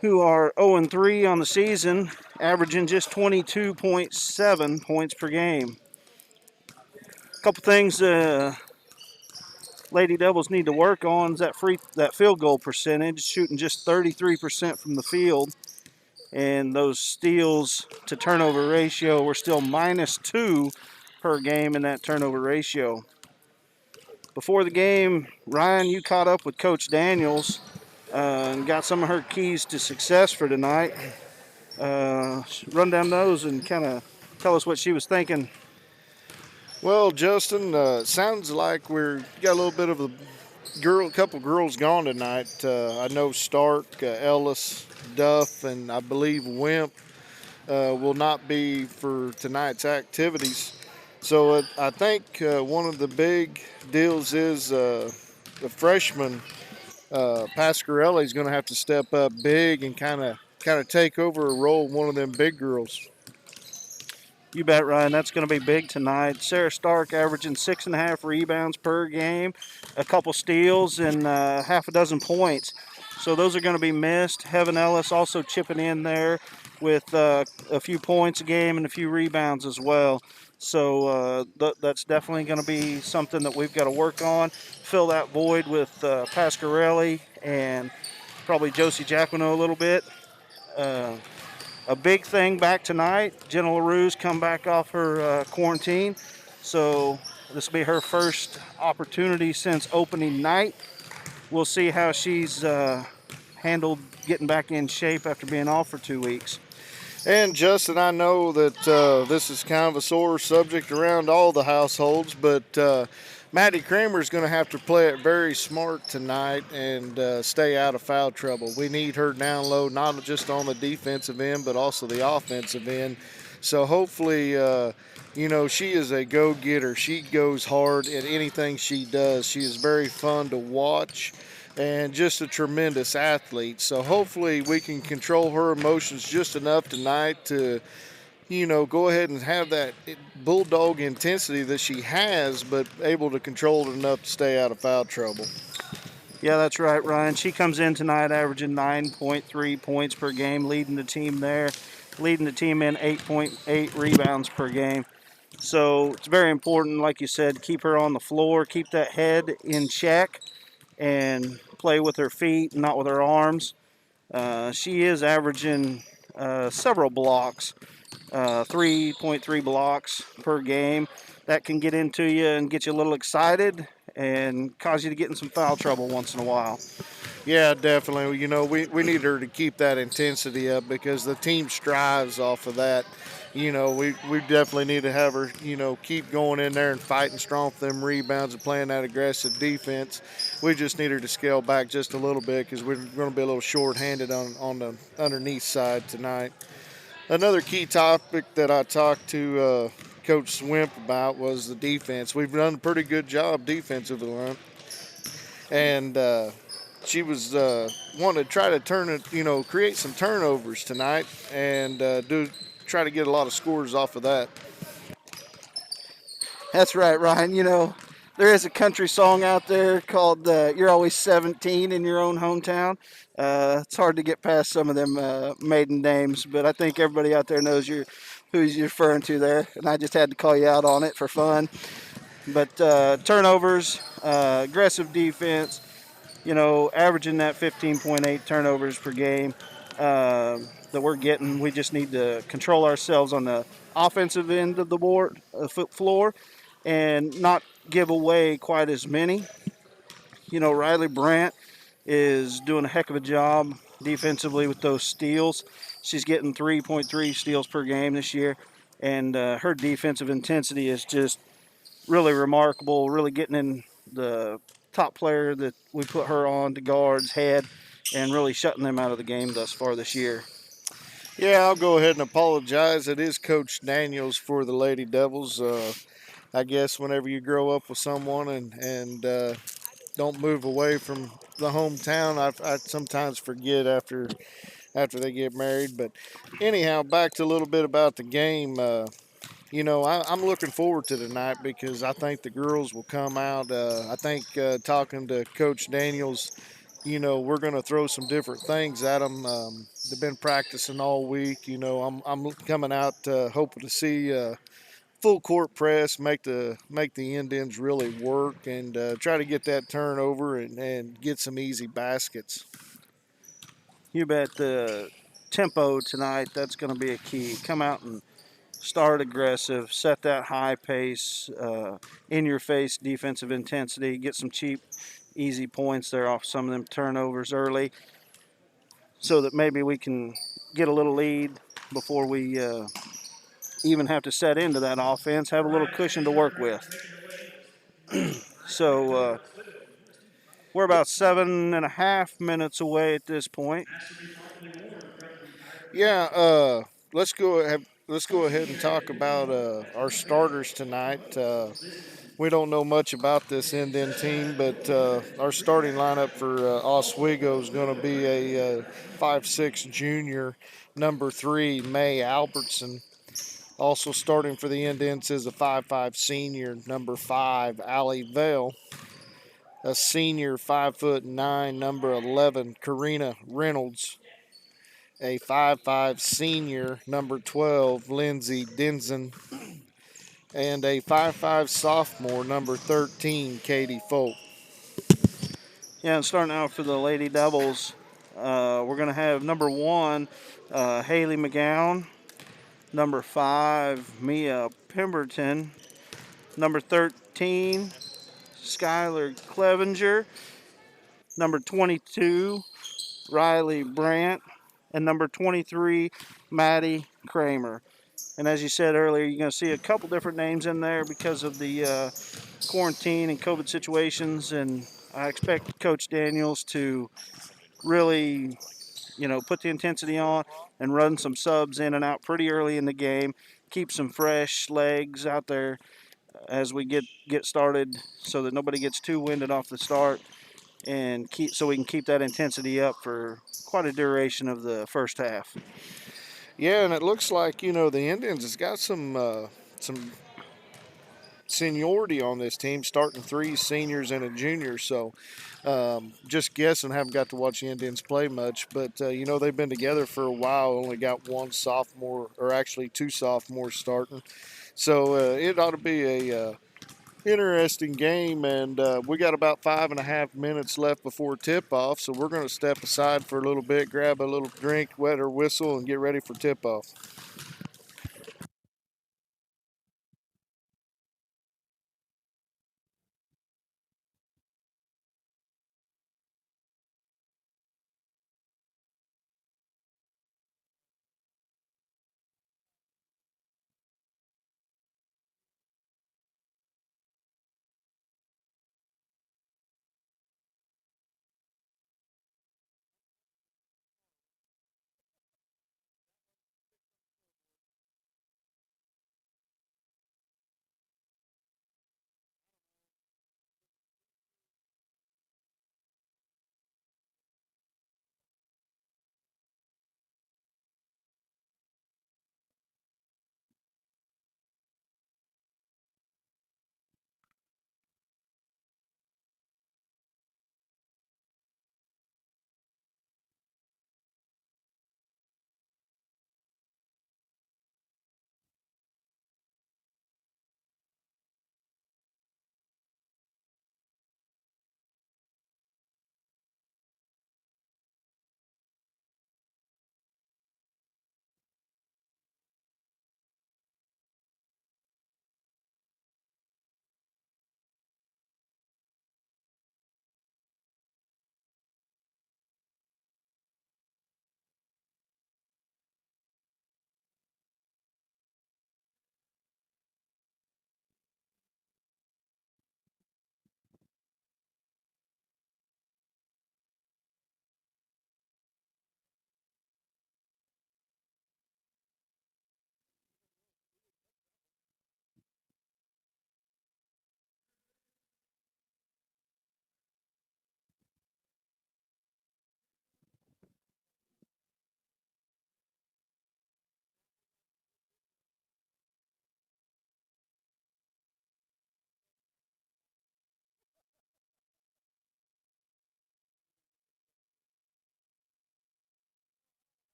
who are 0-3 on the season, averaging just 22.7 points per game. A couple things Lady Devils need to work on is that field goal percentage, shooting just 33% from the field, and those steals to turnover ratio were still -2 per game in that turnover ratio. Before the game, Ryan, you caught up with Coach Daniels and got some of her keys to success for tonight. Run down those and kind of tell us what she was thinking. Well, Justin, sounds like we're got a little bit of couple girls gone tonight. I know Stark, Ellis, Duff, and I believe Wimp will not be for tonight's activities. So I think one of the big deals is the freshman Pasquarelli is going to have to step up big and kind of take over a role of one of them big girls. You bet, Ryan. That's going to be big tonight. Sarah Stark averaging 6.5 rebounds per game, a couple steals, and half a dozen points. So those are going to be missed. Heaven Ellis also chipping in there with a few points a game and a few rebounds as well. So that's definitely going to be something that we've got to work on. Fill that void with Pasquarelli and probably Josie Jacquino a little bit. Uh, a big thing back tonight. Jenna LaRue's come back off her quarantine, so this will be her first opportunity since opening night. We'll see how she's handled getting back in shape after being off for 2 weeks. And Justin, I know that this is kind of a sore subject around all the households, but Maddie Kramer is going to have to play it very smart tonight and stay out of foul trouble. We need her down low, not just on the defensive end, but also the offensive end. So hopefully, she is a go-getter. She goes hard at anything she does. She is very fun to watch and just a tremendous athlete. So hopefully we can control her emotions just enough tonight to, go ahead and have that bulldog intensity that she has, but able to control it enough to stay out of foul trouble. Yeah, that's right, Ryan. She comes in tonight averaging 9.3 points per game, leading the team there, leading the team in 8.8 rebounds per game. So it's very important, like you said, keep her on the floor, keep that head in check, and play with her feet, not with her arms. She is averaging several blocks, 3.3 blocks per game. That can get into you and get you a little excited and cause you to get in some foul trouble once in a while. Yeah, definitely. We need her to keep that intensity up because the team strives off of that. We definitely need to have her, keep going in there and fighting strong for them rebounds and playing that aggressive defense. We just need her to scale back just a little bit because we're going to be a little short-handed on the underneath side tonight. Another key topic that I talked to Coach Swimp about was the defense. We've done a pretty good job defensively, and she was wanting to try to turn it, create some turnovers tonight and try to get a lot of scores off of that. That's right, Ryan. There is a country song out there called You're Always 17 in Your Own Hometown. It's hard to get past some of them maiden names, but I think everybody out there knows who you're referring to there, and I just had to call you out on it for fun. But turnovers, aggressive defense, averaging that 15.8 turnovers per game that we're getting. We just need to control ourselves on the offensive end of the floor, and not give away quite as many. Riley Brandt is doing a heck of a job defensively with those steals. She's getting 3.3 steals per game this year, and her defensive intensity is just really remarkable, really getting in the top player that we put her on to guard's head and really shutting them out of the game thus far this year. Yeah, I'll go ahead and apologize. It is Coach Daniels for the Lady Devils. I guess whenever you grow up with someone and don't move away from the hometown, I sometimes forget after they get married. But anyhow, back to a little bit about the game. I'm looking forward to tonight because I think the girls will come out. I think talking to Coach Daniels, we're going to throw some different things at them. They've been practicing all week. I'm coming out hoping to see full court press, make the Indians really work, and try to get that turnover and get some easy baskets. You bet the tempo tonight, that's going to be a key. Come out and start aggressive, set that high pace, in your face defensive intensity, get some cheap, easy points there off some of them turnovers early so that maybe we can get a little lead before we even have to set into that offense, have a little cushion to work with. So we're about 7.5 minutes away at this point. Yeah, let's go ahead and talk about our starters tonight. We don't know much about this Indian team, but our starting lineup for Oswego is going to be a 5'6" junior, number 3, May Albertson. Also starting for the Indians is a 5'5" senior, number 5, Allie Vale. A senior 5'9", number 11, Karina Reynolds. A 5'5" senior, number 12, Lindsay Denson. And a 5'5" sophomore, number 13, Katie Folk. Yeah, and starting out for the Lady Devils, we're going to have number 1, Haley McGowan, number 5, Mia Pemberton, number 13, Skylar Clevenger, number 22, Riley Brandt, and number 23, Maddie Kramer. And as you said earlier, you're going to see a couple different names in there because of the quarantine and COVID situations. And I expect Coach Daniels to really, put the intensity on and run some subs in and out pretty early in the game. Keep some fresh legs out there as we get started, so that nobody gets too winded off the start, and so we can keep that intensity up for quite a duration of the first half. Yeah, and it looks like the Indians has got some seniority on this team, starting 3 seniors and a junior. So just guessing, haven't got to watch the Indians play much, but they've been together for a while. Only got one sophomore, or actually 2 sophomores starting. So it ought to be a interesting game, and we got about 5.5 minutes left before tip off. So we're going to step aside for a little bit, grab a little drink, wet our whistle, and get ready for tip off.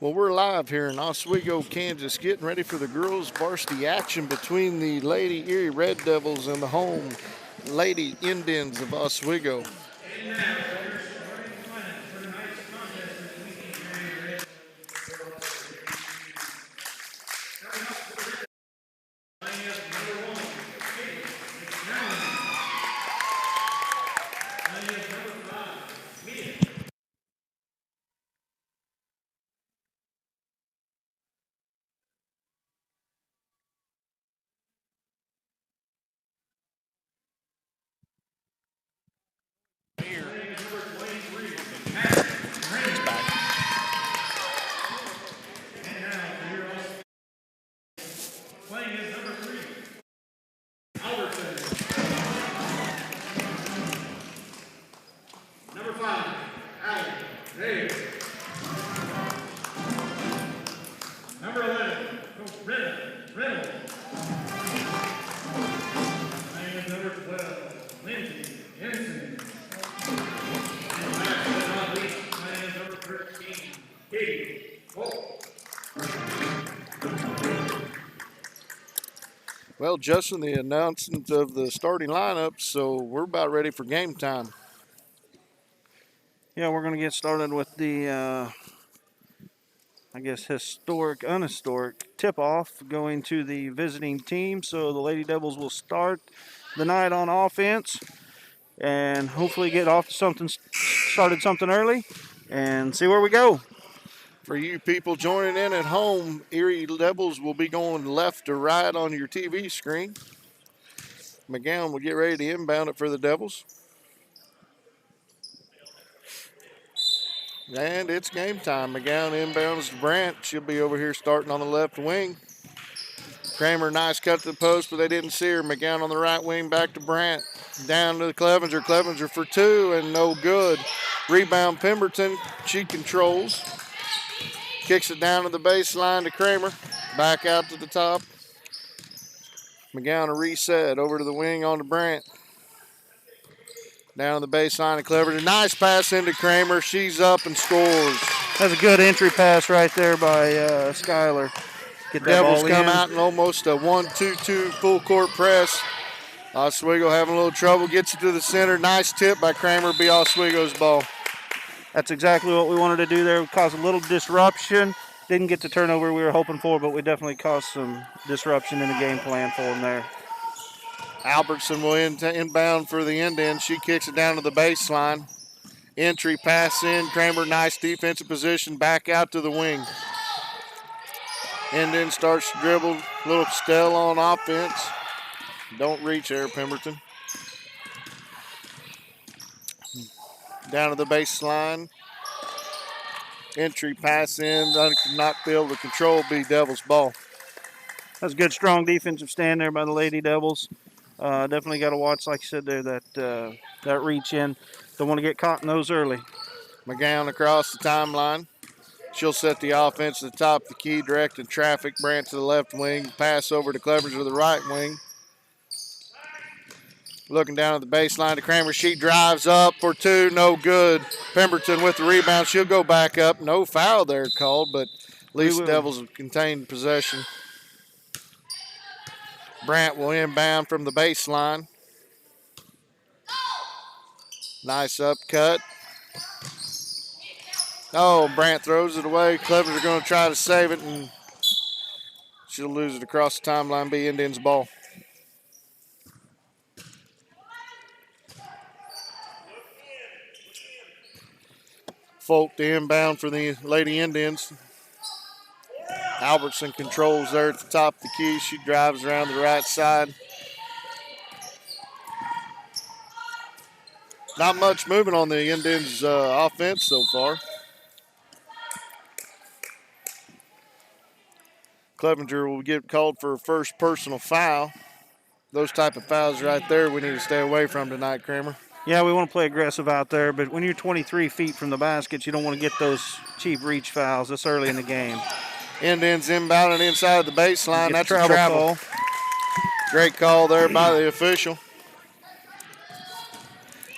Well, we're live here in Oswego, Kansas, getting ready for the girls' varsity action between the Lady Erie Red Devils and the home Lady Indians of Oswego. Well, Justin, the announcement of the starting lineup, so we're about ready for game time. Yeah, we're going to get started with the, I guess, historic, unhistoric tip-off going to the visiting team. So the Lady Devils will start the night on offense and hopefully get off to started something early and see where we go. For you people joining in at home, Erie Devils will be going left to right on your TV screen. McGowan will get ready to inbound it for the Devils. And it's game time. McGowan inbounds to Brandt. She'll be over here starting on the left wing. Kramer, nice cut to the post, but they didn't see her. McGowan on the right wing, back to Brandt. Down to the Clevenger. Clevenger for two and no good. Rebound Pemberton. She controls. Kicks it down to the baseline to Kramer. Back out to the top. McGowan a reset. Over to the wing on to Brandt. Down the baseline to Clevenger. Nice pass into Kramer. She's up and scores. That's a good entry pass right there by Skyler. Get that Devils ball come in. out in almost a 1-2-2 full court press. Oswego having a little trouble. Gets it to the center. Nice tip by Kramer. Be Oswego's ball. That's exactly what we wanted to do there. We caused a little disruption. Didn't get the turnover we were hoping for, but we definitely caused some disruption in the game plan for them there. Albertson will inbound for the end. She kicks it down to the baseline. Entry pass in. Kramer, nice defensive position. Back out to the wing. End starts to dribble. Little stell on offense. Don't reach there, Pemberton. Down to the baseline. Entry pass in. Not be able to control. Be Devils ball. That's a good, strong defensive stand there by the Lady Devils. Definitely got to watch, like you said there, that reach in. Don't want to get caught in those early. McGowan across the timeline. She'll set the offense at the top of the key, directing traffic. Brandt to the left wing. Pass over to Clevenger to the right wing. Looking down at the baseline to Kramer. She drives up for two. No good. Pemberton with the rebound. She'll go back up. No foul there called, but at least the Devils have contained possession. Brant will inbound from the baseline. Nice up cut. Oh, Brant throws it away. Clevers are going to try to save it, and she'll lose it across the timeline. Be Indians' ball. Folk to inbound for the Lady Indians. Albertson controls there at the top of the key. She drives around the right side. Not much moving on the Indians' offense so far. Clevenger will get called for a first personal foul. Those type of fouls right there we need to stay away from tonight, Kramer. Yeah, we want to play aggressive out there, but when you're 23 feet from the basket, you don't want to get those cheap reach fouls this early in the game. Indians inbounding inside the baseline. That's a travel call. Great call there by the official.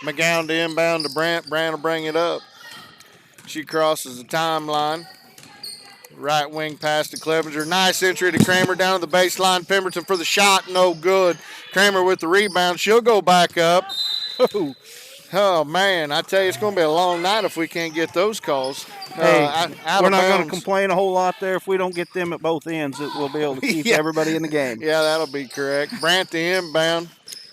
McGowan to inbound to Brant. Brant will bring it up. She crosses the timeline. Right wing pass to Clevenger. Nice entry to Kramer down to the baseline. Pemberton for the shot. No good. Kramer with the rebound. She'll go back up. Oh, man. I tell you, it's going to be a long night if we can't get those calls. Hey, we're not going to complain a whole lot there. If we don't get them at both ends, we'll be able to keep everybody in the game. Yeah, that'll be correct. Brant the inbound.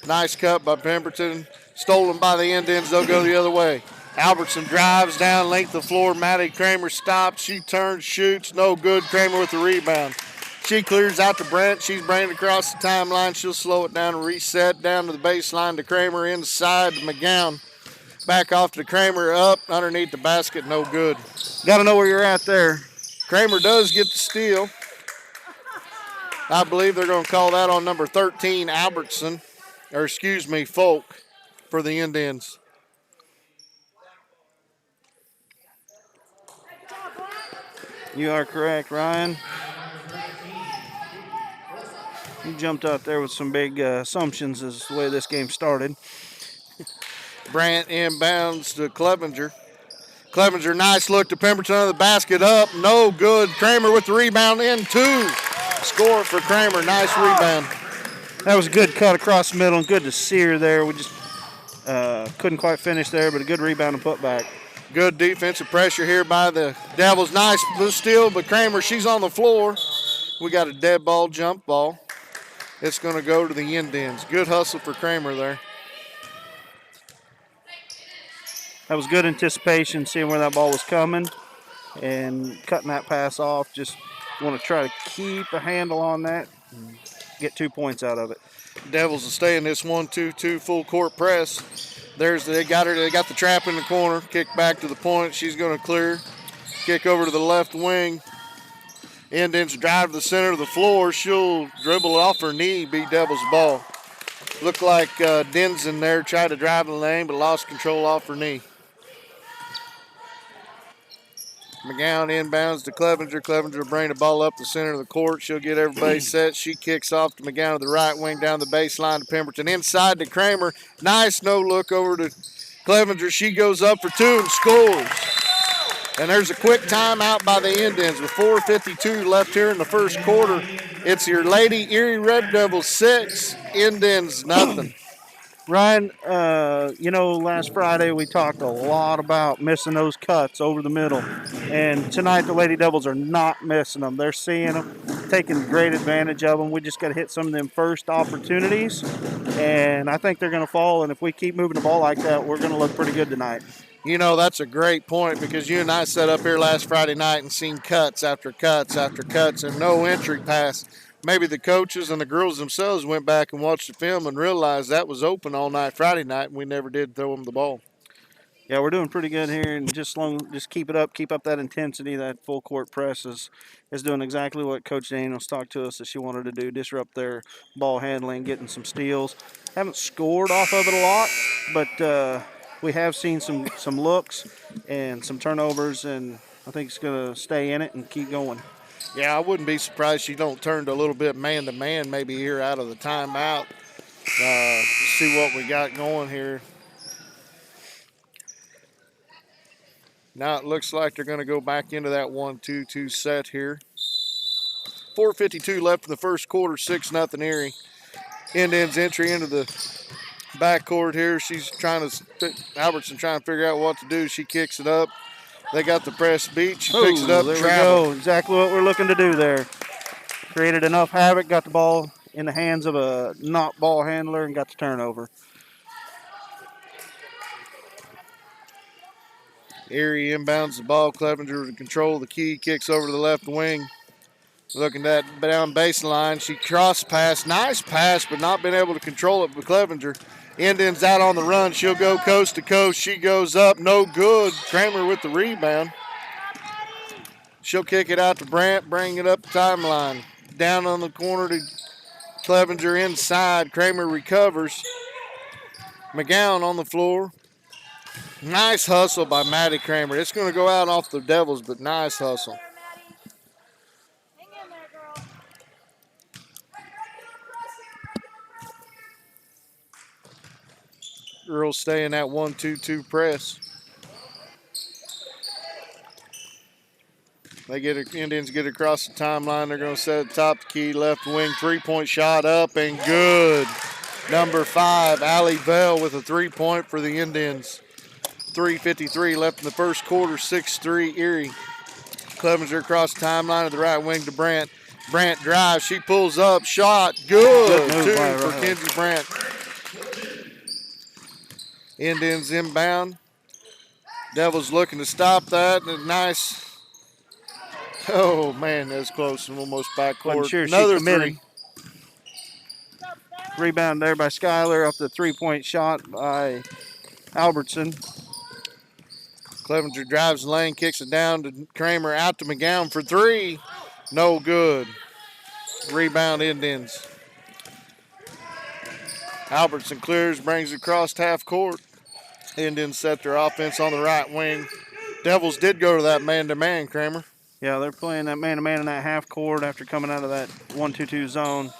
Nice cut by Pemberton. Stolen by the Indians. They'll go the other way. Albertson drives down length of floor. Maddie Kramer stops. She turns, shoots. No good. Kramer with the rebound. She clears out to Brent. She's bringing it across the timeline. She'll slow it down and reset down to the baseline to Kramer. Inside to McGowan. Back off to Kramer. Up underneath the basket. No good. Got to know where you're at there. Kramer does get the steal. I believe they're going to call that on number 13, Albertson. Or excuse me, Folk for the Indians. You are correct, Ryan. You jumped out there with some big assumptions as the way this game started. Brant inbounds to Clevenger. Clevenger, nice look to Pemberton on the basket. Up, no good. Kramer with the rebound in two. Score for Kramer, nice rebound. That was a good cut across the middle and good to see her there. We just couldn't quite finish there, but a good rebound and put back. Good defensive pressure here by the Devils. Nice steal, but Kramer, she's on the floor. We got a dead ball, jump ball. It's going to go to the Indians. Good hustle for Kramer there. That was good anticipation, seeing where that ball was coming and cutting that pass off. Just want to try to keep a handle on that and get 2 points out of it. Devils will stay in this 1-2-2 full court press. They got her. They got the trap in the corner. Kick back to the point. She's going to clear. Kick over to the left wing. Indians drive to the center of the floor. She'll dribble it off her knee, be Devils ball. Looked like Denson there tried to drive the lane, but lost control off her knee. McGowan inbounds to Clevenger. Clevenger will bring the ball up the center of the court. She'll get everybody set. She kicks off to McGowan to the right wing down the baseline to Pemberton. Inside to Kramer. Nice no look over to Clevenger. She goes up for two and scores. And there's a quick timeout by the Indians with 4:52 left here in the first quarter. It's your Lady Erie Red Devils 6, Indians nothing. Ryan, last Friday we talked a lot about missing those cuts over the middle. And tonight the Lady Devils are not missing them. They're seeing them, taking great advantage of them. We just got to hit some of them first opportunities. And I think they're going to fall. And if we keep moving the ball like that, we're going to look pretty good tonight. You know, that's a great point because you and I sat up here last Friday night and seen cuts after cuts after cuts and no entry pass. Maybe the coaches and the girls themselves went back and watched the film and realized that was open all night Friday night and we never did throw them the ball. Yeah, we're doing pretty good here, and just keep it up, keep up that intensity. That full court press is doing exactly what Coach Daniels talked to us that she wanted to do, disrupt their ball handling, getting some steals. Haven't scored off of it a lot, but we have seen some looks and some turnovers, and I think it's going to stay in it and keep going. Yeah, I wouldn't be surprised she don't turn to a little bit man-to-man maybe here out of the timeout. see what we got going here. Now it looks like they're going to go back into that 1-2-2 set here. 4:52 left in the first quarter, 6-0 Erie. Indians entry into the backcourt here. She's trying to, Albertson trying to figure out what to do. She kicks it up. They got the press beat. She picks it up, there travel. we go. Exactly what we're looking to do there. Created enough havoc, got the ball in the hands of a not ball handler, and got the turnover. Erie inbounds the ball. Clevenger to control the key. Kicks over to the left wing. Looking at that down baseline. She cross pass. Nice pass, but not been able to control it with Clevenger. Indians out on the run. She'll go coast to coast. She goes up. No good. Kramer with the rebound. She'll kick it out to Brandt. Bring it up the timeline. Down on the corner to Clevenger inside. Kramer recovers. McGowan on the floor. Nice hustle by Maddie Kramer. It's going to go out off the Devils, but nice hustle. Girls stay in that 1-2-2 press. Indians get across the timeline. They're going to set it top the key, left wing, three-point shot up and good. Number 5, Allie Bell with a three-point for the Indians. 3:53 left in the first quarter, 6-3 Erie. Clevenger across the timeline to the right wing to Brandt. Brandt drives, she pulls up, shot, good. Two for Kenzie Brandt. Indians inbound. Devils looking to stop that. Nice. Oh, man, that's close and almost backcourt. Sure Another three. Rebound there by Skyler off the three-point shot by Albertson. Clevenger drives the lane, kicks it down to Kramer, out to McGowan for three. No good. Rebound Indians. Albertson clears, brings it across half court. Indians set their offense on the right wing. Devils did go to that man-to-man, Kramer. Yeah, they're playing that man-to-man in that half court after coming out of that 1-2-2 zone.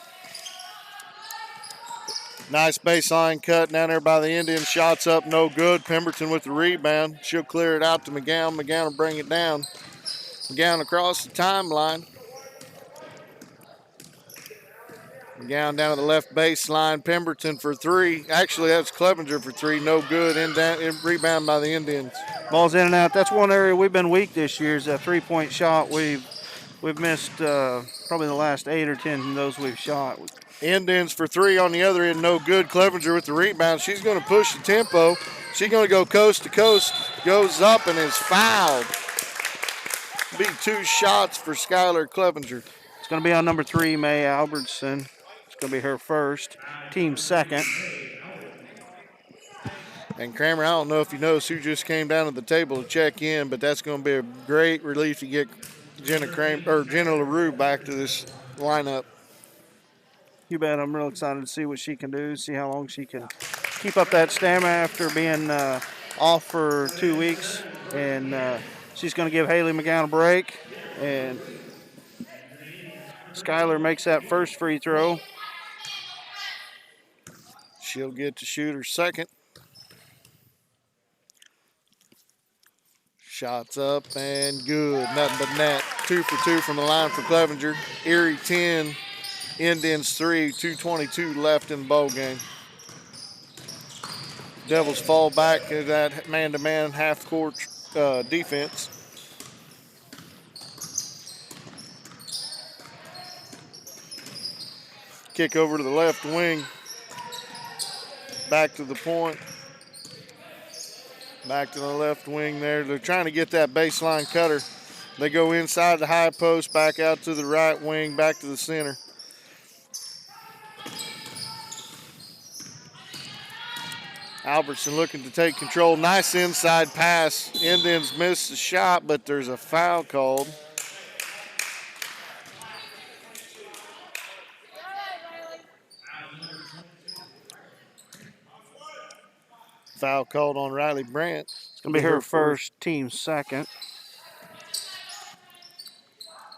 Nice baseline cut down there by the Indians. Shots up, no good. Pemberton with the rebound. She'll clear it out to McGowan. McGowan will bring it down. McGowan across the timeline. McGowan down to the left baseline. Pemberton for three. Actually, that's Clevenger for three. No good. Rebound by the Indians. Ball's in and out. That's one area we've been weak this year is that three-point shot. We've missed probably the last 8 or 10 of those we've shot. Indians for three on the other end, no good. Clevenger with the rebound. She's going to push the tempo. She's going to go coast to coast. Goes up and is fouled. Be 2 shots for Skylar Clevenger. It's going to be on number 3, May Albertson. It's going to be her first, team second. And Kramer, I don't know if you noticed who just came down to the table to check in, but that's going to be a great relief to get Jenna LaRue back to this lineup. You bet. I'm real excited to see what she can do, see how long she can keep up that stamina after being off for 2 weeks. And she's going to give Haley McGowan a break. And Skyler makes that first free throw. She'll get to shoot her second. Shots up and good. Nothing but net. 2 for 2 from the line for Clevenger. Erie 10. Indians 3, 2:22 left in the ball game. Devils fall back to that man-to-man half-court defense. Kick over to the left wing. Back to the point. Back to the left wing there. They're trying to get that baseline cutter. They go inside the high post, back out to the right wing, back to the center. Albertson looking to take control. Nice inside pass. Indians missed the shot, but there's a foul called. Foul called on Riley Brandt. It's going to be her first, team second.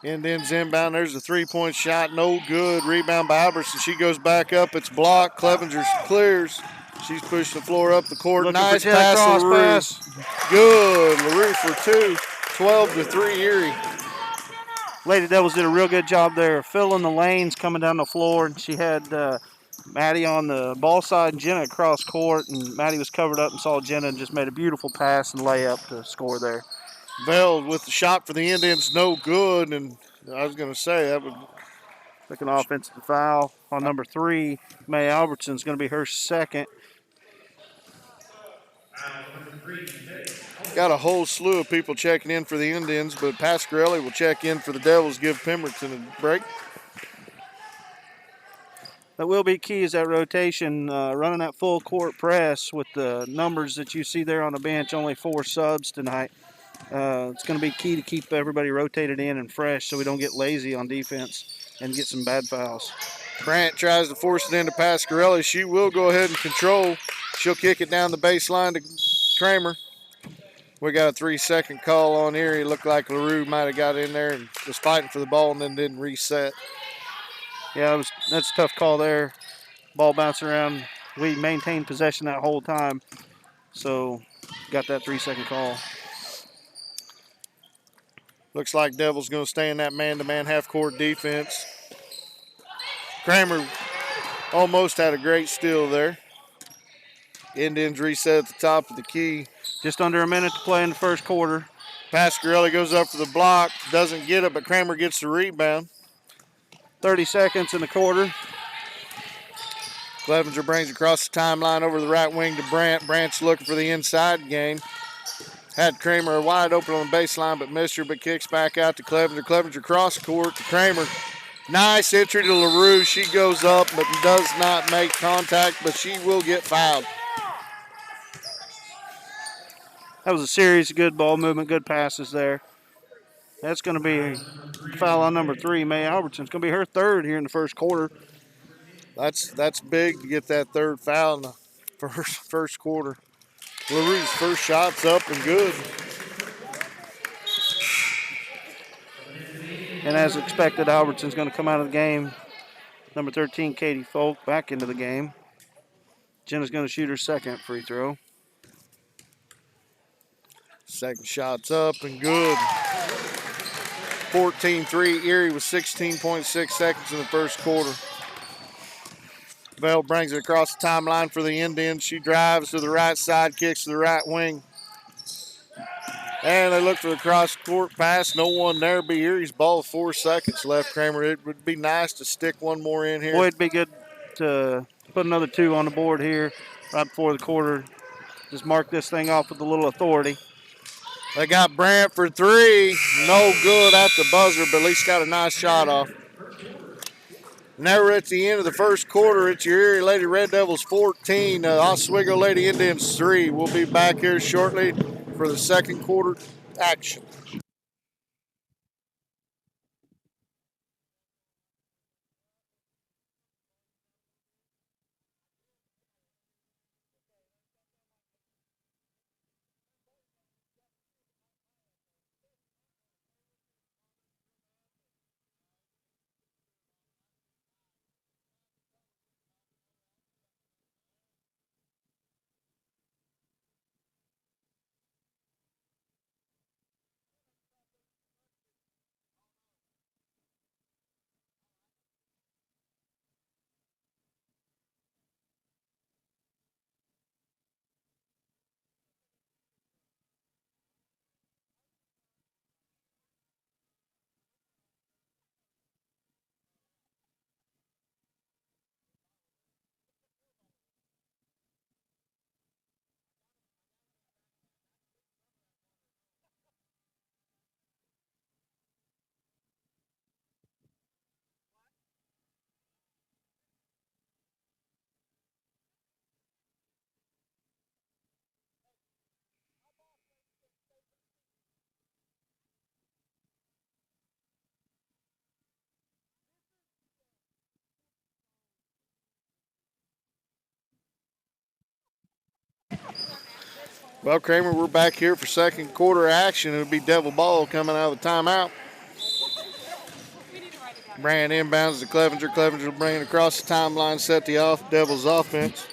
Indians inbound. There's a three-point shot. No good. Rebound by Albertson. She goes back up. It's blocked. Clevenger clears. She's pushed the floor up the court. Looking Nice for Jenna pass, cross LaRue. pass. Good. LaRue for two. 12-3 Erie. Lady Devils did a real good job there filling the lanes coming down the floor. And she had Maddie on the ball side and Jenna across court. And Maddie was covered up and saw Jenna and just made a beautiful pass and layup to score there. Veld with the shot for the Indians. No good. And I was going to say that would. Second offensive foul on number 3. May Albertson's going to be her second. Got a whole slew of people checking in for the Indians, but Pasquarelli will check in for the Devils, give Pemberton a break. That will be key is that rotation, running that full court press with the numbers that you see there on the bench, only 4 subs tonight. It's going to be key to keep everybody rotated in and fresh so we don't get lazy on defense and get some bad fouls. Grant tries to force it into Pasquarelli. She will go ahead and control. She'll kick it down the baseline to Kramer. We got a 3-second call on Erie. It looked like LaRue might have got in there and was fighting for the ball and then didn't reset. Yeah, that's a tough call there. Ball bouncing around. We maintained possession that whole time, so got that 3-second call. Looks like Devils going to stay in that man-to-man half-court defense. Kramer almost had a great steal there. Indians reset at the top of the key. Just under a minute to play in the first quarter. Pasquarelli goes up for the block, doesn't get it, but Kramer gets the rebound. 30 seconds in the quarter. Clevenger brings across the timeline over the right wing to Brandt. Brandt's looking for the inside game. Had Kramer wide open on the baseline, but missed her, but kicks back out to Clevenger. Clevenger cross court to Kramer. Nice entry to LaRue. She goes up, but does not make contact, but she will get fouled. That was a series of good ball movement, good passes there. That's going to be foul on number 3, May Albertson. It's going to be her third here in the first quarter. That's big to get that third foul in the first quarter. LaRue's first shot's up and good. And as expected, Albertson's going to come out of the game. Number 13, Katie Folk, back into the game. Jenna's going to shoot her second free throw. Second shot's up and good. 14-3 Erie with 16.6 seconds in the first quarter. Bell brings it across the timeline for the Indians. She drives to the right side, kicks to the right wing. And they look for the cross-court pass. No one there. Be Erie's ball. 4 seconds left, Kramer. It would be nice to stick one more in here. Boy, it'd be good to put another 2 on the board here right before the quarter. Just mark this thing off with a little authority. They got Brandt for 3. No good at the buzzer, but at least got a nice shot off. Now we're at the end of the first quarter. It's your Erie Lady Red Devils 14, Oswego Lady Indians 3. We'll be back here shortly for the second quarter action. Well, Kramer, we're back here for second quarter action. It'll be Devil Ball coming out of the timeout. Brand inbounds to Clevenger. Clevenger will bring it across the timeline, set the Devils offense.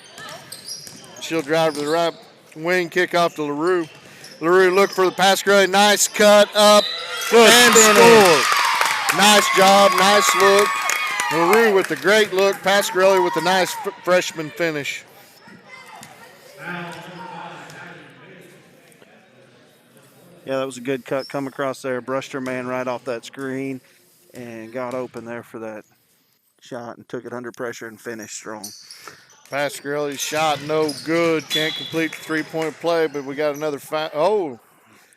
She'll drive to the right wing, kick off to LaRue. LaRue look for the pass. Really nice cut up and score. Nice job, nice look. LaRue with the great look. Pasquarelli with the nice freshman finish. Yeah, that was a good cut. Come across there, brushed her man right off that screen, and got open there for that shot and took it under pressure and finished strong. Pasquarelli's shot no good. Can't complete the three-point play, but we got another foul. Oh,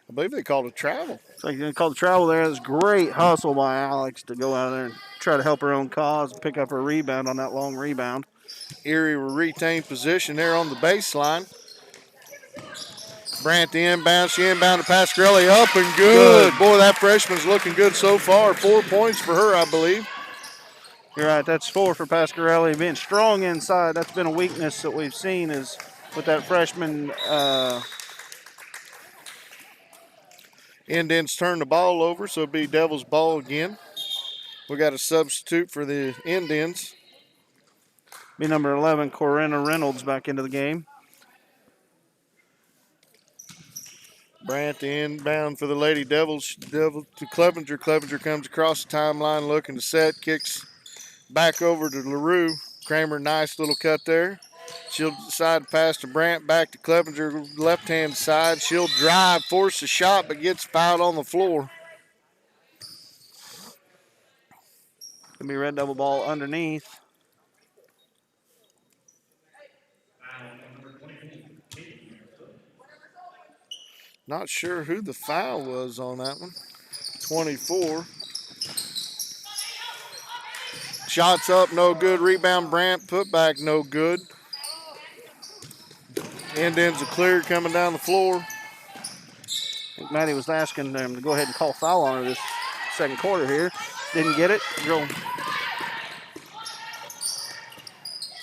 I believe they called a travel. So you're going to call the travel there. It was great hustle by Alex to go out there and try to help her own cause and pick up her rebound on that long rebound. Erie will retain position there on the baseline. Brandt the inbound. She inbounded Pasquarelli up and good. Boy, that freshman's looking good so far. 4 points for her, I believe. You're right. That's 4 for Pasquarelli. Being strong inside, that's been a weakness that we've seen is with that freshman. Indians turn the ball over, so it'll be Devils ball again. We got a substitute for the Indians. Be number 11, Corinna Reynolds, back into the game. Brandt the inbound for the Lady Devils. Devil to Clevenger. Clevenger comes across the timeline looking to set. Kicks back over to LaRue. Kramer, nice little cut there. She'll decide to pass to Brandt. Back to Clevenger, left-hand side. She'll drive, force a shot, but gets fouled on the floor. Gonna be red double ball underneath. Not sure who the foul was on that one. 24. Shots up, no good. Rebound, Brandt. Put back, no good. Indians are clear coming down the floor. I think Maddie was asking them to go ahead and call foul on her this second quarter here. Didn't get it. Girl.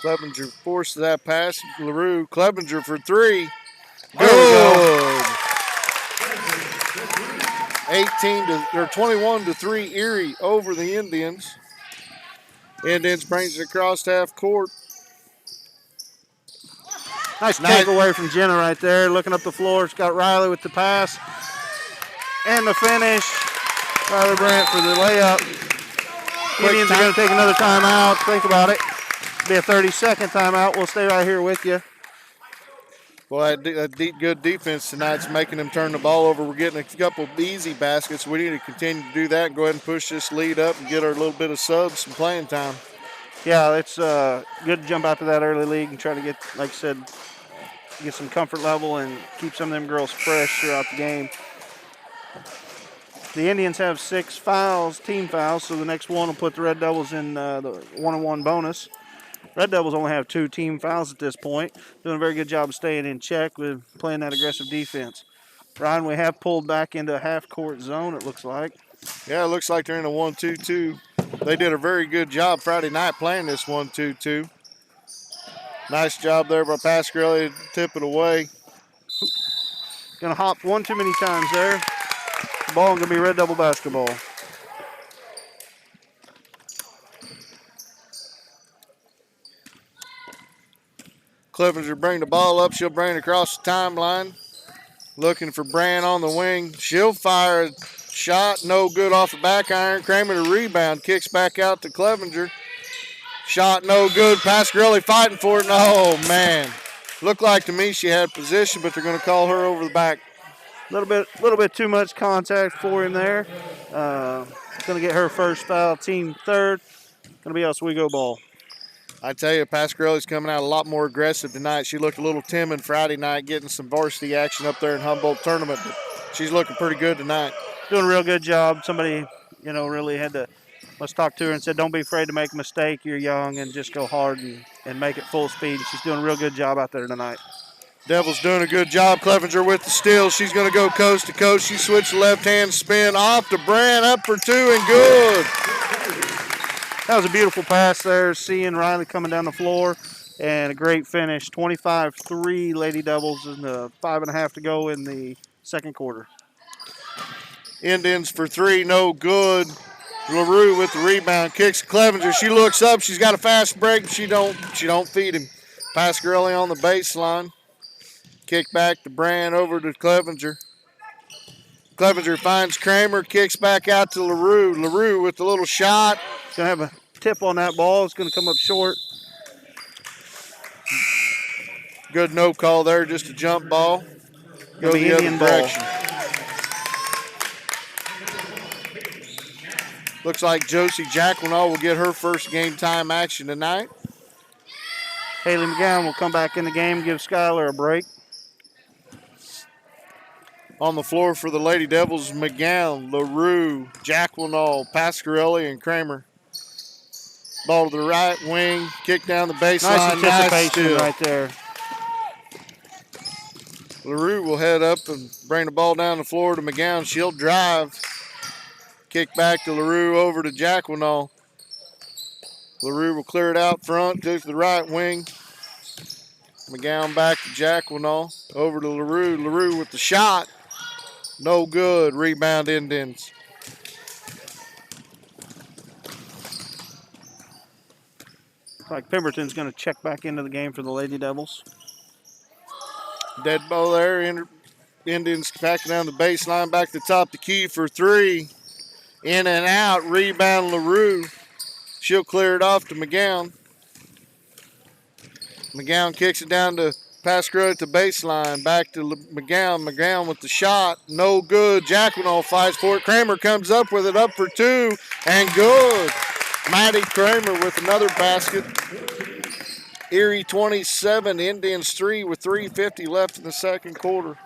Clevenger forced that pass. LaRue. Clevenger for 3. Good. 21 to 3 Erie over the Indians. Indians brings it across half court. Nice takeaway from Jenna right there. Looking up the floor. It's got Riley with the pass. And the finish. Riley Brandt for the layup. Indians are going to take another timeout. Think about it. Be a 30-second timeout. We'll stay right here with you. Well, that good defense tonight's making them turn the ball over. We're getting a couple of easy baskets. We need to continue to do that and go ahead and push this lead up and get our little bit of subs some playing time. Yeah, it's good to jump out to that early league and try to get, like I said, get some comfort level and keep some of them girls fresh throughout the game. The Indians have 6 fouls, team fouls, so the next one will put the Red Devils in the 1-on-1 bonus. Red Devils only have 2 team fouls at this point. Doing a very good job of staying in check with playing that aggressive defense. Ryan, we have pulled back into a half-court zone, it looks like. Yeah, it looks like they're in a 1-2-2. They did a very good job Friday night playing this 1-2-2. Nice job there by Pasquarelli to tip it away. Going to hop one too many times there. The ball going to be Red Devil basketball. Clevenger bring the ball up. She'll bring it across the timeline. Looking for Brand on the wing. She'll fire a shot. No good off the back iron. Kramer to rebound. Kicks back out to Clevenger. Shot no good. Pasquarelli fighting for it. Oh, man. Looked like to me she had position, but they're going to call her over the back. A little bit too much contact for him there. Going to get her first foul, team third. Going to be Oswego ball. I tell you, Pasquarelli's coming out a lot more aggressive tonight. She looked a little timid Friday night, getting some varsity action up there in Humboldt tournament, but she's looking pretty good tonight. Doing a real good job. Somebody, really had to talk to her and said, don't be afraid to make a mistake. You're young and just go hard and make it full speed. She's doing a real good job out there tonight. Devils doing a good job. Clevenger with the steal. She's going to go coast to coast. She switched the left-hand spin off to Brand, up for 2 and good. That was a beautiful pass there, seeing Riley coming down the floor, and a great finish. 25-3 Lady Devils, and 5.5 to go in the second quarter. Indians for 3, no good. LaRue with the rebound, kicks to Clevenger. She looks up. She's got a fast break. She don't feed him. Pasquarelli on the baseline. Kick back to Brand over to Clevenger. Clevenger finds Kramer, kicks back out to LaRue. LaRue with the little shot. Going to have a tip on that ball. It's going to come up short. Good no call there, just a jump ball. Go the Indian other ball. direction. Looks like Josie Jacquinall will get her first game time action tonight. Haley McGowan will come back in the game, give Skylar a break. On the floor for the Lady Devils, McGowan, LaRue, Jacquinall, Pasquarelli, and Kramer. Ball to the right wing, kick down the baseline. Nice anticipation steal. right there. LaRue will head up and bring the ball down the floor to McGowan. She'll drive. Kick back to LaRue over to Jacquinall. LaRue will clear it out front, goes to the right wing. McGowan back to Jacquinall. Over to LaRue. LaRue with the shot. No good. Rebound Indians. Like Pemberton's going to check back into the game for the Lady Devils. Dead ball there. Indians backing down the baseline. Back to the top of the key for three. In and out. Rebound LaRue. She'll clear it off to McGowan. McGowan kicks it down to Pasquarelli at the baseline. Back to McGowan. McGowan with the shot. No good. Jacquinall fights for it. Kramer comes up with it, up for two, and good. Maddie Kramer with another basket. Erie 27, Indians 3 with 3:50 left in the second quarter.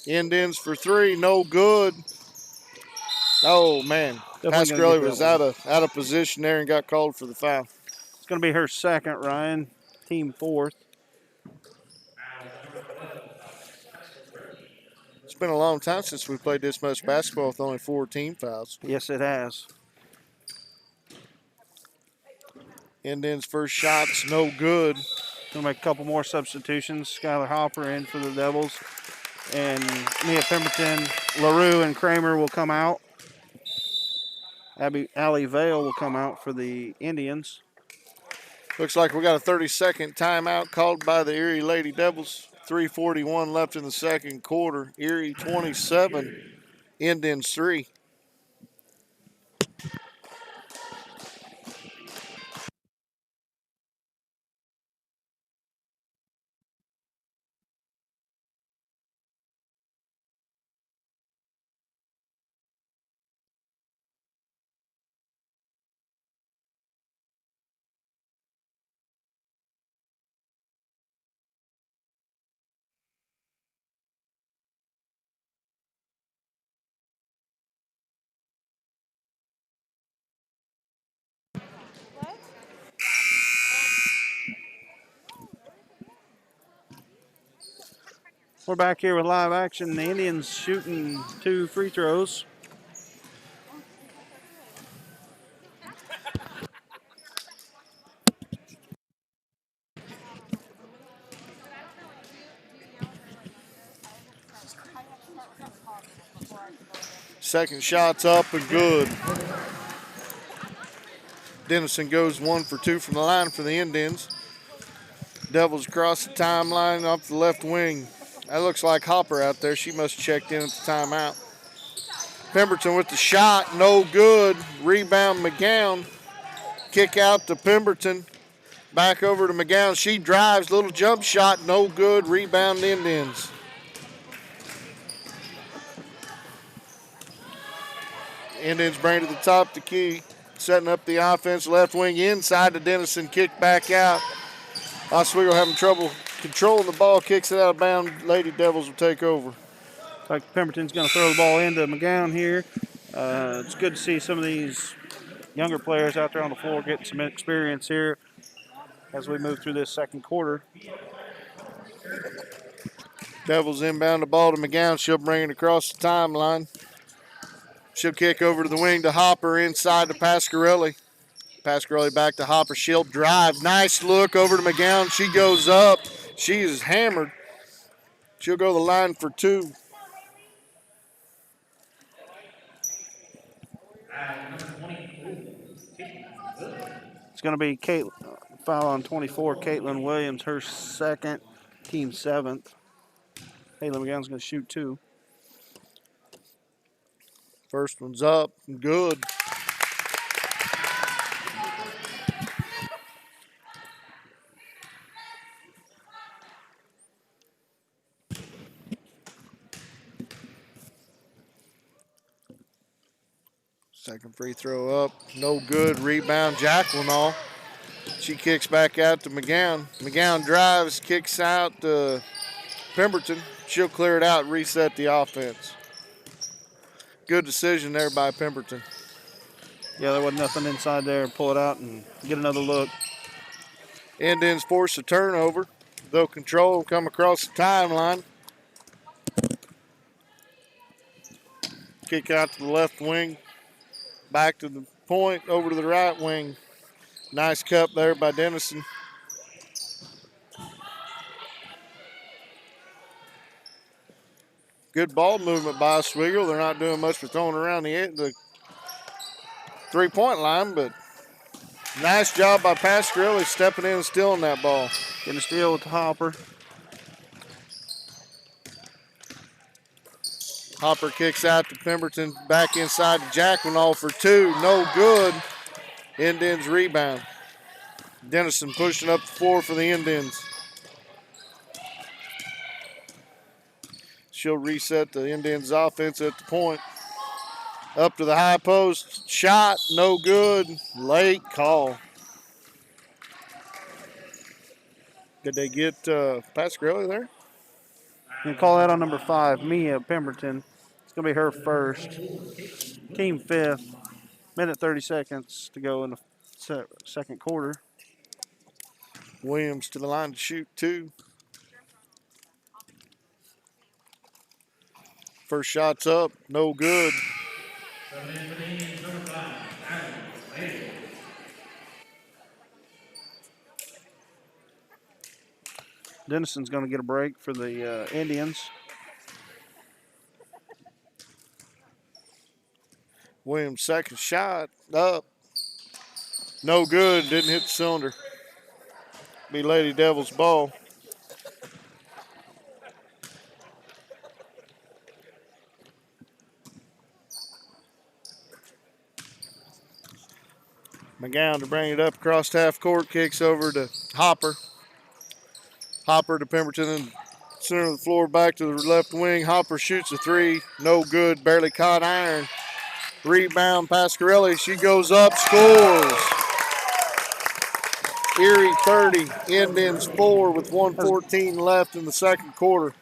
Indians for three, no good. Oh man, Pasquarelli was out of position there and got called for the foul. It's going to be her second, Ryan. Team fourth. It's been a long time since we played this much basketball with only 4 team fouls. Yes, it has. Indians' first shot's no good. Going to make a couple more substitutions. Skylar Hopper in for the Devils. And Mia Pemberton, LaRue, and Kramer will come out. Allie Vale will come out for the Indians. Looks like we got a 30-second timeout called by the Erie Lady Devils. 3:41 left in the second quarter. Erie 27, Indians 3. We're back here with live action. The Indians shooting 2 free throws. Second shot's up and good. Dennison goes 1 for 2 from the line for the Indians. Devils across the timeline off the left wing. That looks like Hopper out there. She must have checked in at the timeout. Pemberton with the shot, no good. Rebound McGowan. Kick out to Pemberton. Back over to McGowan. She drives, little jump shot, no good. Rebound Indians. Indians bring to the top of the key. Setting up the offense, left wing inside to Dennison, kick back out. Oswego having trouble controlling the ball, kicks it out of bounds. Lady Devils will take over. Like Pemberton's going to throw the ball into McGowan here. It's good to see some of these younger players out there on the floor getting some experience here as we move through this second quarter. Devils inbound the ball to McGowan. She'll bring it across the timeline. She'll kick over to the wing to Hopper inside to Pasquarelli. Pasquarelli back to Hopper. She'll drive. Nice look over to McGowan. She goes up. She is hammered. She'll go to the line for 2. It's going to be foul on 24, Caitlin Williams, her second, team seventh. Haley McGowan's going to shoot 2. First one's up and good. Second free throw up, no good. Rebound, Jacqueline. She kicks back out to McGowan. McGowan drives, kicks out to Pemberton. She'll clear it out, reset the offense. Good decision there by Pemberton. Yeah, there wasn't nothing inside there. Pull it out and get another look. Indians force a turnover. They'll control, come across the timeline. Kick out to the left wing. Back to the point, over to the right wing. Nice cut there by Dennison. Good ball movement by Oswego. They're not doing much for throwing around the three-point line, but nice job by Pasquarelli stepping in and stealing that ball. Getting a steal with the Hopper. Hopper kicks out to Pemberton, back inside to Jacqueline for 2. No good. Indians rebound. Dennison pushing up the floor for the Indians. She'll reset the Indians offense at the point. Up to the high post. Shot, no good. Late call. Did they get Pasquarelli there? You call that on number 5, Mia Pemberton. It's going to be her first. Team 5th. Minute 30 seconds to go in the second quarter. Williams to the line to shoot 2. First shot's up, no good. Dennison's going to get a break for the Indians. Williams' second shot up. No good, didn't hit the cylinder. Be Lady Devils ball. McGowan to bring it up across half court, kicks over to Hopper. Hopper to Pemberton and center of the floor back to the left wing. Hopper shoots a 3, no good, barely caught iron. Rebound, Pasquarelli, she goes up, scores. Erie 30, Indians 4 with 1:14 left in the second quarter.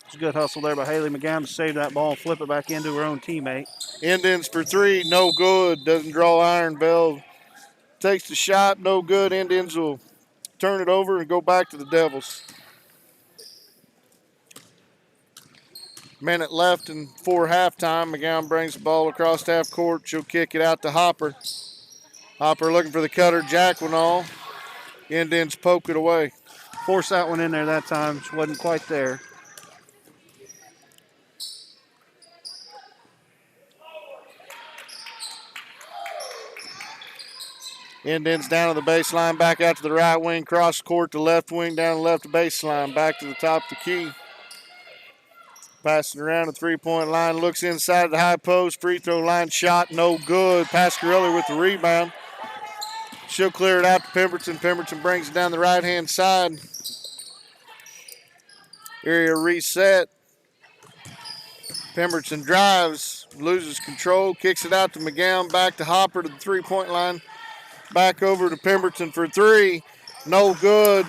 It's a good hustle there by Haley McGowan to save that ball and flip it back into her own teammate. Indians for 3, no good. Doesn't draw iron. Bell takes the shot, no good. Indians will turn it over and go back to the Devils. Minute left and before halftime. McGowan brings the ball across half court. She'll kick it out to Hopper. Hopper looking for the cutter, Jacqueline. Indians poke it away. Force that one in there that time. She wasn't quite there. Indians down to the baseline, back out to the right wing, cross court to left wing, down the left baseline, back to the top of the key. Passing around the three-point line, looks inside the high post, free throw line shot, no good. Pasquarelli with the rebound. She'll clear it out to Pemberton. Pemberton brings it down the right-hand side. Area reset. Pemberton drives, loses control, kicks it out to McGowan, back to Hopper to the three-point line. Back over to Pemberton for 3. No good.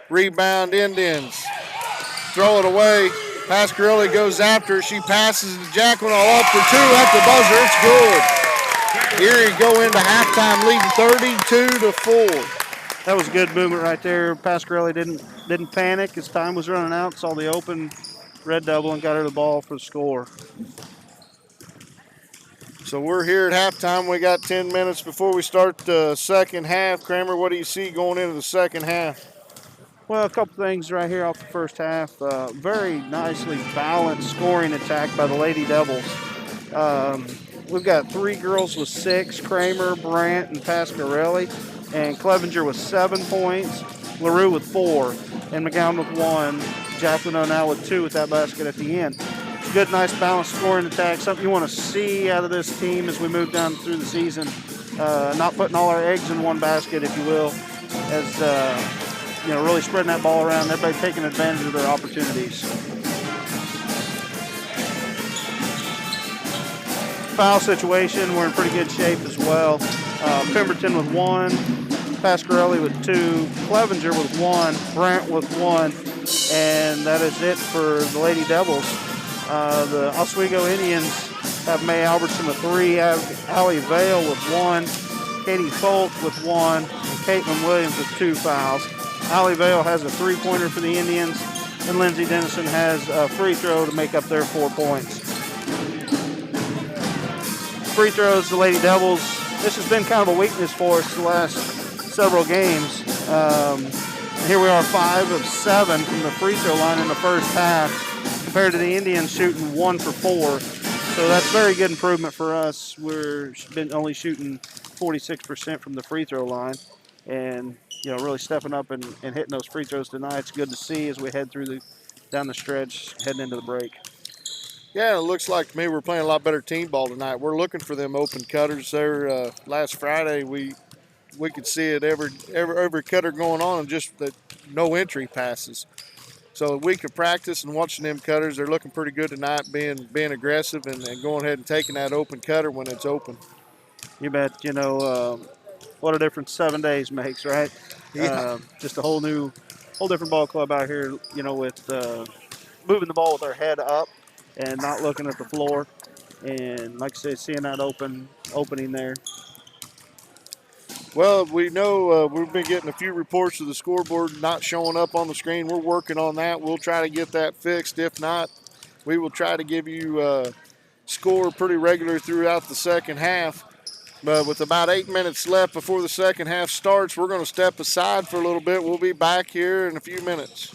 Rebound Indians. Throw it away. Pasquarelli goes after. She passes to Jacqueline up for 2 at the buzzer. It's good. Erie go into halftime leading 32-4. That was a good movement right there. Pasquarelli didn't panic as time was running out. Saw the open red double and got her the ball for the score. So we're here at halftime. We got 10 minutes before we start the second half. Kramer, what do you see going into the second half? Well, a couple things right here off the first half. Very nicely balanced scoring attack by the Lady Devils. we've got 3 girls with 6: Kramer, Brandt, and Pasquarelli, and Clevenger with 7 points, LaRue with 4, and McGowan with 1. Jacqueline O'Neill with 2 with that basket at the end. Good, nice, balanced scoring attack. Something you want to see out of this team as we move down through the season. Not putting all our eggs in one basket, if you will, as really spreading that ball around. Everybody taking advantage of their opportunities. Foul situation, we're in pretty good shape as well. Pemberton with 1, Pasquarelli with 2, Clevenger with 1, Brandt with 1, and that is it for the Lady Devils. The Oswego Indians have May Albertson with 3, Allie Vale with 1, Katie Folk with 1, and Caitlin Williams with 2 fouls. Allie Vale has a 3-pointer for the Indians, and Lindsay Dennison has a free throw to make up their 4 points. Free throws, the Lady Devils, this has been kind of a weakness for us the last several games. Here we are 5 of 7 from the free throw line in the first half, compared to the Indians shooting 1 for 4. So that's very good improvement for us. We're been only shooting 46% from the free throw line, and really stepping up and hitting those free throws tonight. It's good to see as we head down the stretch, heading into the break. Yeah, it looks like to me we're playing a lot better team ball tonight. We're looking for them open cutters there. Last Friday we could see it every cutter going on, and just that no entry passes. So a week of practice and watching them cutters, they're looking pretty good tonight, being aggressive and going ahead and taking that open cutter when it's open. You bet. What a difference 7 days makes, right? Yeah. Just a whole different ball club out here. With moving the ball with our head up and not looking at the floor, and like I said, seeing that opening there. Well, we know we've been getting a few reports of the scoreboard not showing up on the screen. We're working on that. We'll try to get that fixed. If not, we will try to give you score pretty regular throughout the second half. But with about 8 minutes left before the second half starts, we're going to step aside for a little bit. We'll be back here in a few minutes.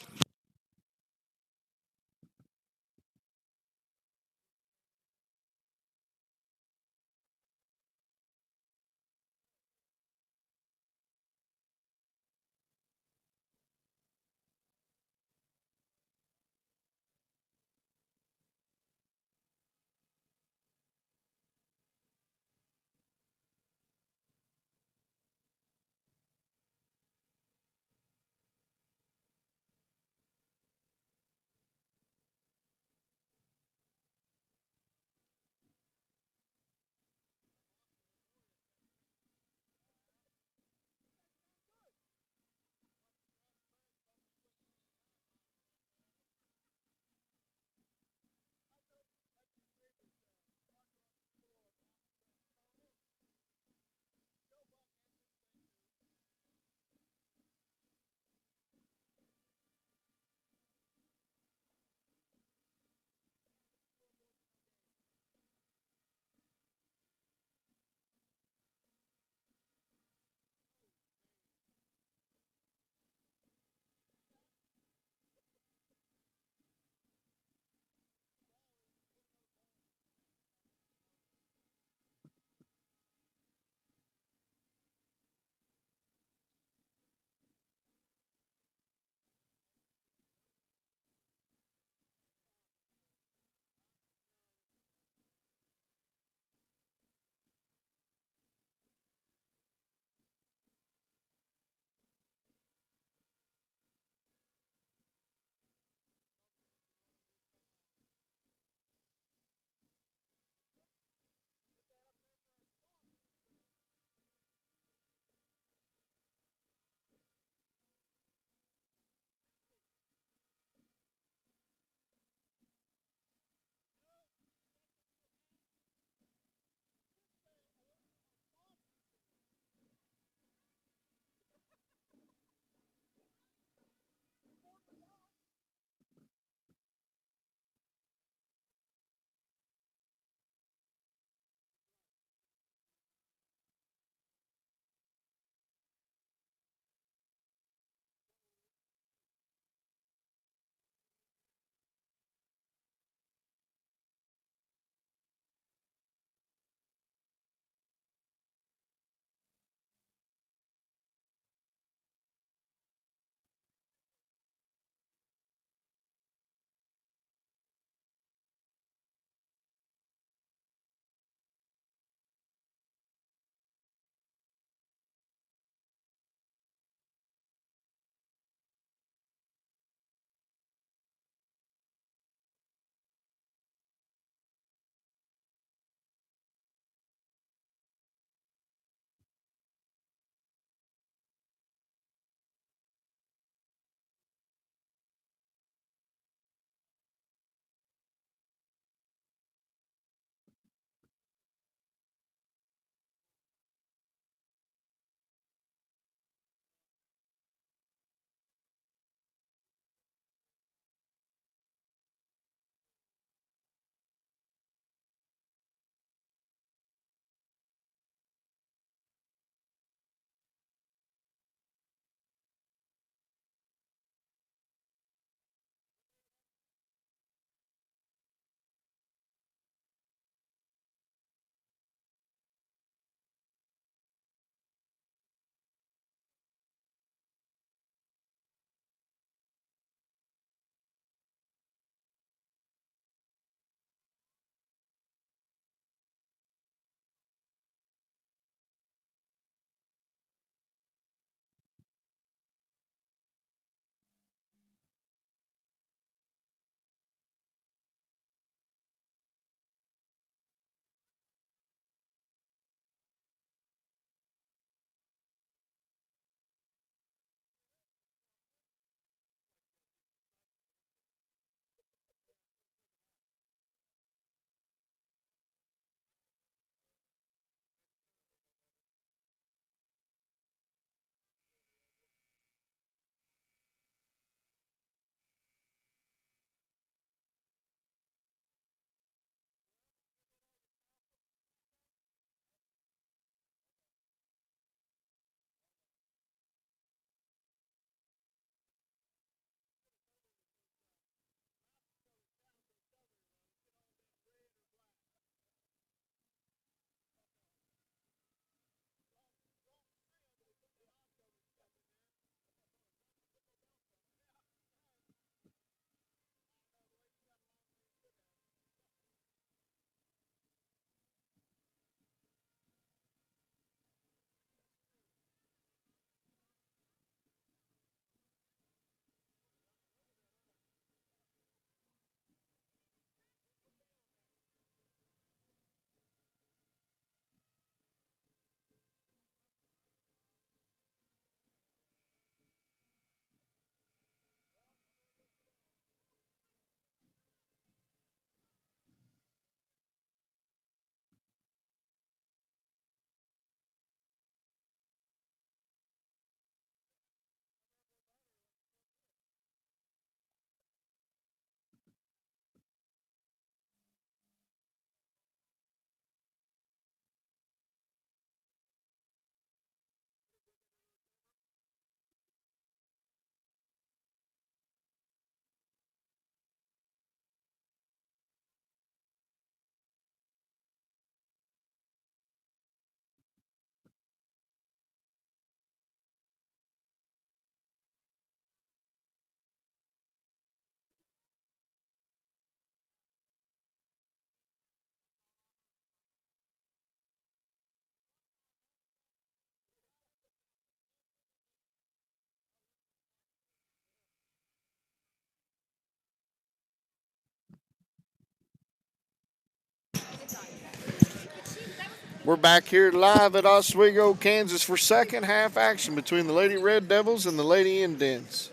We're back here live at Oswego, Kansas for second half action between the Lady Red Devils and the Lady Indians.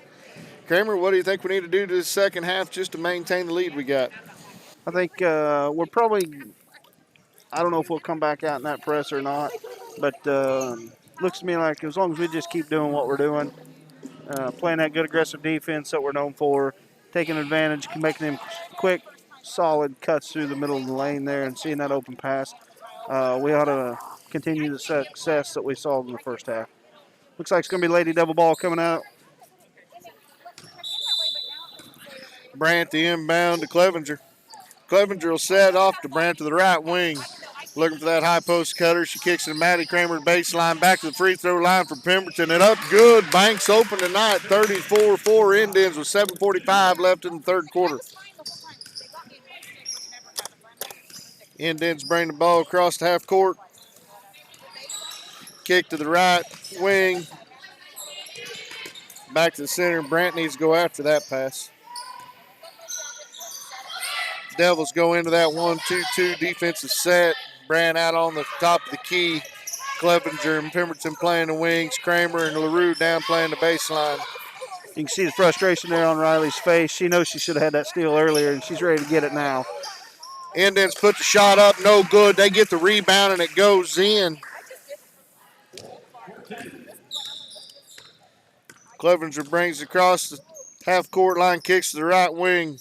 Kramer, what do you think we need to do to the second half just to maintain the lead we got? I think we're probably, I don't know if we'll come back out in that press or not, but looks to me like as long as we just keep doing what we're doing, playing that good aggressive defense that we're known for, taking advantage, making them quick, solid cuts through the middle of the lane there and seeing that open pass, we ought to continue the success that we saw in the first half. Looks like it's going to be Lady Devil ball coming out. Brandt the inbound to Clevenger. Clevenger will set off to Brandt to the right wing. Looking for that high post cutter. She kicks it to Maddie Kramer, baseline, back to the free throw line for Pemberton. And up good. Banks open tonight. 34-4 Indians with 7:45 left in the third quarter. Indians bring the ball across the half court. Kick to the right wing. Back to the center. Brandt needs to go after that pass. Devils go into that 1-2-2 defensive set. Brandt out on the top of the key. Clevenger and Pemberton playing the wings. Kramer and LaRue down playing the baseline. You can see the frustration there on Riley's face. She knows she should have had that steal earlier, and she's ready to get it now. Indians put the shot up, no good. They get the rebound, and it goes in. Clevenger brings it across the half-court line, kicks to the right wing.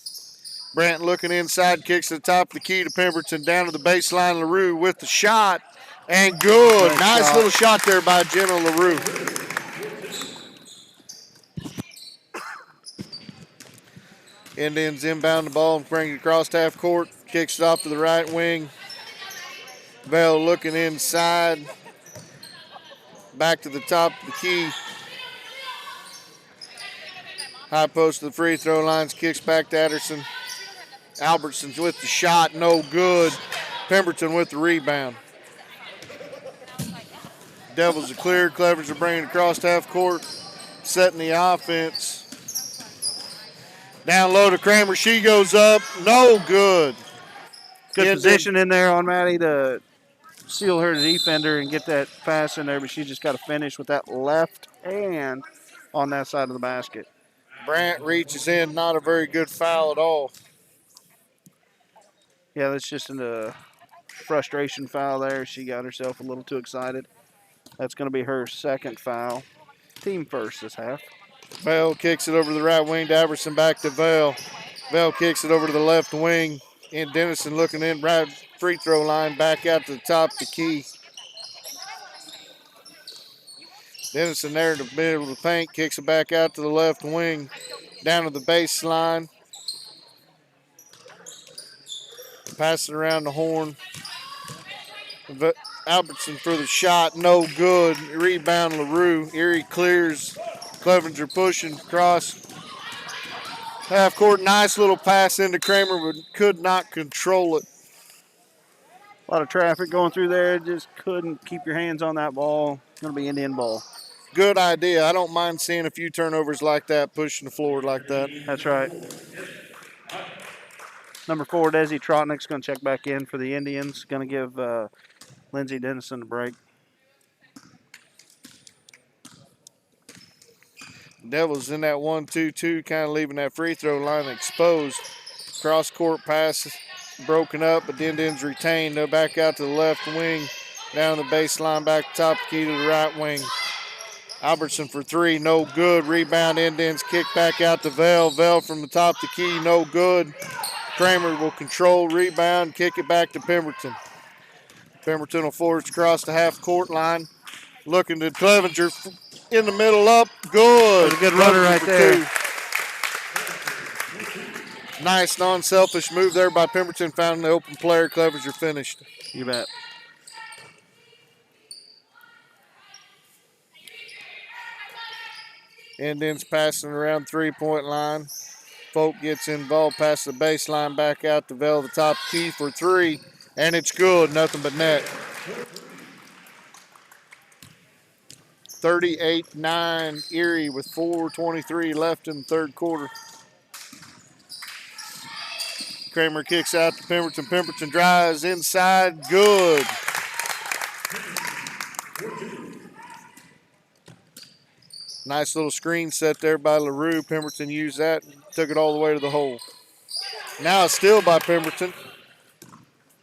Brandt looking inside, kicks to the top of the key to Pemberton, down to the baseline. LaRue with the shot, and good. Nice little shot there by Jenna LaRue. Indians inbound the ball and bring it across half court. Kicks it off to the right wing. Bell looking inside. Back to the top of the key. High post to the free throw lines. Kicks back to Adderson. Albertson with the shot. No good. Pemberton with the rebound. Devils are clear. Clevers are bringing it across half court. Setting the offense. Down low to Kramer. She goes up. No good. Good position in there on Maddie to seal her defender and get that pass in there, but she's just got to finish with that left hand on that side of the basket. Brandt reaches in. Not a very good foul at all. Yeah, that's just a frustration foul there. She got herself a little too excited. That's going to be her second foul. Team first this half. Vale kicks it over to the right wing to Iverson, back to Vale. Vale kicks it over to the left wing. And Dennison looking in right free throw line, back out to the top of the key. Dennison there in the middle of the paint, kicks it back out to the left wing, down to the baseline. Pass it around the horn. Albertson for the shot, no good. Rebound LaRue. Erie clears. Clevenger pushing across half court. Nice little pass into Kramer, but could not control it. A lot of traffic going through there. Just couldn't keep your hands on that ball. It's going to be Indian ball. Good idea. I don't mind seeing a few turnovers like that, pushing the floor like that. That's right. Number 4, Desi Trotnick's going to check back in for the Indians. Going to give Lindsay Dennison a break. Devils in that 1-2-2, kind of leaving that free throw line exposed. Cross court pass broken up, but the Indians retained. They're back out to the left wing, down the baseline, back top key to the right wing. Albertson for 3, no good. Rebound, Indians kick back out to Vale. Vale from the top of the key, no good. Kramer will control, rebound, kick it back to Pemberton. Pemberton will force across the half court line. Looking to Clevenger in the middle up, good. That's a good runner right there. 2. Nice non-selfish move there by Pemberton, found the open player. Clevenger finished. You bet. Indians passing around three-point line. Folk gets involved past the baseline, back out to Vale, the top key for 3, and it's good, nothing but net. 38-9 Erie with 4:23 left in the third quarter. Kramer kicks out to Pemberton. Pemberton drives inside, good. Nice little screen set there by LaRue. Pemberton used that and took it all the way to the hole. Now a steal by Pemberton.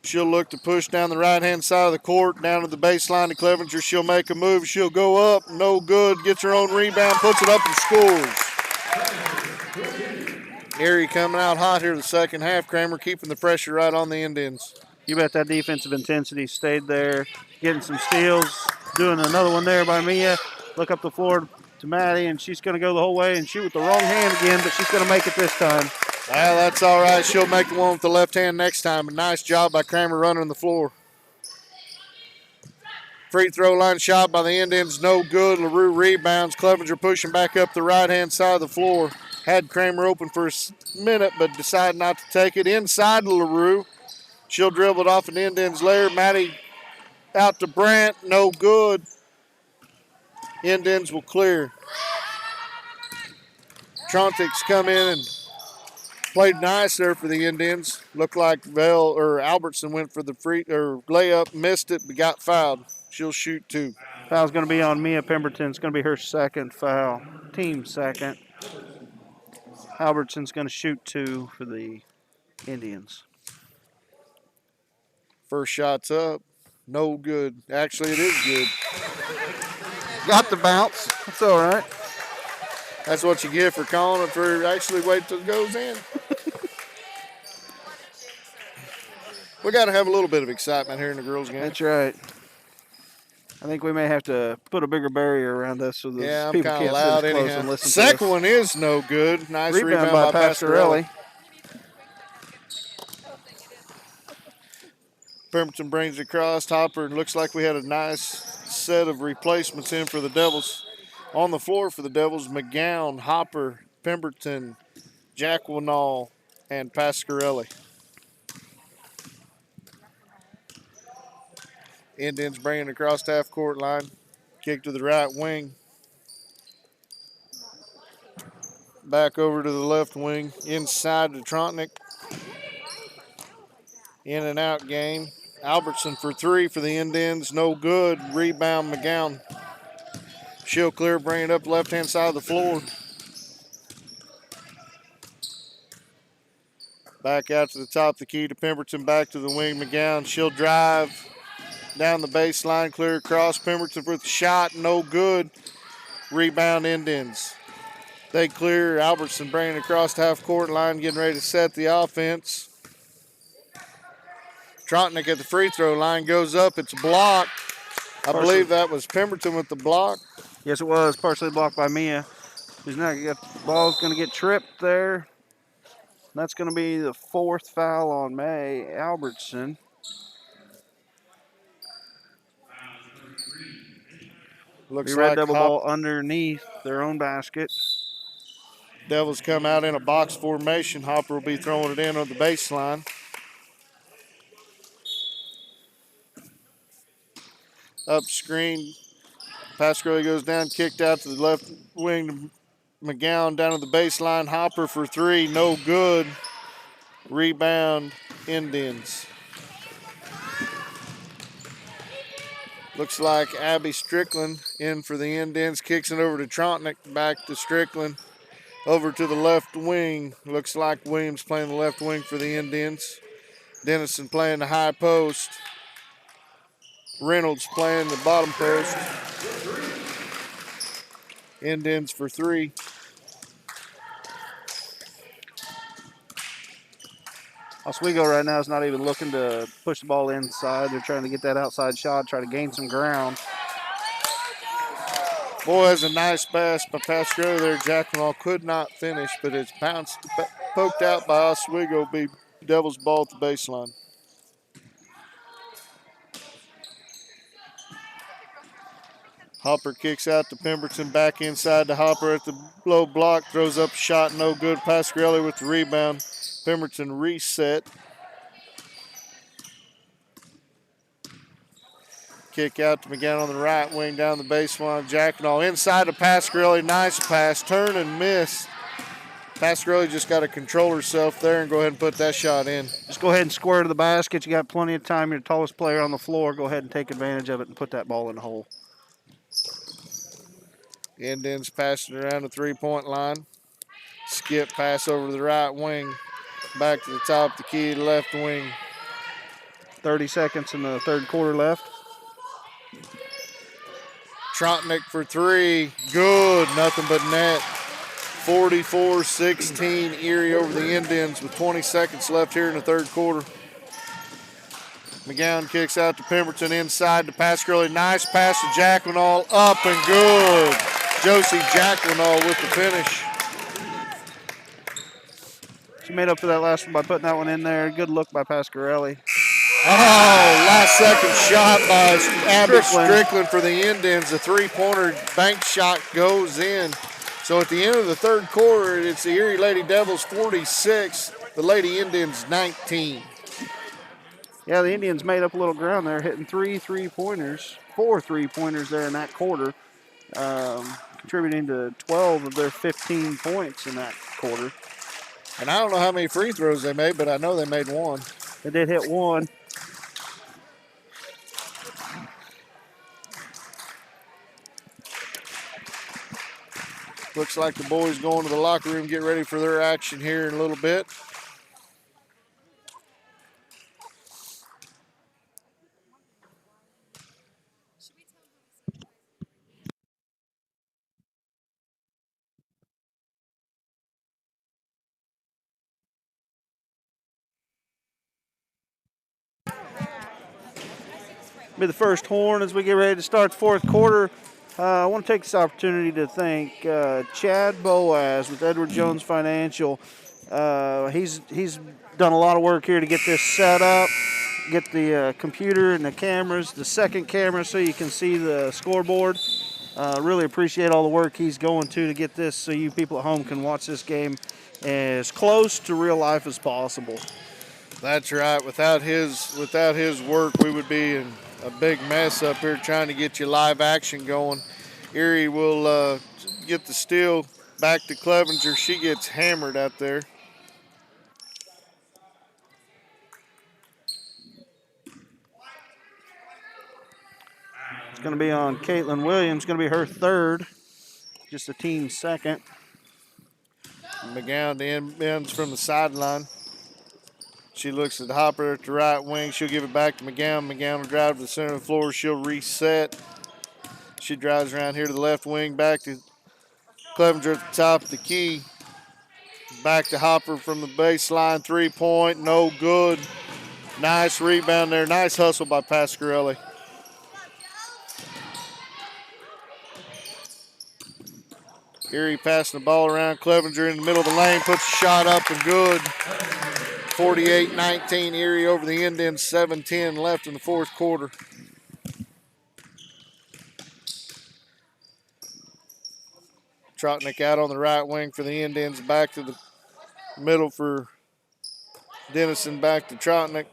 She'll look to push down the right-hand side of the court, down to the baseline to Clevenger. She'll make a move. She'll go up. No good. Gets her own rebound, puts it up and scores. Erie coming out hot here the second half. Kramer keeping the pressure right on the Indians. You bet that defensive intensity stayed there, getting some steals, doing another one there by Mia. Look up the floor to Maddie, and she's going to go the whole way and shoot with the wrong hand again, but she's going to make it this time. Well, that's all right. She'll make the one with the left hand next time. A nice job by Kramer running the floor. Free throw line shot by the Indians, no good. LaRue rebounds. Clevenger pushing back up the right-hand side of the floor. Had Kramer open for a minute, but decided not to take it. Inside to LaRue. She'll dribble it off an Indians layer. Maddie out to Brandt, no good. Indians will clear. Trontick's come in and played nice there for the Indians. Looked like Albertson went for the layup, missed it, but got fouled. She'll shoot 2. Foul's going to be on Mia Pemberton. It's going to be her second foul. Team second. Albertson's going to shoot 2 for the Indians. First shot's up. No good. Actually, it is good. Got the bounce. That's all right. That's what you get for calling it for actually wait till it goes in. We got to have a little bit of excitement here in the girls' game. That's right. I think we may have to put a bigger barrier around us so that people can't sit as close and listen to us. Second one is no good. Nice rebound by Pasquarelli. Pemberton brings it across. Hopper, looks like we had a nice set of replacements in for the Devils. On the floor for the Devils, McGowan, Hopper, Pemberton, Jackwinall, and Pasquarelli. Indians bringing it across half court line. Kick to the right wing. Back over to the left wing. Inside to Trotnick. In and out game. Albertson for 3 for the Indians. No good. Rebound McGowan. She'll clear, bring it up left-hand side of the floor. Back out to the top of the key to Pemberton. Back to the wing. McGowan. She'll drive down the baseline. Clear across. Pemberton with the shot. No good. Rebound Indians. They clear. Albertson bringing it across the half-court line. Getting ready to set the offense. Trotnick at the free throw line goes up. It's blocked. I believe that was Pemberton with the block. Yes, it was. Partially blocked by Mia. Who's not got the ball's going to get tripped there. That's going to be the 4th foul on May Albertson. Looks red like double ball underneath their own basket. Devils come out in a box formation. Hopper will be throwing it in on the baseline. Up screen. Pasquarelli goes down, kicked out to the left wing to McGowan down to the baseline. Hopper for 3, no good. Rebound Indians. Looks like Abby Strickland in for the Indians. Kicks it over to Trotnick, back to Strickland. Over to the left wing. Looks like Williams playing the left wing for the Indians. Dennison playing the high post. Reynolds playing the bottom post. Indians for 3. Oswego right now is not even looking to push the ball inside. They're trying to get that outside shot, try to gain some ground. Boy, that's a nice pass by Pasquarelli there. Jackenall could not finish, but it's poked out by Oswego. Be Devils ball at the baseline. Hopper kicks out to Pemberton, back inside to Hopper at the low block, throws up a shot, no good. Pasquarelli with the rebound. Pemberton reset. Kick out to McGowan on the right wing down the baseline. Jackenall inside to Pasquarelli, nice pass, turn and miss. Pasquarelli just got to control herself there and go ahead and put that shot in. Just go ahead and square to the basket. You got plenty of time. You're the tallest player on the floor. Go ahead and take advantage of it and put that ball in the hole. Indians passing around the three-point line. Skip pass over to the right wing. Back to the top of the key, left wing. 30 seconds in the third quarter left. Trotnick for three. Good. Nothing but net. 44-16 Erie over the Indians with 20 seconds left here in the third quarter. McGowan kicks out to Pemberton inside to Pasquarelli. Nice pass to Jacquinall. Up and good. Josie Jacquinall with the finish. She made up for that last one by putting that one in there. Good look by Pasquarelli. Oh, last second shot by Abby Strickland for the Indians. The three-pointer bank shot goes in. So at the end of the third quarter, it's the Erie Lady Devils 46, the Lady Indians 19. Yeah, the Indians made up a little ground there, hitting 4 3-pointers there in that quarter, contributing to 12 of their 15 points in that quarter. And I don't know how many free throws they made, but I know they made one. They did hit one. Looks like the boys going to the locker room, get ready for their action here in a little bit. Be the first horn as we get ready to start the fourth quarter. I want to take this opportunity to thank Chad Boaz with Edward Jones Financial. He's done a lot of work here to get this set up, get the computer and the cameras, the second camera so you can see the scoreboard. Really appreciate all the work he's going to get this so you people at home can watch this game as close to real life as possible. That's right. Without his work, we would be in a big mess up here trying to get you live action going. Erie will get the steal back to Clevenger. She gets hammered out there. It's going to be on Caitlin Williams. Going to be her third, just a team second. McGowan ends from the sideline. She looks at Hopper at the right wing. She'll give it back to McGowan. McGowan will drive to the center of the floor. She'll reset. She drives around here to the left wing. Back to Clevenger at the top of the key. Back to Hopper from the baseline. 3-point. No good. Nice rebound there. Nice hustle by Pasquarelli. Erie passing the ball around. Clevenger in the middle of the lane. Puts a shot up and good. 48-19 Erie over the Indians, 7-10 left in the fourth quarter. Trotnick out on the right wing for the Indians, back to the middle for Dennison, back to Trotnick.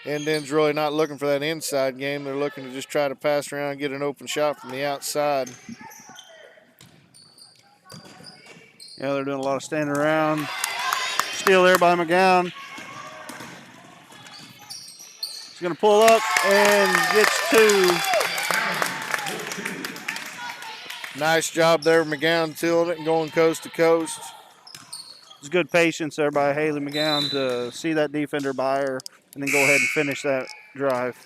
Indians really not looking for that inside game. They're looking to just try to pass around and get an open shot from the outside. Yeah, they're doing a lot of standing around. Steal there by McGowan. She's going to pull up and gets two. Nice job there, McGowan tilling it and going coast to coast. It's good patience there by Haley McGowan to see that defender by her and then go ahead and finish that drive.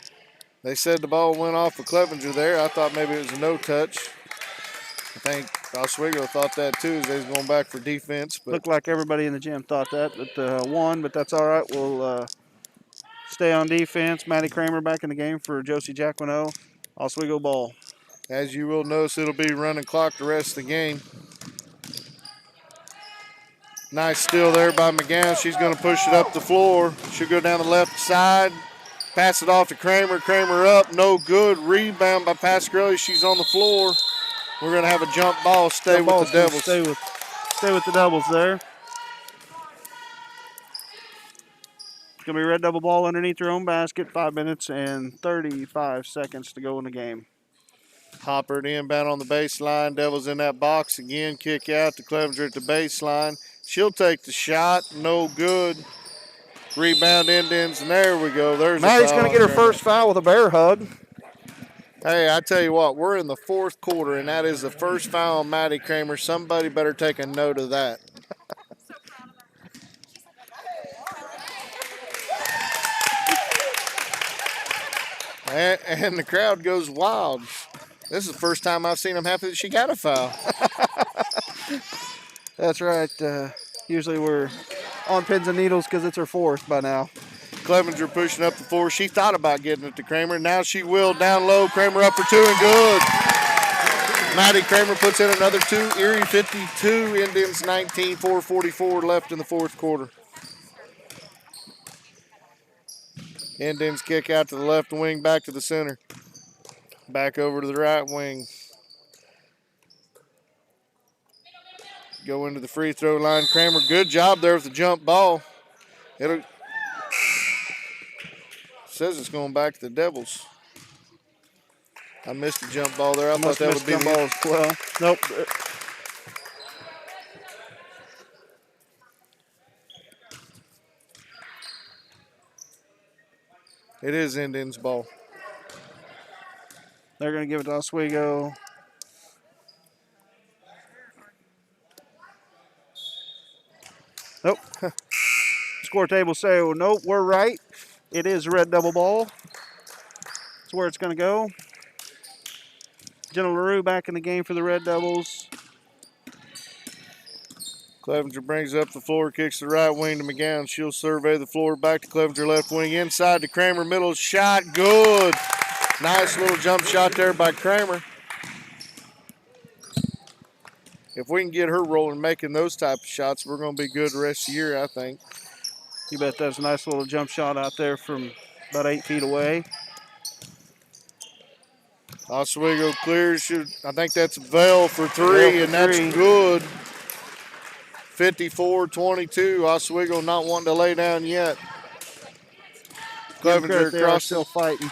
They said the ball went off of Clevenger there. I thought maybe it was a no-touch. I think Oswego thought that too as they was going back for defense. But looked like everybody in the gym thought that, but won, but that's all right. We'll stay on defense. Maddie Kramer back in the game for Josie Jacquinot. Oswego ball. As you will notice, it'll be running clock the rest of the game. Nice steal there by McGowan. She's going to push it up the floor. She'll go down the left side. Pass it off to Kramer. Kramer up. No good. Rebound by Pasquarelli. She's on the floor. We're going to have a jump ball. Stay with the Devils. Stay with the Devils there. It's going to be red double ball underneath their own basket. 5 minutes and 35 seconds to go in the game. Hopper to inbound on the baseline. Devils in that box again. Kick out to Clevenger at the baseline. She'll take the shot. No good. Rebound Indians, and there we go. There's Maddie's going to get her first foul with a bear hug. Hey, I tell you what, we're in the fourth quarter, and that is the first foul on Maddie Kramer. Somebody better take a note of that. And the crowd goes wild. This is the first time I've seen them happy that she got a foul. That's right. Usually we're on pins and needles because it's her fourth by now. Clevenger pushing up the floor. She thought about getting it to Kramer. Now she will. Down low. Kramer up for two and good. Maddie Kramer puts in another two. Erie 52, Indians 19, 4:44 left in the fourth quarter. Indians kick out to the left wing, back to the center. Back over to the right wing. Go into the free throw line. Kramer, good job there with the jump ball. It says it's going back to the Devils. I missed the jump ball there. I thought that would be jump ball as well. Nope. It is Indians ball. They're going to give it to Oswego. Nope. Score table say, oh, nope, we're right. It is red double ball. That's where it's going to go. Jenna LaRue back in the game for the Red Devils. Clevenger brings up the floor, kicks the right wing to McGowan. She'll survey the floor, back to Clevenger left wing, inside to Kramer, middle shot, good. Nice little jump shot there by Kramer. If we can get her rolling, making those type of shots, we're going to be good the rest of the year, I think. You bet that's a nice little jump shot out there from about 8 feet away. Oswego clears. I think that's Vale for three, and that's good. 54-22. Oswego not wanting to lay down yet. Clevenger across. Still fighting.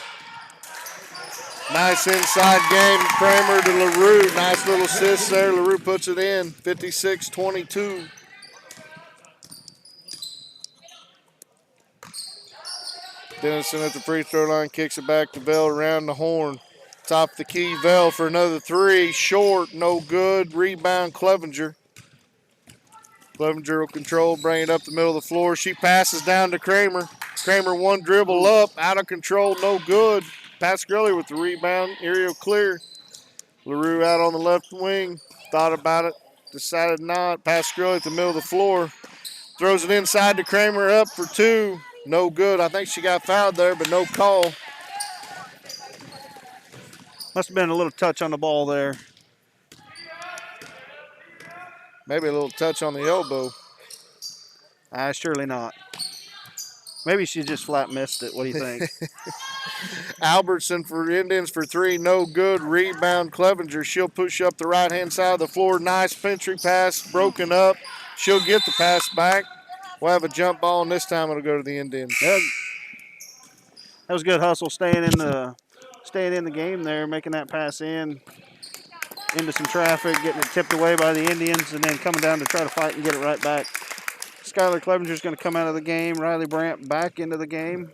Nice inside game. Kramer to LaRue. Nice little assist there. LaRue puts it in. 56-22. Dennison at the free throw line kicks it back to Bell around the horn. Top of the key, Bell for another three. Short, no good. Rebound, Clevenger. Clevenger will control, bring it up the middle of the floor. She passes down to Kramer. Kramer one dribble up, out of control, no good. Pasquarelli with the rebound. Erie will clear. LaRue out on the left wing. Thought about it, decided not. Pasquarelli at the middle of the floor. Throws it inside to Kramer, up for two. No good. I think she got fouled there, but no call. Must have been a little touch on the ball there. Maybe a little touch on the elbow. Surely not. Maybe she just flat missed it. What do you think? Albertson for Indians for three, no good. Rebound, Clevenger. She'll push up the right-hand side of the floor. Nice entry pass, broken up. She'll get the pass back. We'll have a jump ball, and this time it'll go to the Indians. That was good hustle, staying in the game there, making that pass into some traffic, getting it tipped away by the Indians, and then coming down to try to fight and get it right back. Skylar Clevenger's going to come out of the game. Riley Brandt back into the game.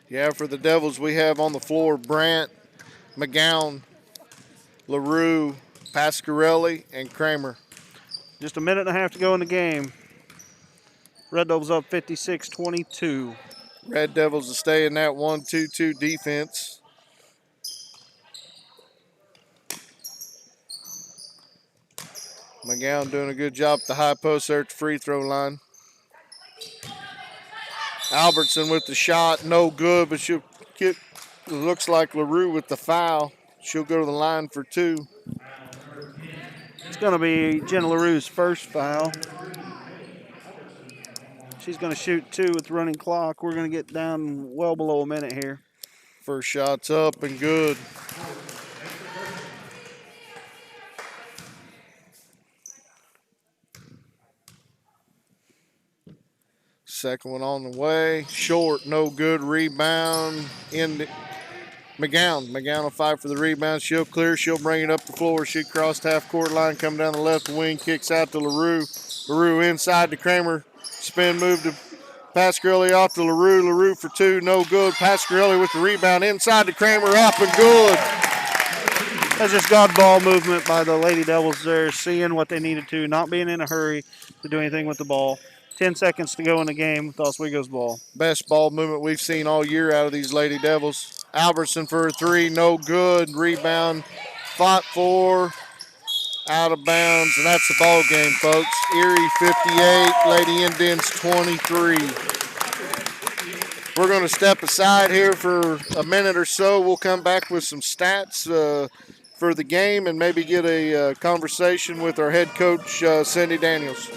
Yeah, for the Devils, we have on the floor Brandt, McGowan, LaRue, Pasquarelli, and Kramer. Just a minute and a half to go in the game. Red Devils up 56-22. Red Devils to stay in that 1-2-2 defense. McGowan doing a good job at the high post there at the free throw line. Albertson with the shot, no good, but she'll get, it looks like LaRue with the foul. She'll go to the line for two. It's going to be Jenna LaRue's first foul. She's going to shoot two with the running clock. We're going to get down well below a minute here. First shot's up and good. Second one on the way. Short, no good. Rebound. McGowan. McGowan will fight for the rebound. She'll clear. She'll bring it up the floor. She crossed half court line, come down the left wing, kicks out to LaRue. LaRue inside to Kramer. Spin move to Pasquarelli off to LaRue. LaRue for two, no good. Pasquarelli with the rebound inside to Kramer, up and good. That's just God ball movement by the Lady Devils there, seeing what they needed to, not being in a hurry to do anything with the ball. 10 seconds to go in the game with Oswego's ball. Best ball movement we've seen all year out of these Lady Devils. Albertson for a three, no good. Rebound, fought for, out of bounds, and that's the ball game, folks. Erie 58, Lady Indians 23. We're going to step aside here for a minute or so. We'll come back with some stats for the game and maybe get a conversation with our head coach, Cindy Daniels.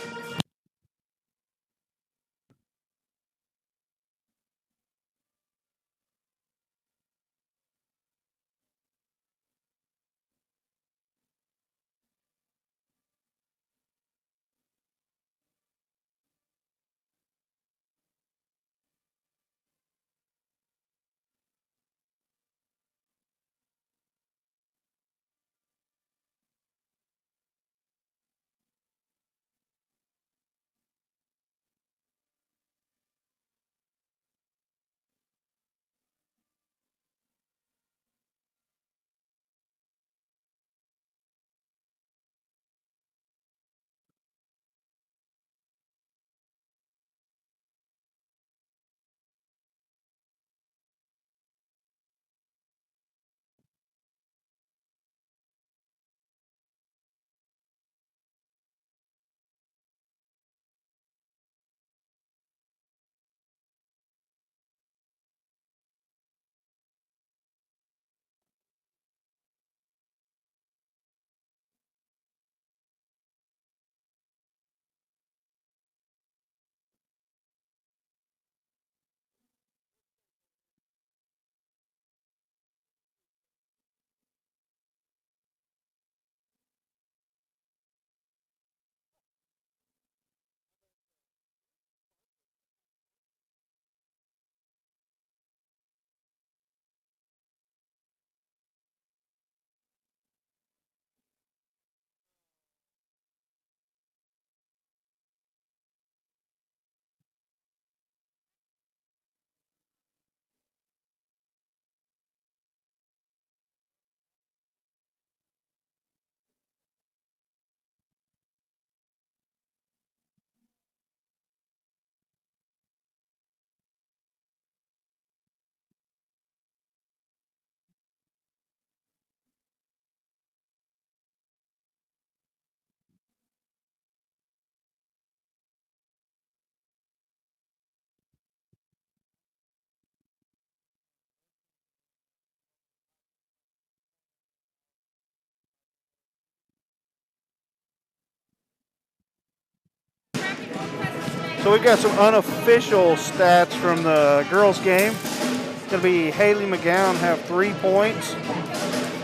So we've got some unofficial stats from the girls' game. It's going to be Haley McGowan have 3 points.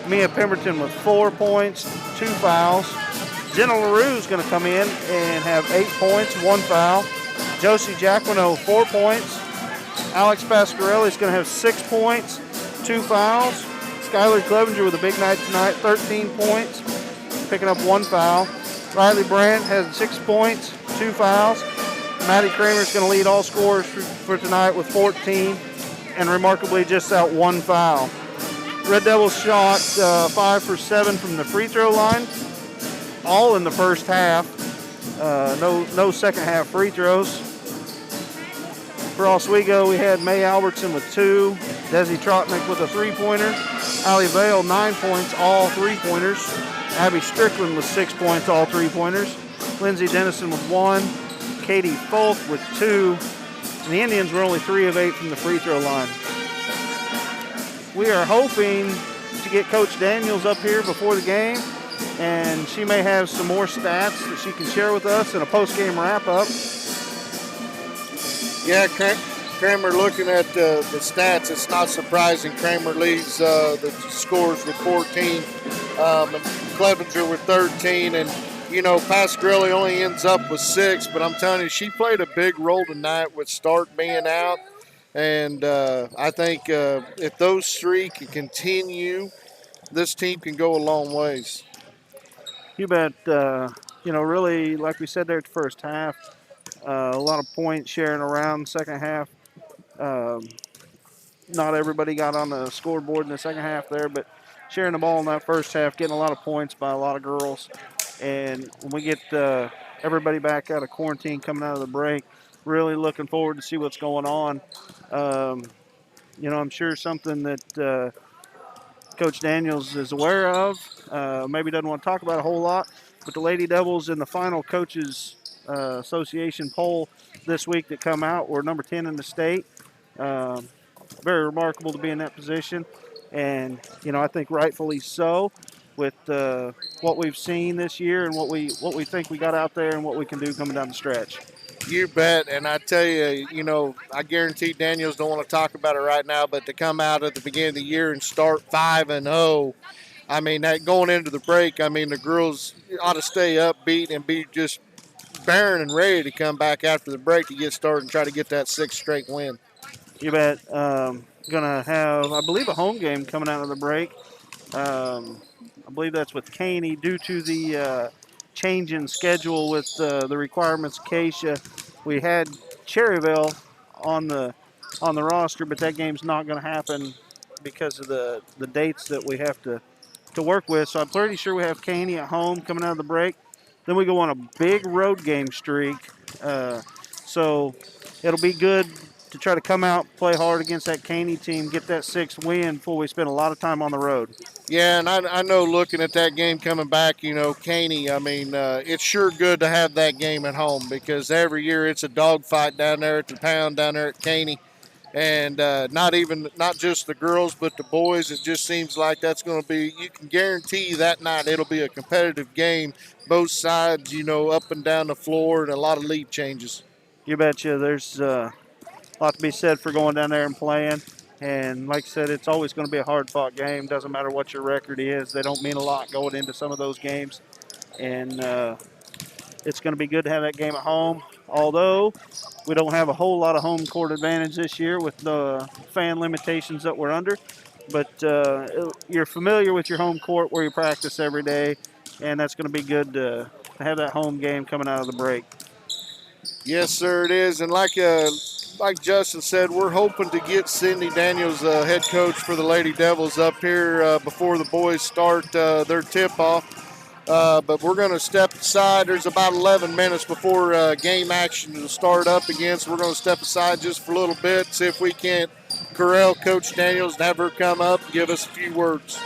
Mia Pemberton with 4 points, 2 fouls. Jenna LaRue is going to come in and have 8 points, 1 foul. Josie Jacquino, 4 points. Alex Pasquarelli is going to have 6 points, 2 fouls. Skylar Clevenger with a big night tonight, 13 points, picking up 1 foul. Riley Brandt has 6 points, 2 fouls. Maddie Kramer is going to lead all scorers for tonight with 14, and remarkably just that 1 foul. Red Devils shot 5 for 7 from the free throw line, all in the first half. No second half free throws. For Oswego, we had May Albertson with 2, Desi Trotnick with a 3-pointer, Allie Vale 9 points, all 3-pointers, Abby Strickland with 6 points, all 3-pointers, Lindsay Dennison with 1, Katie Folk with 2, and the Indians were only 3 of 8 from the free throw line. We are hoping to get Coach Daniels up here before the game, and she may have some more stats that she can share with us in a post-game wrap-up. Yeah, Kramer, looking at the stats, it's not surprising. Kramer leads the scores with 14, and Clevenger with 13, and Pasquarelli only ends up with 6, but I'm telling you, she played a big role tonight with Stark being out, and I think if those 3 can continue, this team can go a long ways. You bet. Really, like we said there at the first half, A lot of points sharing around second half. Um, Not everybody got on the scoreboard in the second half there, but sharing the ball in that first half, getting a lot of points by a lot of girls. And when we get everybody back out of quarantine coming out of the break, really looking forward to see what's going on. Um, I'm sure something that Coach Daniels is aware of. Maybe doesn't want to talk about a whole lot, but the Lady Devils in the final coaches association poll this week that come out were number 10 in the state. Um, Very remarkable to be in that position, and I think rightfully so, with what we've seen this year and what we think we got out there and what we can do coming down the stretch. You bet. And I tell you, I guarantee Daniels don't want to talk about it right now, but to come out at the beginning of the year and start 5-0, I mean, that going into the break, I mean, the girls ought to stay upbeat and be just barren and ready to come back after the break to get started and try to get that sixth straight win. You bet. Gonna have, I believe, a home game coming out of the break. I believe that's with Caney due to the change in schedule with the requirements of Keisha. We had Cherryville on the roster, but that game's not going to happen because of the dates that we have to work with. So I'm pretty sure we have Caney at home coming out of the break. Then we go on a big road game streak. So it'll be good to try to come out, play hard against that Caney team, get that sixth win before we spend a lot of time on the road. Yeah, and I know looking at that game coming back, Caney, I mean, it's sure good to have that game at home because every year it's a dogfight down there at the pound down there at Caney. And not just the girls, but the boys. It just seems like that's going to be. You can guarantee that night it'll be a competitive game, both sides. Up and down the floor, and a lot of lead changes. You betcha. There's a lot to be said for going down there and playing. And like I said, it's always going to be a hard fought game. Doesn't matter what your record is. They don't mean a lot going into some of those games. And it's going to be good to have that game at home. Although we don't have a whole lot of home court advantage this year with the fan limitations that we're under. But you're familiar with your home court where you practice every day. And that's going to be good to have that home game coming out of the break. Yes, sir, it is. And like Justin said, we're hoping to get Cindy Daniels, head coach for the Lady Devils, up here before the boys start their tip off. But we're going to step aside. There's about 11 minutes before game action will start up again. So we're going to step aside just for a little bit, see if we can't corral Coach Daniels and have her come up and give us a few words.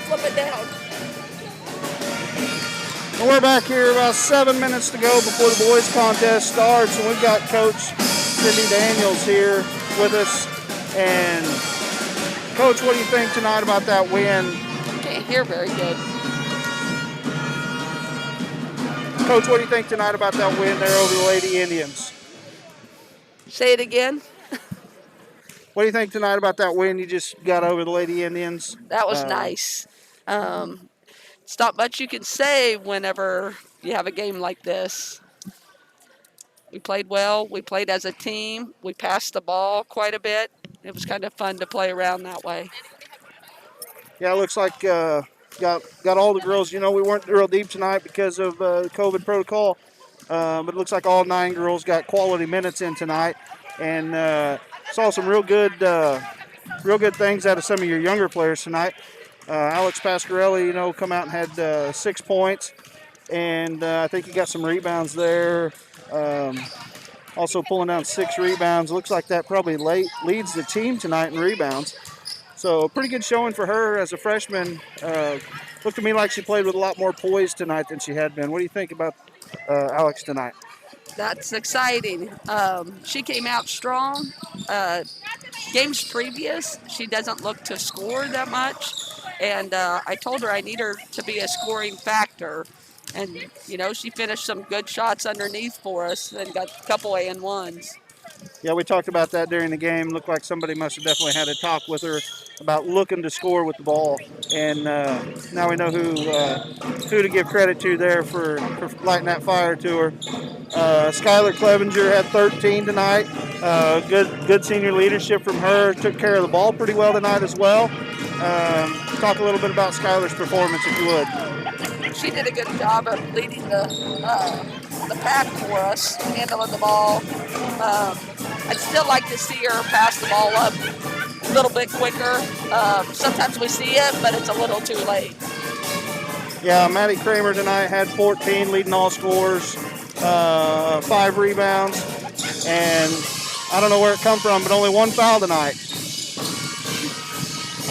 flip it down. And we're back here about 7 minutes to go before the boys contest starts, and we've got Coach Cindy Daniels here with us. And Coach, what do you think tonight about that win? Can't hear very good. Coach, what do you think tonight about that win there over the Lady Indians? Say it again. What do you think tonight about that win you just got over the Lady Indians? That was nice. It's not much you can say whenever you have a game like this. We played well. We played as a team. We passed the ball quite a bit. It was kind of fun to play around that way. Yeah, it looks like got all the girls. You know, we weren't real deep tonight because of the COVID protocol, but it looks like all 9 girls got quality minutes in tonight, and saw some real good things out of some of your younger players tonight. Alex Pasquarelli, you know, come out and had 6 points, and I think he got some rebounds there. Also pulling down 6 rebounds. Looks like that probably leads the team tonight in rebounds. So pretty good showing for her as a freshman. Looked to me like she played with a lot more poise tonight than she had been. What do you think about Alex tonight? That's exciting. She came out strong. Games previous, she doesn't look to score that much. And I told her I need her to be a scoring factor. And, you know, she finished some good shots underneath for us and got a couple A&1s. Yeah, we talked about that during the game. Looked like somebody must have definitely had a talk with her about looking to score with the ball. And now we know who to give credit to there for lighting that fire to her. Skylar Clevenger had 13 tonight. Good senior leadership from her. Took care of the ball pretty well tonight as well. Talk a little bit about Skylar's performance, if you would. She did a good job of leading the pack for us, handling the ball. I'd still like to see her pass the ball up a little bit quicker. Sometimes we see it, but it's a little too late. Yeah, Maddie Kramer tonight had 14, leading all scorers, 5 rebounds, and I don't know where it come from, but only 1 foul tonight.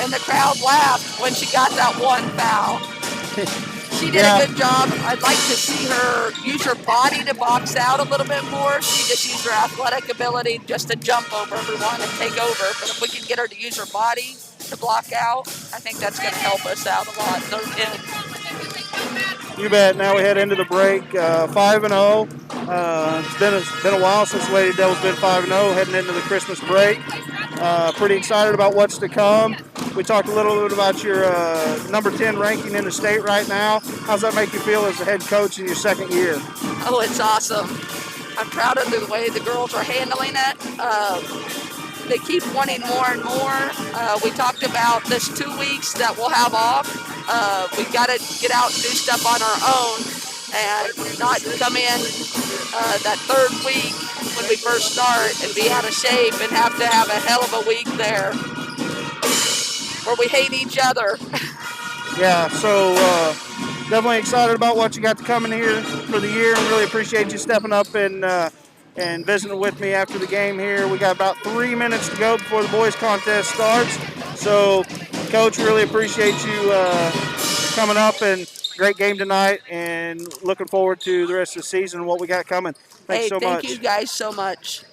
And the crowd laughed when she got that 1 foul. She did a good job. I'd like to see her use her body to box out a little bit more. She just used her athletic ability just to jump over everyone and take over. But if we can get her to use her body to block out, I think that's going to help us out a lot. You bet. Now we head into the break, 5-0. It's been a while since Lady Devils been 5-0, heading into the Christmas break. Pretty excited about what's to come. We talked a little bit about your number 10 ranking in the state right now. How's that make you feel as the head coach in your 2nd year? Oh, it's awesome. I'm proud of the way the girls are handling it. They keep wanting more and more. We talked about this 2 weeks that we'll have off. We've got to get out and do stuff on our own and not come in that 3rd week when we first start and be out of shape and have to have a hell of a week there where we hate each other. Yeah, so definitely excited about what you got to come in here for the year, and really appreciate you stepping up and visiting with me after the game here. We got about 3 minutes to go before the boys contest starts. So, Coach, really appreciate you coming up, and great game tonight, and looking forward to the rest of the season and what we got coming. Thanks so much. Thank you guys so much.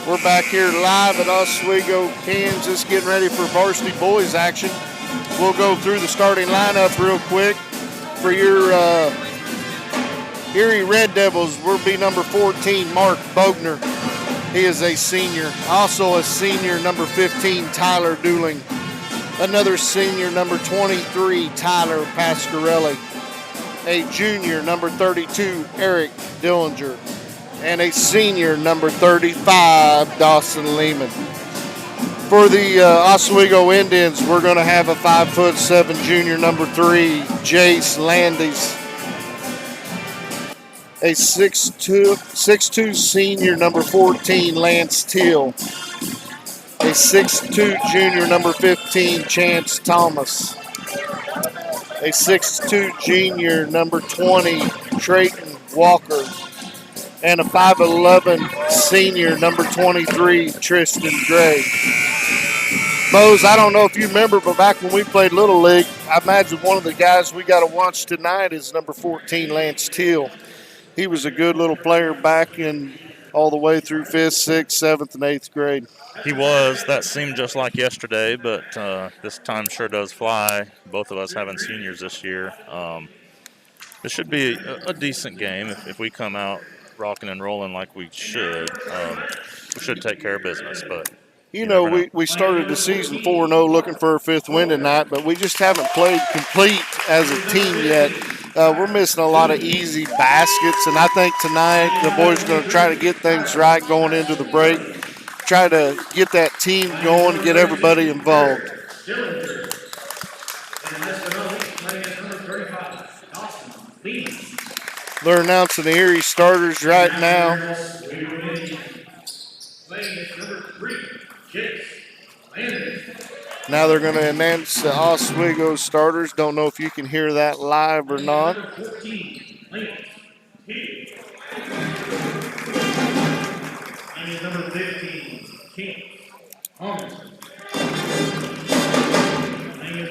We're back here live at Oswego, Kansas, getting ready for varsity boys action. We'll go through the starting lineup real quick. For your Erie Red Devils, will be number 14, Mark Bogner. He is a senior. Also a senior, number 15, Tyler Dooling. Another senior, number 23, Tyler Pasquarelli. A junior, number 32, Eric Dillinger. And a senior, number 35, Dawson Lehman. For the Oswego Indians, we're going to have a 5'7" junior, number 3, Jace Landis. A 6'2" senior, number 14, Lance Teal. A 6'2" junior, number 15, Chance Thomas. A 6'2" junior, number 20, Trayton Walker. And a 5'11" senior, number 23, Tristan Gray. Bose, I don't know if you remember, but back when we played Little League, I imagine one of the guys we got to watch tonight is number 14, Lance Teal. He was a good little player back in all the way through 5th, 6th, 7th, and 8th grade. He was. That seemed just like yesterday, but this time sure does fly. Both of us having seniors this year. It should be a decent game if we come out rocking and rolling like we should. We should take care of business, but you know, we started the season 4-0 looking for a 5th win tonight, but we just haven't played complete as a team yet. We're missing a lot of easy baskets, and I think tonight the boys are going to try to get things right going into the break, try to get that team going, get everybody involved. They're announcing the Erie starters right now. Now they're going to announce the Oswego starters. Don't know if you can hear that live or not. Number 15, King Thomas.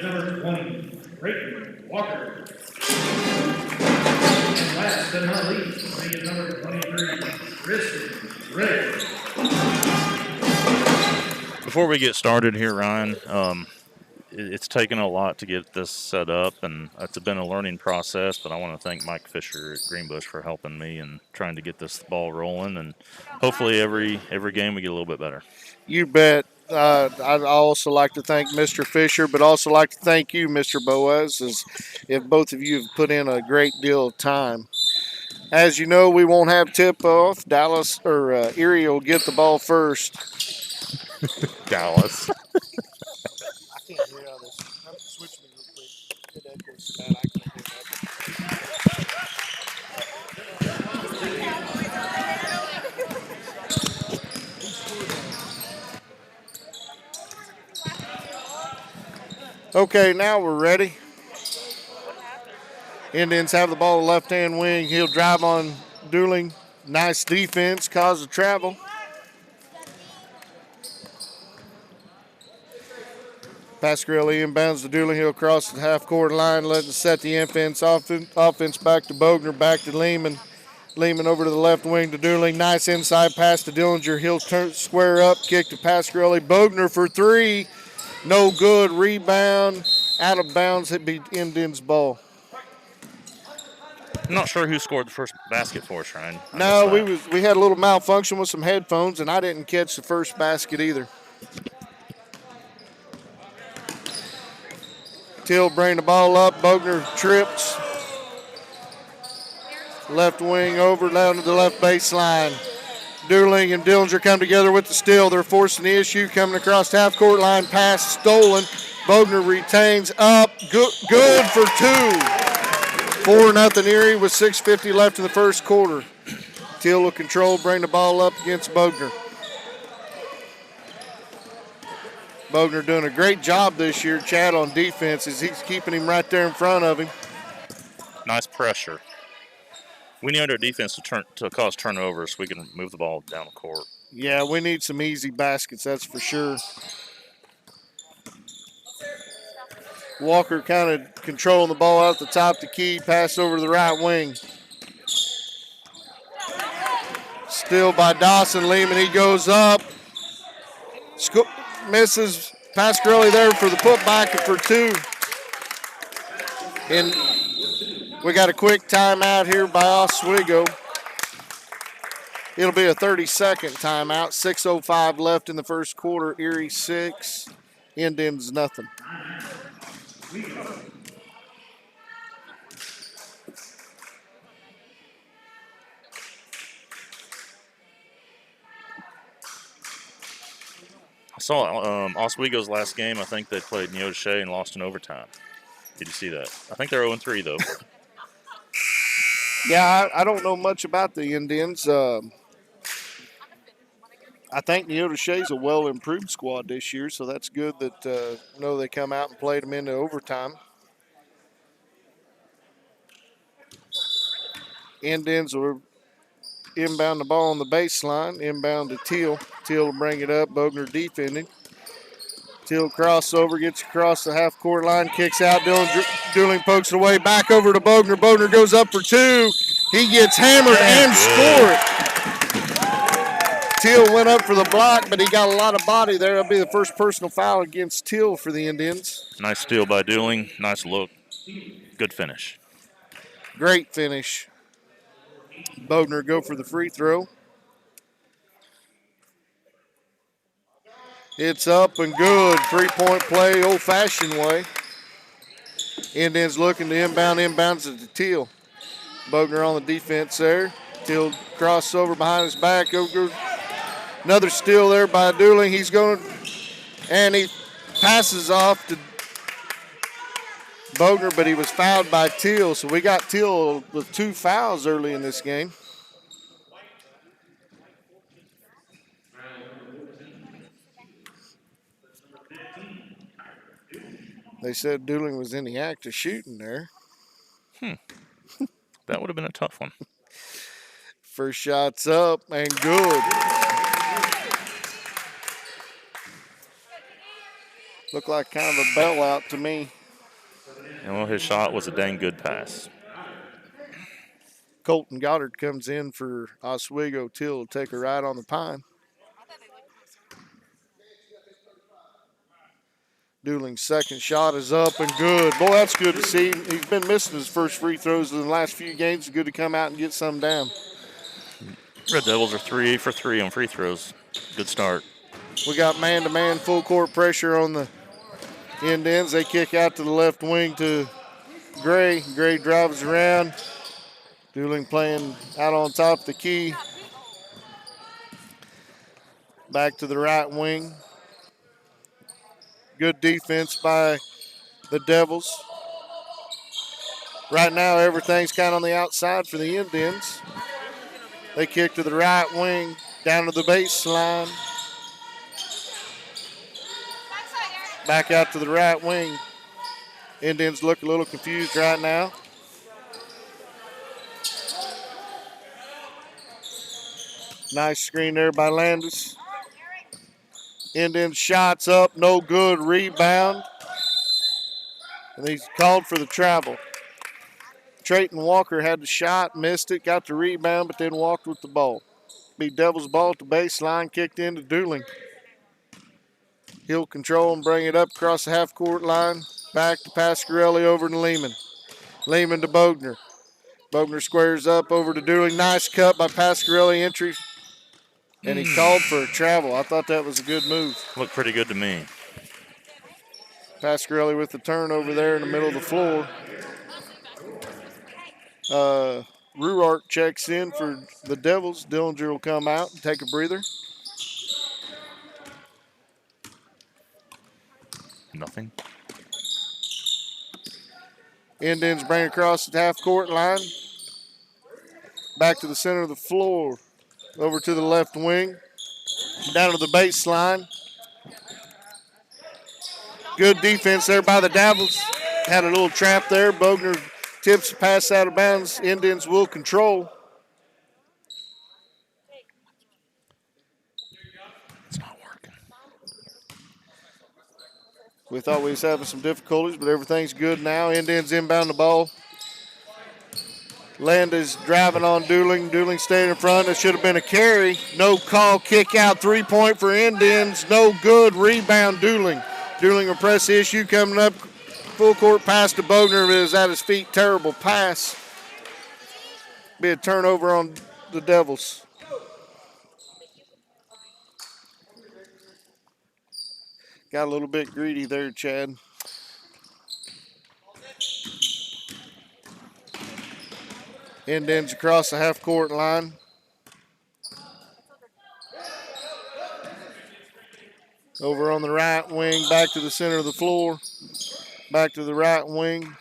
Number 20, Trayton Walker. And last but not least, number 23, Tristan Gray. Before we get started here, Ryan, it's taken a lot to get this set up, and it's been a learning process, but I want to thank Mike Fisher at Greenbush for helping me and trying to get this ball rolling, and hopefully every game we get a little bit better. You bet. I'd also like to thank Mr. Fisher, but also like to thank you, Mr. Boaz, as if both of you have put in a great deal of time. As you know, we won't have tip-off. Dallas or Erie will get the ball first. Dallas. I can't hear all this. Switch me real quick. It echoes bad. I can't hear that. Okay, now we're ready. Indians have the ball left-hand wing. He'll drive on Dooling. Nice defense, cause of travel. Pasquarelli inbounds to Dooling. He'll cross the half-court line, letting set the offense back to Bogner, back to Lehman. Lehman over to the left wing to Dooling. Nice inside pass to Dillinger. He'll turn square up, kick to Pasquarelli. Bogner for 3. No good. Rebound. Out of bounds. It'd be Indians' ball. I'm not sure who scored the first basket for us, Ryan. No, we had a little malfunction with some headphones, and I didn't catch the first basket either. Till bring the ball up. Bogner trips. Left wing over down to the left baseline. Dooling and Dillinger come together with the steal. They're forcing the issue. Coming across half-court line. Pass stolen. Bogner retains up. Good for 2. 4-0 Erie with 6:50 left in the first quarter. Teal will control, bring the ball up against Bogner. Bogner doing a great job this year, Chad, on defense as he's keeping him right there in front of him. Nice pressure. We need our defense to cause turnovers so we can move the ball down the court. Yeah, we need some easy baskets, that's for sure. Walker kind of controlling the ball out the top of the key, pass over to the right wing. Still by Dawson. Lehman, he goes up. Misses Pasquarelli there for the putback and for two. And we got a quick timeout here by Oswego. It'll be a 30-second timeout. 6:05 left in the first quarter. Erie 6, Indians nothing. I saw Oswego's last game. I think they played Neodesha and lost in overtime. Did you see that? I think they're 0-3 though. Yeah, I don't know much about the Indians. I think Neodesha's a well-improved squad this year, so that's good that they come out and played them into overtime. Indians will inbound the ball on the baseline, inbound to Teal. Teal will bring it up, Bogner defending. Teal crossover, gets across the half-court line, kicks out. Dooling pokes it away, back over to Bogner. Bogner goes up for two. He gets hammered and scored. Teal went up for the block, but he got a lot of body there. That'll be the first personal foul against Teal for the Indians. Nice steal by Dooling. Nice look. Good finish. Great finish. Bogner go for the free throw. It's up and good. Three-point play, old-fashioned way. Indians looking to inbounds it to Teal. Bogner on the defense there. Teal crossover behind his back. Another steal there by Dooling. He's going, and he passes off to Bogner, but he was fouled by Teal. So we got Teal with two fouls early in this game. They said Dooling was in the act of shooting there. That would have been a tough one. First shot's up and good. Looked like kind of a bailout to me. And well, his shot was a dang good pass. Colton Goddard comes in for Oswego. Teal will take a ride on the pine. Dooling's second shot is up and good. Boy, that's good to see. He's been missing his first free throws in the last few games. It's good to come out and get some down. Red Devils are 3 for 3 on free throws. Good start. We got man-to-man full court pressure on the Indians. They kick out to the left wing to Gray. Gray drives around. Dooling playing out on top of the key. Back to the right wing. Good defense by the Devils. Right now, everything's kind of on the outside for the Indians. They kick to the right wing, down to the baseline. Back out to the right wing. Indians look a little confused right now. Nice screen there by Landis. Indians shots up, no good, rebound. And he's called for the travel. Trayton Walker had the shot, missed it, got the rebound, but then walked with the ball. Be Devils ball at the baseline, kicked into Dooling. He'll control and bring it up across the half-court line. Back to Pasquarelli over to Lehman. Lehman to Bogner. Bogner squares up over to Dooling. Nice cut by Pasquarelli, entry. And he called for a travel. I thought that was a good move. Looked pretty good to me. Pasquarelli with the turnover there in the middle of the floor. Ruart checks in for the Devils. Dillinger will come out and take a breather. Nothing. Indians bring across the half-court line. Back to the center of the floor. Over to the left wing. Down to the baseline. Good defense there by the Devils. Had a little trap there. Bogner tips the pass out of bounds. Indians will control. It's not working. We thought we was having some difficulties, but everything's good now. Indians inbound the ball. Landis driving on Dooling. Dooling staying in front. It should have been a carry. No call. Kick out. 3-point for Indians. No good. Rebound Dooling. Dooling will press the issue coming up. Full court pass to Bogner. It is at his feet. Terrible pass. Be a turnover on the Devils. Got a little bit greedy there, Chad. Indians across the half-court line. Over on the right wing, back to the center of the floor. Back to the right wing.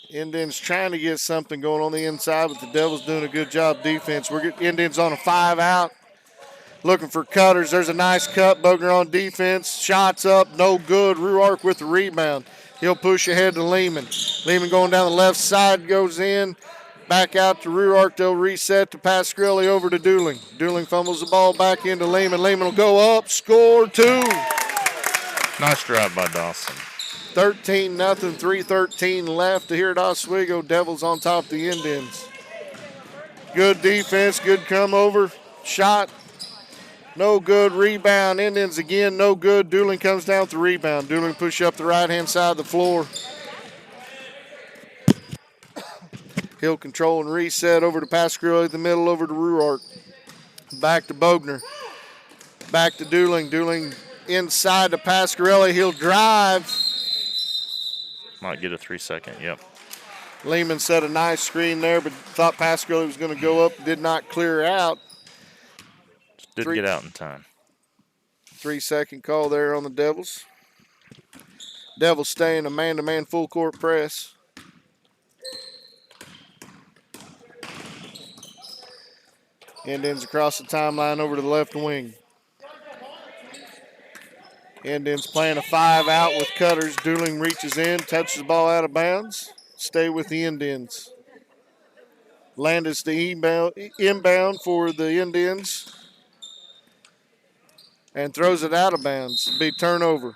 Indians trying to get something going on the inside, but the Devils doing a good job defense. We're getting Indians on a 5-out. Looking for cutters. There's a nice cut. Bogner on defense. Shots up. No good. Ruark with the rebound. He'll push ahead to Lehman. Lehman going down the left side. Goes in. Back out to Ruark. They'll reset to Pasquarelli over to Dooling. Dooling fumbles the ball back into Lehman. Lehman will go up. Score 2. Nice drive by Dawson. 13-0. 3:13 left to here at Oswego. Devils on top of the Indians. Good defense. Good come over. Shot. No good. Rebound. Indians again. No good. Dooling comes down with the rebound. Dooling push up the right-hand side of the floor. He'll control and reset over to Pasquarelli at the middle, over to Ruark. Back to Bogner. Back to Dooling. Dooling inside to Pasquarelli. He'll drive. Might get a 3-second, yep. Lehman set a nice screen there, but thought Pasquarelli was going to go up. Did not clear out. Didn't get out in time. 3-second call there on the Devils. Devils staying a man-to-man full court press. Indians across the timeline over to the left wing. Indians playing a 5-out with cutters. Dooling reaches in, touches the ball out of bounds. Stay with the Indians. Landis the inbound for the Indians. And throws it out of bounds. It'll be turnover.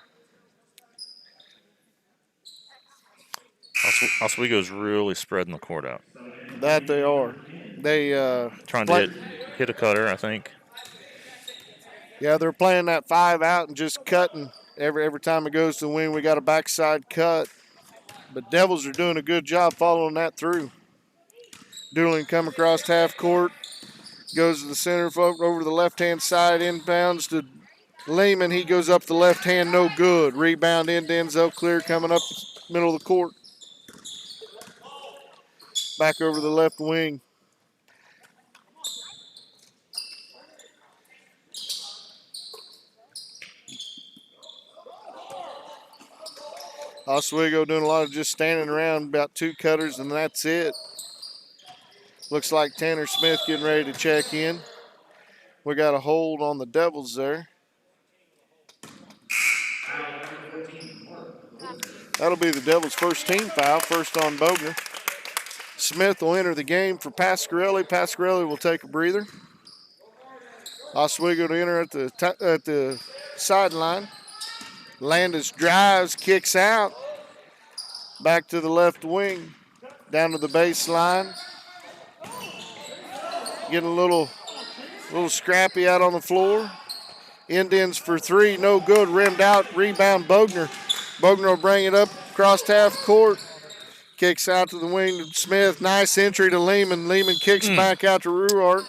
Oswego's really spreading the court out. That they are. They trying to hit a cutter, I think. Yeah, they're playing that 5-out and just cutting. Every time it goes to the wing, we got a backside cut. But Devils are doing a good job following that through. Dooling come across half court. Goes to the center, over to the left-hand side, inbounds to Lehman. He goes up the left hand, no good. Rebound in, Denzel clear coming up middle of the court. Back over the left wing. Oswego doing a lot of just standing around, about 2 cutters, and that's it. Looks like Tanner Smith getting ready to check in. We got a hold on the Devils there. That'll be the Devils' first team foul, first on Bogner. Smith will enter the game for Pasquarelli. Pasquarelli will take a breather. Oswego to enter at the sideline. Landis drives, kicks out. Back to the left wing. Down to the baseline. Getting a little scrappy out on the floor. Indians for 3, no good. Rimmed out, rebound Bogner. Bogner will bring it up across half court. Kicks out to the wing to Smith. Nice entry to Lehman. Lehman kicks back out to Ruark,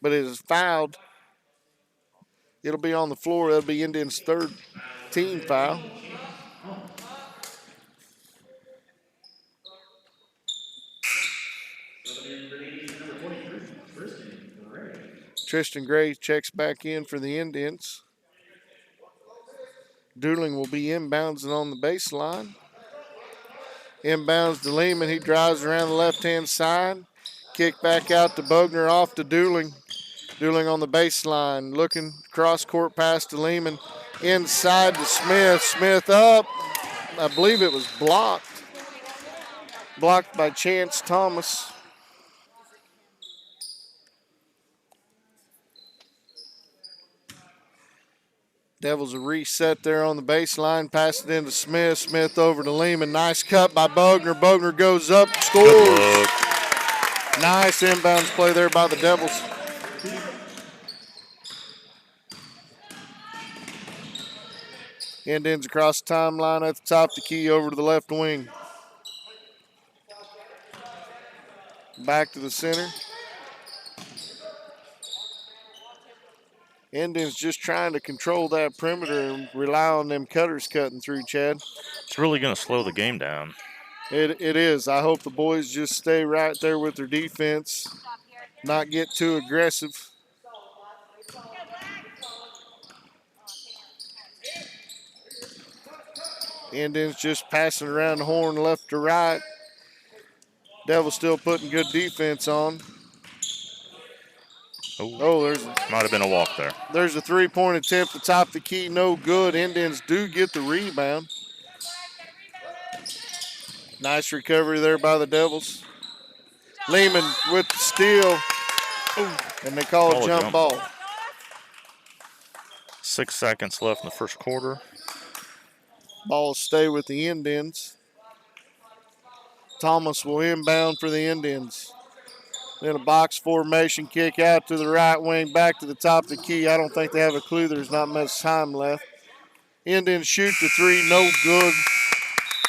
but it is fouled. It'll be on the floor. That'll be Indians' third team foul. Tristan Gray checks back in for the Indians. Dooling will be inbounds and on the baseline. Inbounds to Lehman. He drives around the left-hand side. Kick back out to Bogner, off to Dooling. Dooling on the baseline. Looking cross-court pass to Lehman. Inside to Smith. Smith up. I believe it was blocked. Blocked by Chance Thomas. Devils a reset there on the baseline. Pass it into Smith. Smith over to Lehman. Nice cut by Bogner. Bogner goes up, scores. Good look. Nice inbounds play there by the Devils. Indians across the timeline at the top of the key over to the left wing. Back to the center. Indians just trying to control that perimeter and rely on them cutters cutting through, Chad. It's really going to slow the game down. It is. I hope the boys just stay right there with their defense, not get too aggressive. Indians just passing around the horn left to right. Devils still putting good defense on. Might have been a walk there. There's a three-point attempt at the top of the key. No good. Indians do get the rebound. Nice recovery there by the Devils. Lehman with the steal. And they call a jump ball. 6 seconds left in the first quarter. Ball will stay with the Indians. Thomas will inbound for the Indians. Then a box formation kick out to the right wing, back to the top of the key. I don't think they have a clue. There's not much time left. Indians shoot the three, no good.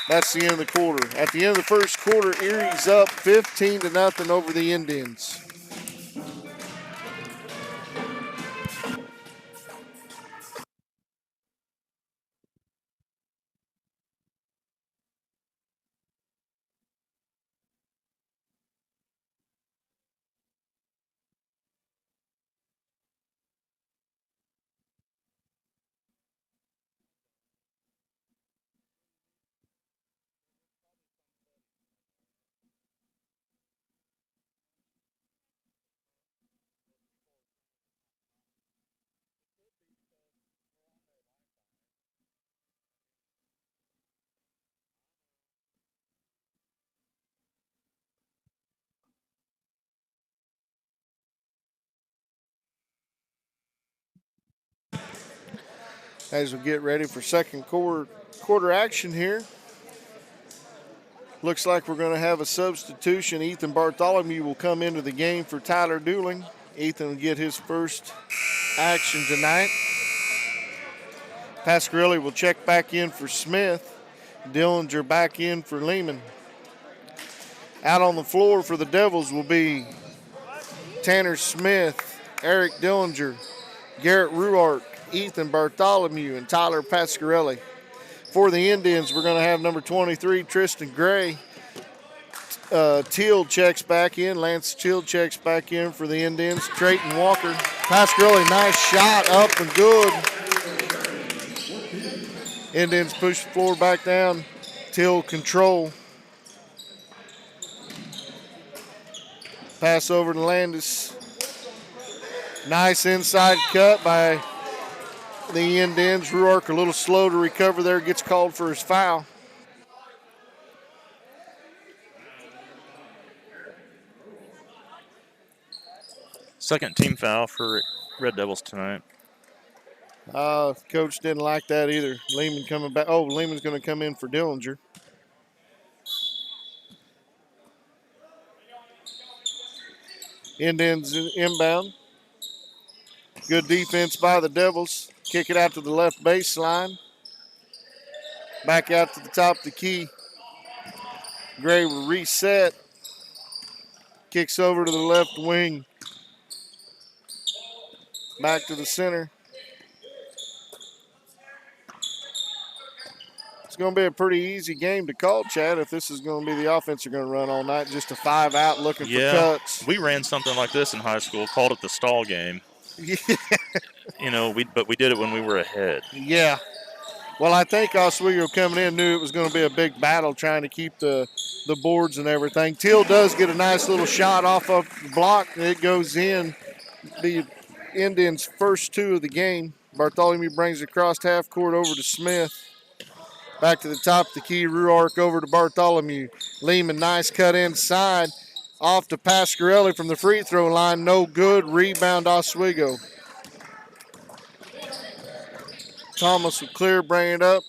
That's the end of the quarter. At the end of the first quarter, Erie's up 15-0 over the Indians. As we get ready for second quarter action here. Looks like we're going to have a substitution. Ethan Bartholomew will come into the game for Tyler Dooling. Ethan will get his first action tonight. Pasquarelli will check back in for Smith. Dillinger back in for Lehman. Out on the floor for the Devils will be Tanner Smith, Eric Dillinger, Garrett Ruart, Ethan Bartholomew, and Tyler Pasquarelli. For the Indians, we're going to have number 23, Tristan Gray. Teal checks back in. Lance Teal checks back in for the Indians. Trayton Walker. Pasquarelli, nice shot, up and good. Indians push the floor back down. Teal control. Pass over to Landis. Nice inside cut by the Indians. Ruark a little slow to recover there. Gets called for his foul. Second team foul for Red Devils tonight. Coach didn't like that either. Lehman coming back. Oh, Lehman's going to come in for Dillinger. Indians inbound. Good defense by the Devils. Kick it out to the left baseline. Back out to the top of the key. Gray will reset. Kicks over to the left wing. Back to the center. It's going to be a pretty easy game to call, Chad, if this is going to be the offense you're going to run all night. Just a 5-out looking for cuts. We ran something like this in high school, called it the stall game. Yeah. But we did it when we were ahead. Yeah. Well, I think Oswego coming in knew it was going to be a big battle trying to keep the boards and everything. Teal does get a nice little shot off of the block, and it goes in. The Indians' first two of the game. Bartholomew brings it across half court over to Smith. Back to the top of the key, Ruark over to Bartholomew. Lehman, nice cut inside. Off to Pasquarelli from the free throw line. No good. Rebound Oswego. Thomas will clear, bring it up,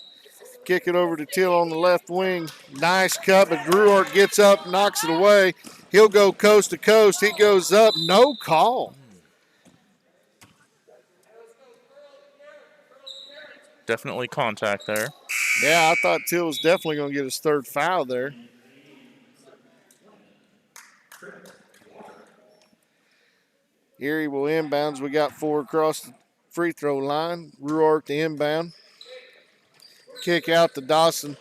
kick it over to Till on the left wing. Nice cut, but Ruart gets up, knocks it away. He'll go coast to coast. He goes up, no call. Definitely contact there. Yeah, I thought Till was definitely going to get his third foul there. Erie will inbounds. We got 4 across the free throw line. Ruart the inbound. Kick out to Dawson.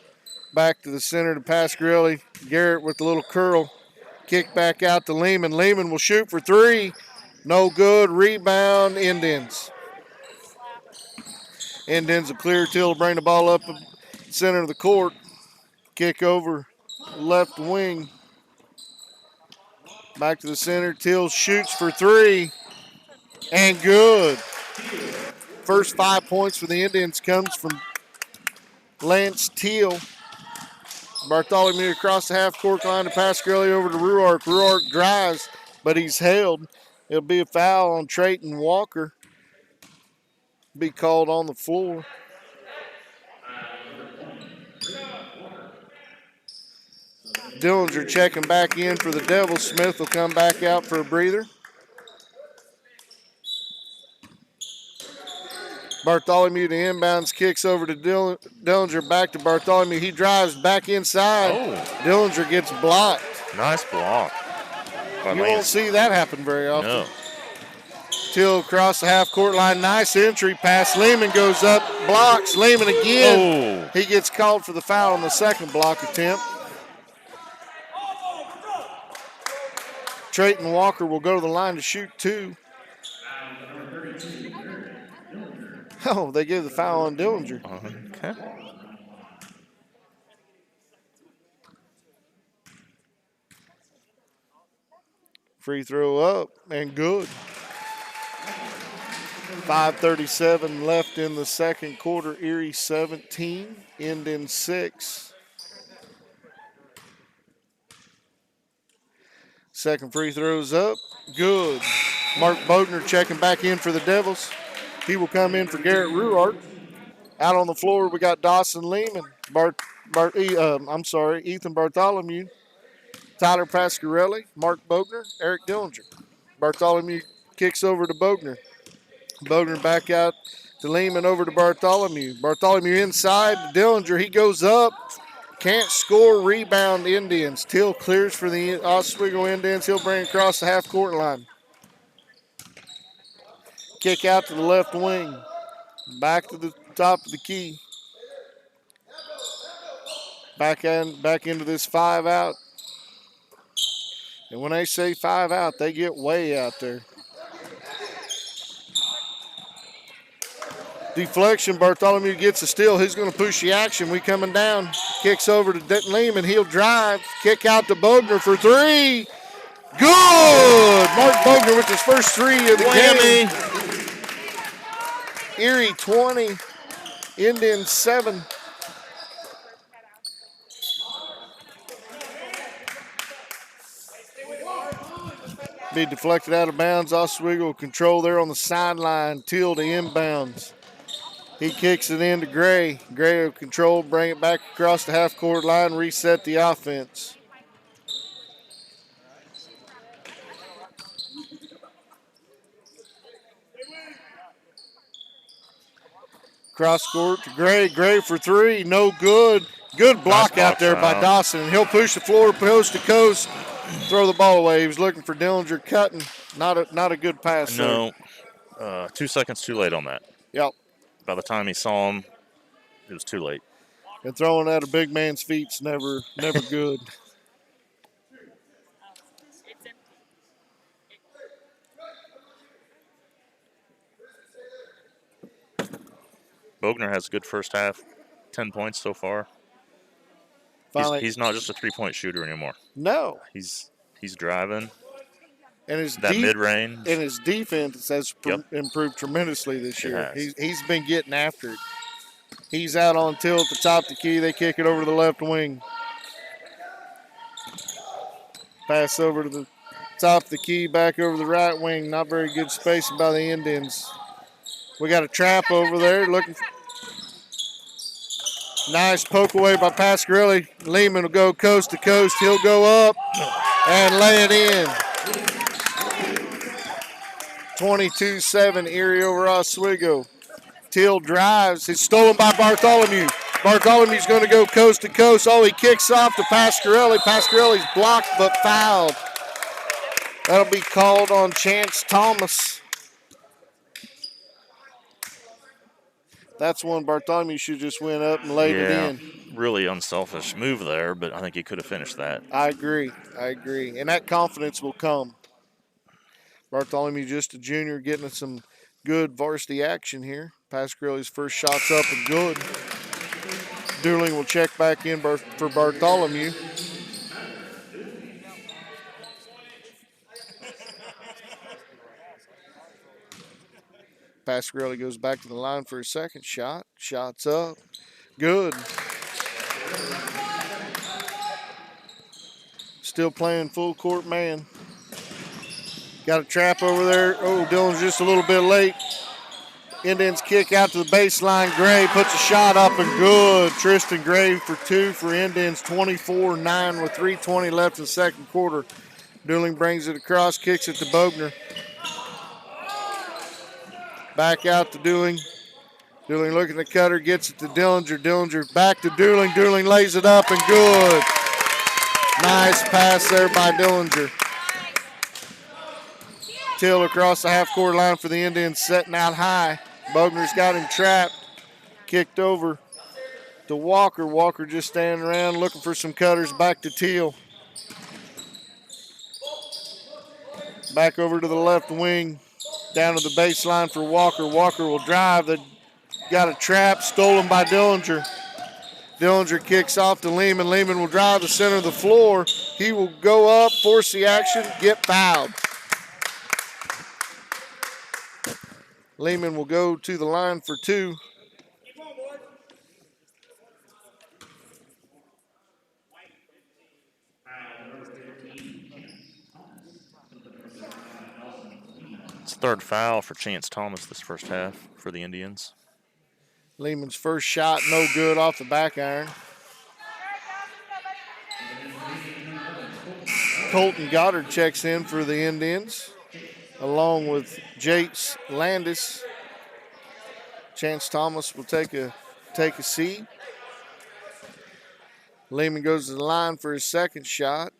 Back to the center to Pasquarelli. Garrett with the little curl. Kick back out to Lehman. Lehman will shoot for 3. No good. Rebound, Indians. Indians will clear Till to bring the ball up the center of the court. Kick over left wing. Back to the center. Till shoots for 3. And good. First 5 points for the Indians comes from Lance Teal. Bartholomew across the half-court line to Pasquarelli over to Ruark. Ruark drives, but he's held. It'll be a foul on Trayton Walker. Be called on the floor. Dillinger checking back in for the Devils. Smith will come back out for a breather. Bartholomew to inbounds, kicks over to Dillinger, back to Bartholomew. He drives back inside. Oh. Dillinger gets blocked. Nice block. You won't see that happen very often. No. Till across the half-court line. Nice entry pass. Lehman goes up, blocks. Lehman again. Oh. He gets called for the foul on the second block attempt. Trayton Walker will go to the line to shoot 2. Oh, they gave the foul on Dillinger. Okay. Free throw up and good. 5:37 left in the second quarter. Erie 17, Indian 6. Second free throw's up. Good. Mark Bogner checking back in for the Devils. He will come in for Garrett Ruart. Out on the floor, we got Dawson Lehman, Ethan Bartholomew, Tyler Pasquarelli, Mark Bogner, Eric Dillinger. Bartholomew kicks over to Bogner. Bogner back out to Lehman, over to Bartholomew. Bartholomew inside to Dillinger. He goes up. Can't score. Rebound, Indians. Till clears for the Oswego Indians. He'll bring across the half-court line. Kick out to the left wing. Back to the top of the key. Back into this 5 out. And when they say 5 out, they get way out there. Deflection, Bartholomew gets a steal. Who's going to push the action? We coming down. Kicks over to Lehman. He'll drive. Kick out to Bogner for 3. Good! Mark Bogner with his first 3 of the game. Erie 20, Indians 7. Be deflected out of bounds. Oswego control there on the sideline. Till to inbounds. He kicks it into Gray. Gray will control, bring it back across the half-court line, reset the offense. Cross court to Gray. Gray for 3. No good. Good block out there by Dawson. And he'll push the floor coast to coast. Throw the ball away. He was looking for Dillinger cutting. Not a good pass. No. 2 seconds too late on that. Yep. By the time he saw him, it was too late. And throwing at a big man's feet's never good. Bogner has a good first half, 10 points so far. He's not just a three-point shooter anymore. No. He's driving. And his mid-range. And his defense has improved tremendously this year. He's been getting after it. He's out on Till at the top of the key. They kick it over to the left wing. Pass over to the top of the key, back over the right wing. Not very good spacing by the Indians. We got a trap over there looking Nice poke away by Pasquarelli. Lehman will go coast to coast. He'll go up and lay it in. 22-7 Erie over Oswego. Teal drives. It's stolen by Bartholomew. Bartholomew's going to go coast to coast. Oh, he kicks off to Pasquarelli. Pasquarelli's blocked but fouled. That'll be called on Chance Thomas. That's one Bartholomew should just went up and laid it in. Really unselfish move there, but I think he could have finished that. I agree. And that confidence will come. Bartholomew, just a junior, getting some good varsity action here. Pasquarelli's first shot's up and good. Dooling will check back in for Bartholomew. Pasquarelli goes back to the line for his second shot. Shot's up. Good. Still playing full court man. Got a trap over there. Oh, Dillon's just a little bit late. Indians kick out to the baseline. Gray puts a shot up and good. Tristan Gray for two for Indians. 24-9 with 3:20 left in the second quarter. Dooling brings it across, kicks it to Bogner. Back out to Dooling. Dooling looking to cutter, gets it to Dillinger. Dillinger back to Dooling. Dooling lays it up and good. Nice pass there by Dillinger. Till across the half-court line for the Indians, setting out high. Bogner's got him trapped. Kicked over to Walker. Walker just standing around looking for some cutters. Back to Teal. Back over to the left wing. Down to the baseline for Walker. Walker will drive. They got a trap stolen by Dillinger. Dillinger kicks off to Lehman. Lehman will drive the center of the floor. He will go up, force the action, get fouled. Lehman will go to the line for two. It's third foul for Chance Thomas this first half for the Indians. Lehman's first shot, no good off the back iron. Colton Goddard checks in for the Indians, along with Jace Landis. Chance Thomas will take a seat. Lehman goes to the line for his second shot.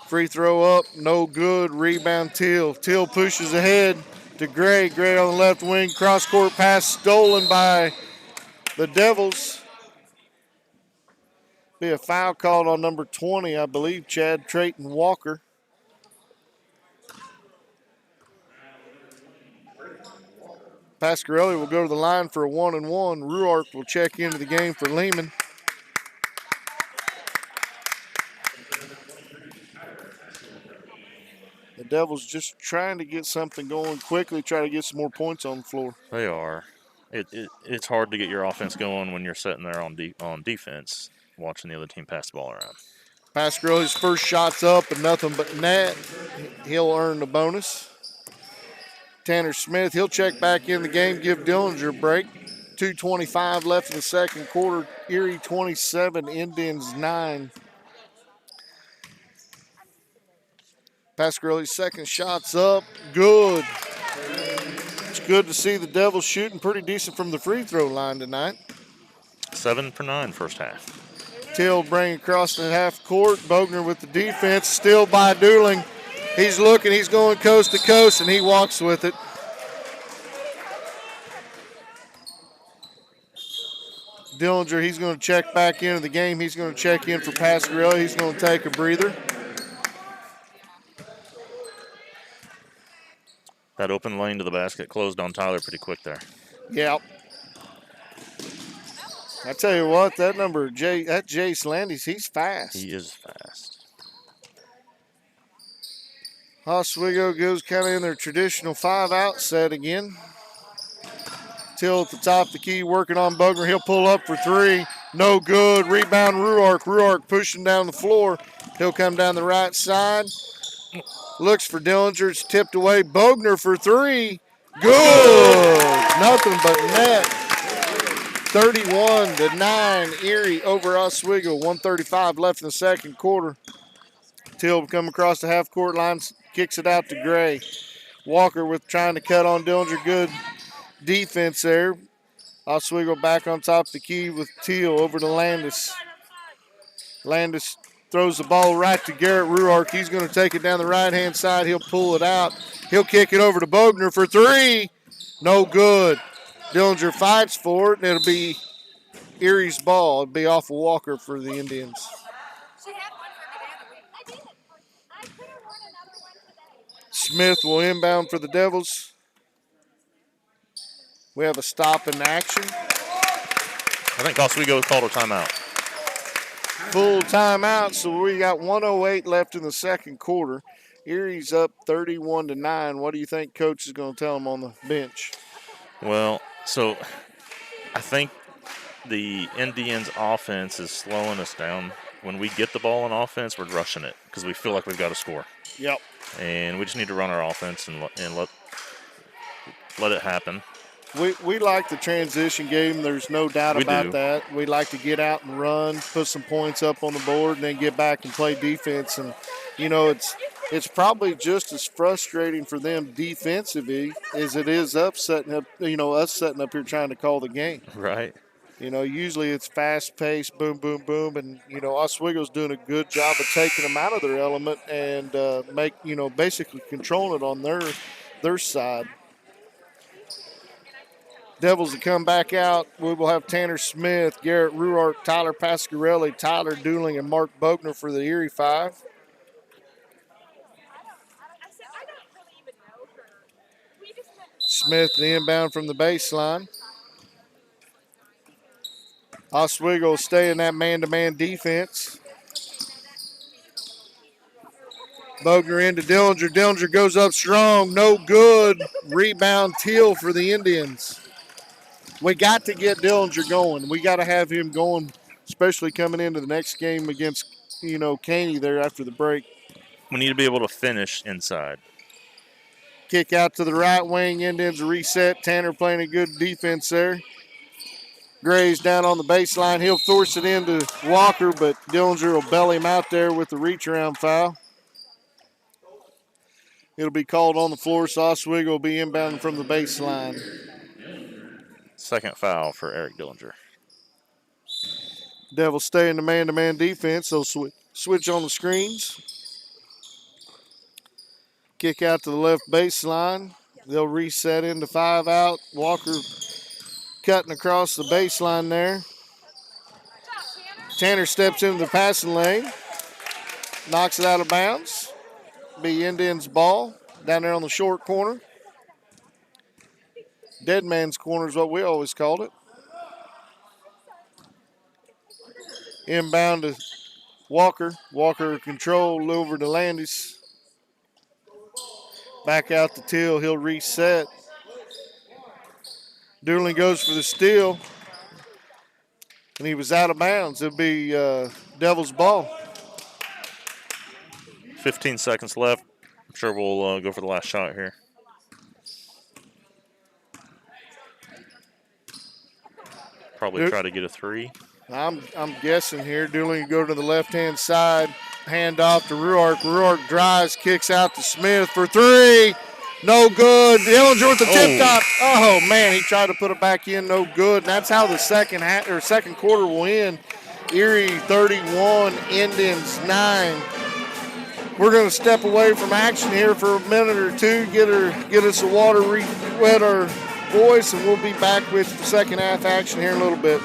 Free throw up, no good. Rebound Teal. Teal pushes ahead to Gray. Gray on the left wing. Cross-court pass stolen by the Devils. Be a foul called on number 20, I believe, Chad Trayton Walker. Pasquarelli will go to the line for a 1-and-1. Ruark will check into the game for Lehman. The Devils just trying to get something going quickly, try to get some more points on the floor. They are. It's hard to get your offense going when you're sitting there on defense, watching the other team pass the ball around. Pasquarelli's first shot's up and nothing but net. He'll earn the bonus. Tanner Smith, he'll check back in the game, give Dillinger a break. 2:25 left in the second quarter. Erie 27, Indians 9. Pasquarelli's second shot's up, good. It's good to see the Devils shooting pretty decent from the free throw line tonight. 7 for 9 first half. Till bring across the half court. Bogner with the defense, still by Dooling. He's looking, he's going coast to coast, and he walks with it. Dillinger, he's going to check back into the game. He's going to check in for Pasquarelli. He's going to take a breather. That open lane to the basket closed on Tyler pretty quick there. Yeah. I tell you what, that Jace Landis, he's fast. He is fast. Oswego goes kind of in their traditional 5-out set again. Till at the top of the key, working on Bogner. He'll pull up for three. No good. Rebound Ruark. Ruark pushing down the floor. He'll come down the right side. Looks for Dillinger. It's tipped away. Bogner for three. Good. Nothing but net. 31-9, Erie over Oswego. 1:35 left in the second quarter. Till come across the half court line, kicks it out to Gray. Walker with trying to cut on Dillinger. Good defense there. Oswego back on top of the key with Teal over to Landis. Landis throws the ball right to Garrett Ruark. He's going to take it down the right-hand side. He'll pull it out. He'll kick it over to Bogner for three. No good. Dillinger fights for it, and it'll be Erie's ball. It'll be off of Walker for the Indians. Smith will inbound for the Devils. We have a stop in action. I think Oswego called a timeout. Full timeout, so we got 1:08 left in the second quarter. Erie's up 31-9. What do you think Coach is going to tell them on the bench? Well, so I think the Indians' offense is slowing us down. When we get the ball on offense, we're rushing it because we feel like we've got to score. Yep. And we just need to run our offense and let it happen. We like the transition game. There's no doubt about do. that. We like to get out and run, put some points up on the board, and then get back and play defense. And, you know, it's probably just as frustrating for them defensively as it is us setting up here trying to call the game. Right. You know, usually it's fast-paced, boom, boom, boom, and, you know, Oswego's doing a good job of taking them out of their element and basically controlling it on their side. Devils to come back out. We will have Tanner Smith, Garrett Ruark, Tyler Pasquarelli, Tyler Dooling, and Mark Bogner for the Erie Five. Smith the inbound from the baseline. Oswego will stay in that man-to-man defense. Bogner into Dillinger. Dillinger goes up strong. No good. Rebound Teal for the Indians. We got to get Dillinger going. We got to have him going, especially coming into the next game against, Caney there after the break. We need to be able to finish inside. Kick out to the right wing. Indians reset. Tanner playing a good defense there. Gray's down on the baseline. He'll force it into Walker, but Dillinger will belly him out there with the reach-around foul. It'll be called on the floor, so Oswego will be inbounding from the baseline. Second foul for Eric Dillinger. Devils stay in the man-to-man defense. They'll switch on the screens. Kick out to the left baseline. They'll reset into 5 out. Walker cutting across the baseline there. Tanner steps into the passing lane. Knocks it out of bounds. Be Indians' ball down there on the short corner. Dead man's corner is what we always called it. Inbound to Walker. Walker control over to Landis. Back out to Teal. He'll reset. Dooling goes for the steal. And he was out of bounds. It'll be Devils' ball. 15 seconds left. I'm sure we'll go for the last shot here. Probably try to get a 3. I'm guessing here. Dooling will go to the left-hand side. Hand off to Ruark. Ruark drives, kicks out to Smith for 3. No good. Dillinger with the tip top. Oh, man, he tried to put it back in. No good. And that's how the second quarter will end. Erie 31, Indians 9. We're going to step away from action here for a minute or two, get us a water, wet our voice, and we'll be back with the second half action here in a little bit.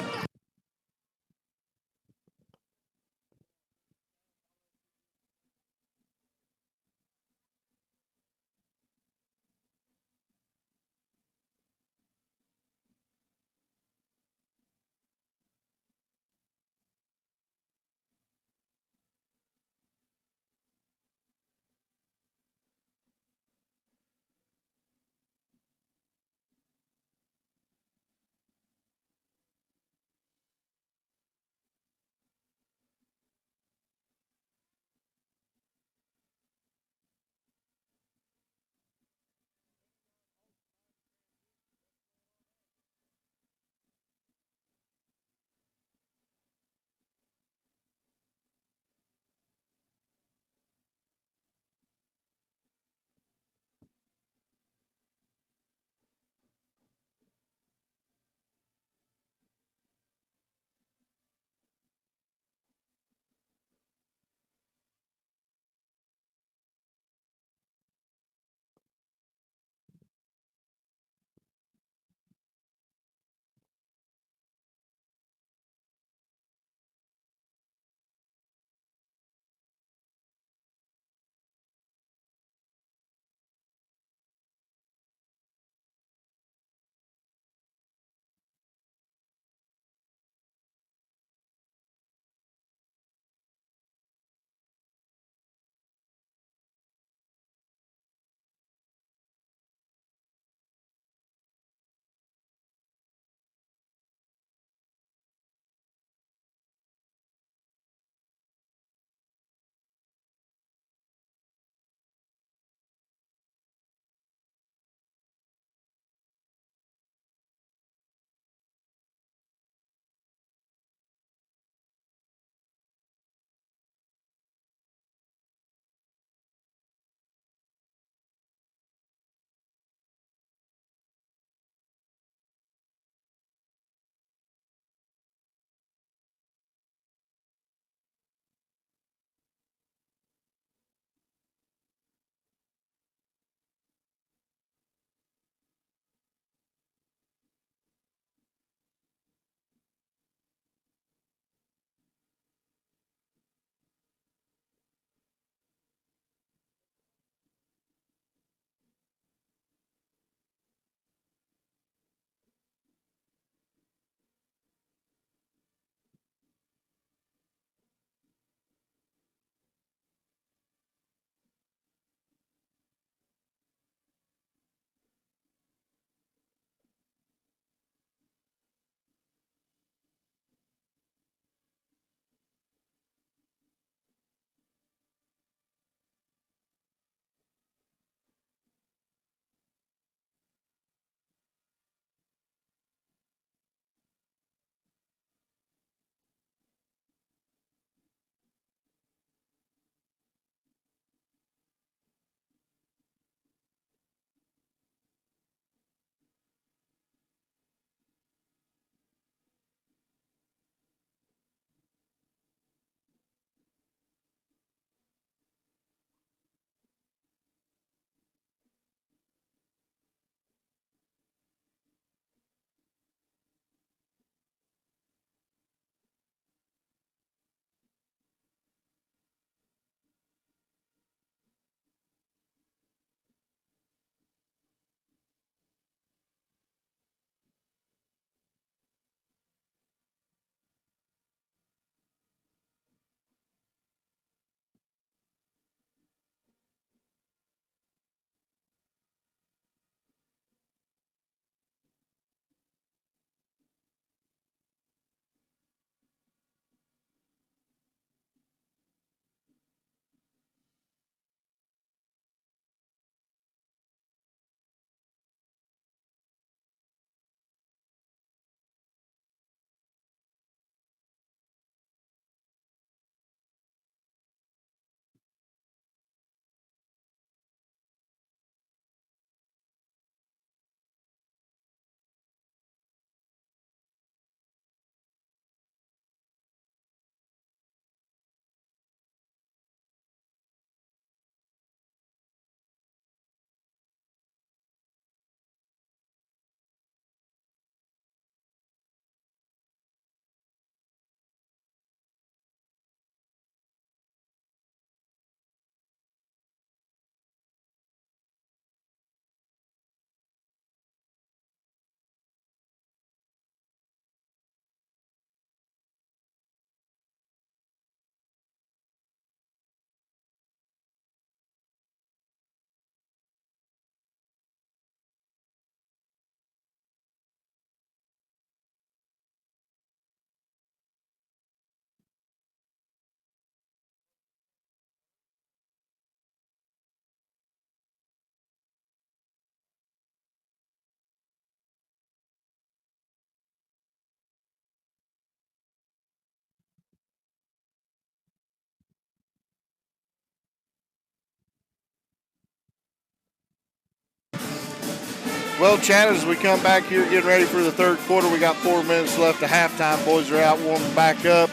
Well, Chad, as we come back here getting ready for the third quarter, we got 4 minutes left to halftime. Boys are out warming back up.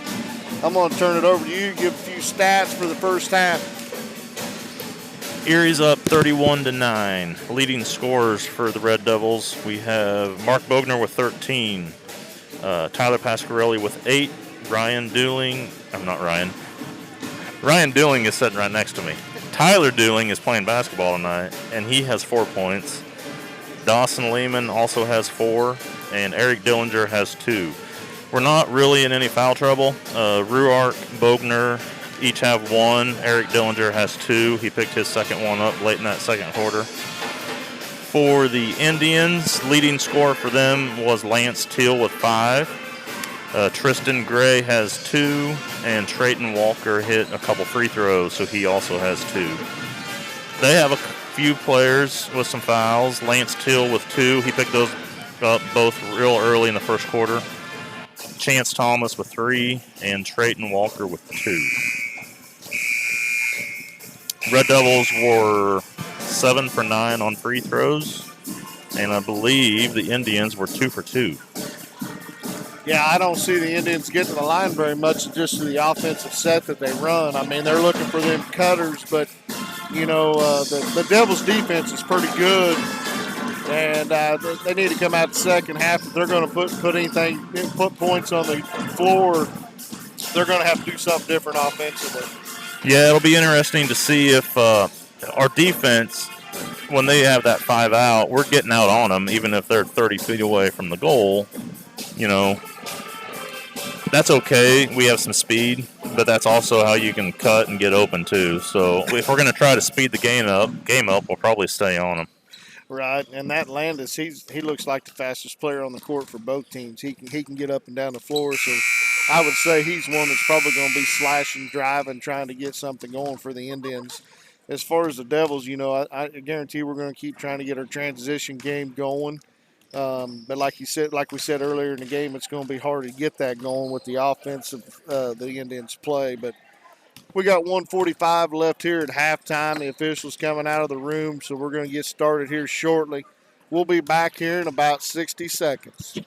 I'm going to turn it over to you, give a few stats for the first half. Erie's up 31-9. Leading scorers for the Red Devils, we have Mark Bogner with 13, Tyler Pasquarelli with 8, Ryan Dooling is sitting right next to me. Tyler Dooling is playing basketball tonight, and he has 4 points. Dawson Lehman also has 4, and Eric Dillinger has 2. We're not really in any foul trouble. Ruark, Bogner each have 1. Eric Dillinger has 2. He picked his second one up late in that second quarter. For the Indians, leading scorer for them was Lance Teal with 5. Tristan Gray has 2, and Trayton Walker hit a couple free throws, so he also has 2. They have a few players with some fouls. Lance Teal with 2. He picked those up both real early in the first quarter. Chance Thomas with 3, and Trayton Walker with 2. Red Devils were 7 for 9 on free throws, and I believe the Indians were 2 for 2. Yeah, I don't see the Indians getting to the line very much just to the offensive set that they run. I mean, they're looking for them cutters, but, the Devils' defense is pretty good, and they need to come out the second half. If they're going to put points on the floor, they're going to have to do something different offensively. Yeah, it'll be interesting to see if our defense, when they have that 5 out, we're getting out on them, even if they're 30 feet away from the goal. That's okay. We have some speed, but that's also how you can cut and get open too. So if we're going to try to speed the game up, we'll probably stay on them. Right, and that Landis, he looks like the fastest player on the court for both teams. He can get up and down the floor, so I would say he's one that's probably going to be slashing, driving, trying to get something going for the Indians. As far as the Devils, I guarantee we're going to keep trying to get our transition game going. But like we said earlier in the game, it's going to be hard to get that going with the offense of the Indians play. But we got 1:45 left here at halftime. The officials coming out of the room, so we're going to get started here shortly. We'll be back here in about 60 seconds.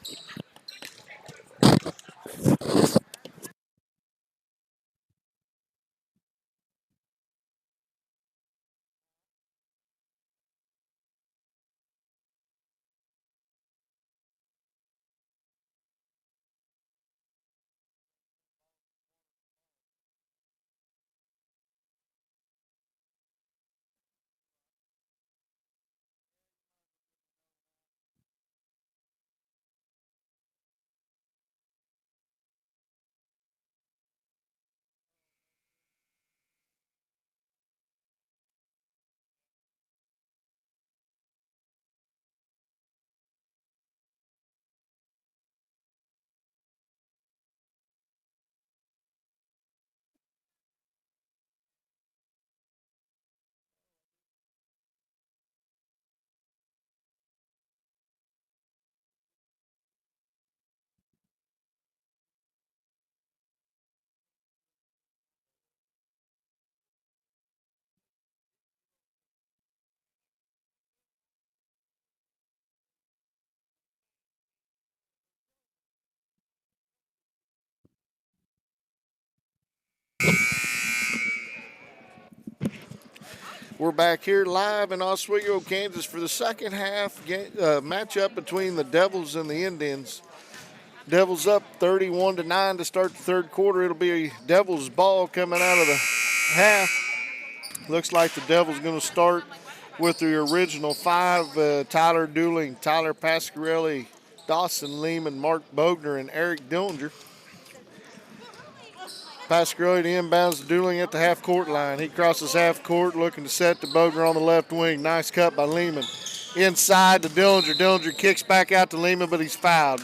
We're back here live in Oswego, Kansas for the second half matchup between the Devils and the Indians. Devils up 31-9 to start the third quarter. It'll be a Devils ball coming out of the half. Looks like the Devils going to start with the original 5, Tyler Dooling, Tyler Pasquarelli, Dawson Lehman, Mark Bogner, and Eric Dillinger. Pasquarelli inbounds to Dooling at the half-court line. He crosses half-court looking to set to Bogner on the left wing. Nice cut by Lehman. Inside to Dillinger. Dillinger kicks back out to Lehman, but he's fouled.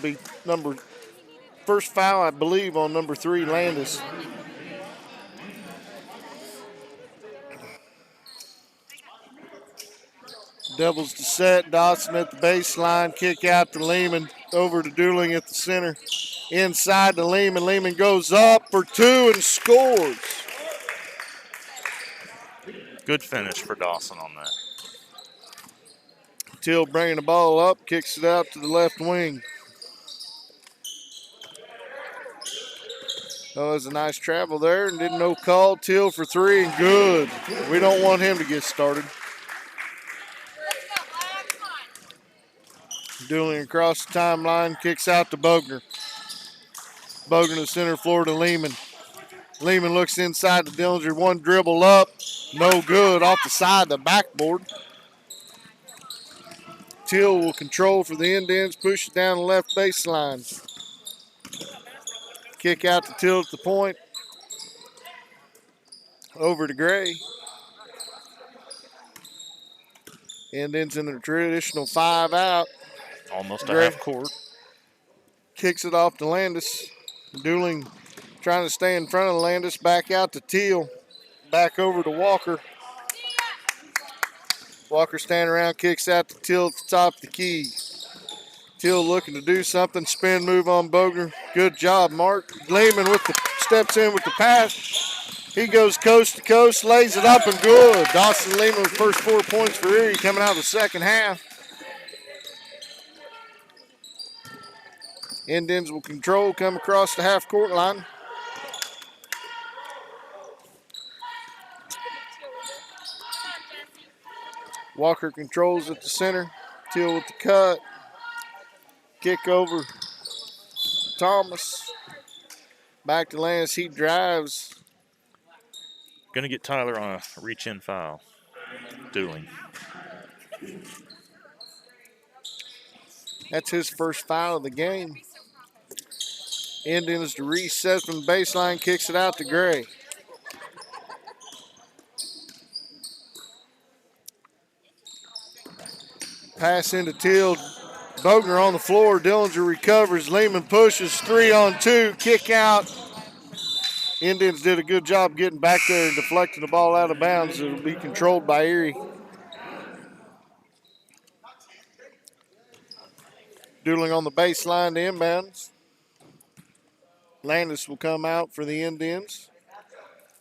First foul, I believe, on number 3, Landis. Devils to set. Dawson at the baseline. Kick out to Lehman. Over to Dooling at the center. Inside to Lehman. Lehman goes up for 2 and scores. Good finish for Dawson on that. Till bringing the ball up, kicks it out to the left wing. That was a nice travel there and didn't no call. Till for three and good. We don't want him to get started. Dueling across the timeline, kicks out to Bogner. Bogner to center floor to Lehman. Lehman looks inside to Dillinger. One dribble up, no good, off the side of the backboard. Till will control for the Indians, push it down the left baseline. Kick out to Till at the point. Over to Gray. Indians in the traditional 5 out. Almost Gray a half court. kicks it off to Landis. Dueling trying to stay in front of Landis. Back out to Teal. Back over to Walker. Walker standing around, kicks out to Teal at the top of the key. Teal looking to do something. Spin move on Bogner. Good job, Mark. Lehman with the steps in with the pass. He goes coast to coast, lays it up and good. Dawson Lehman with first 4 points for Erie coming out of the second half. Indians will control, come across the half court line. Walker controls at the center. Teal with the cut. Kick over Thomas. Back to Lance. He drives. Going to get Tyler on a reach-in foul. Dueling. That's his first foul of the game. Indians to reset from the baseline, kicks it out to Gray. Pass into Teal. Bogner on the floor. Dillinger recovers. Lehman pushes. 3-on-2. Kick out. Indians did a good job getting back there and deflecting the ball out of bounds. It'll be controlled by Erie. Dueling on the baseline to inbounds. Landis will come out for the Indians.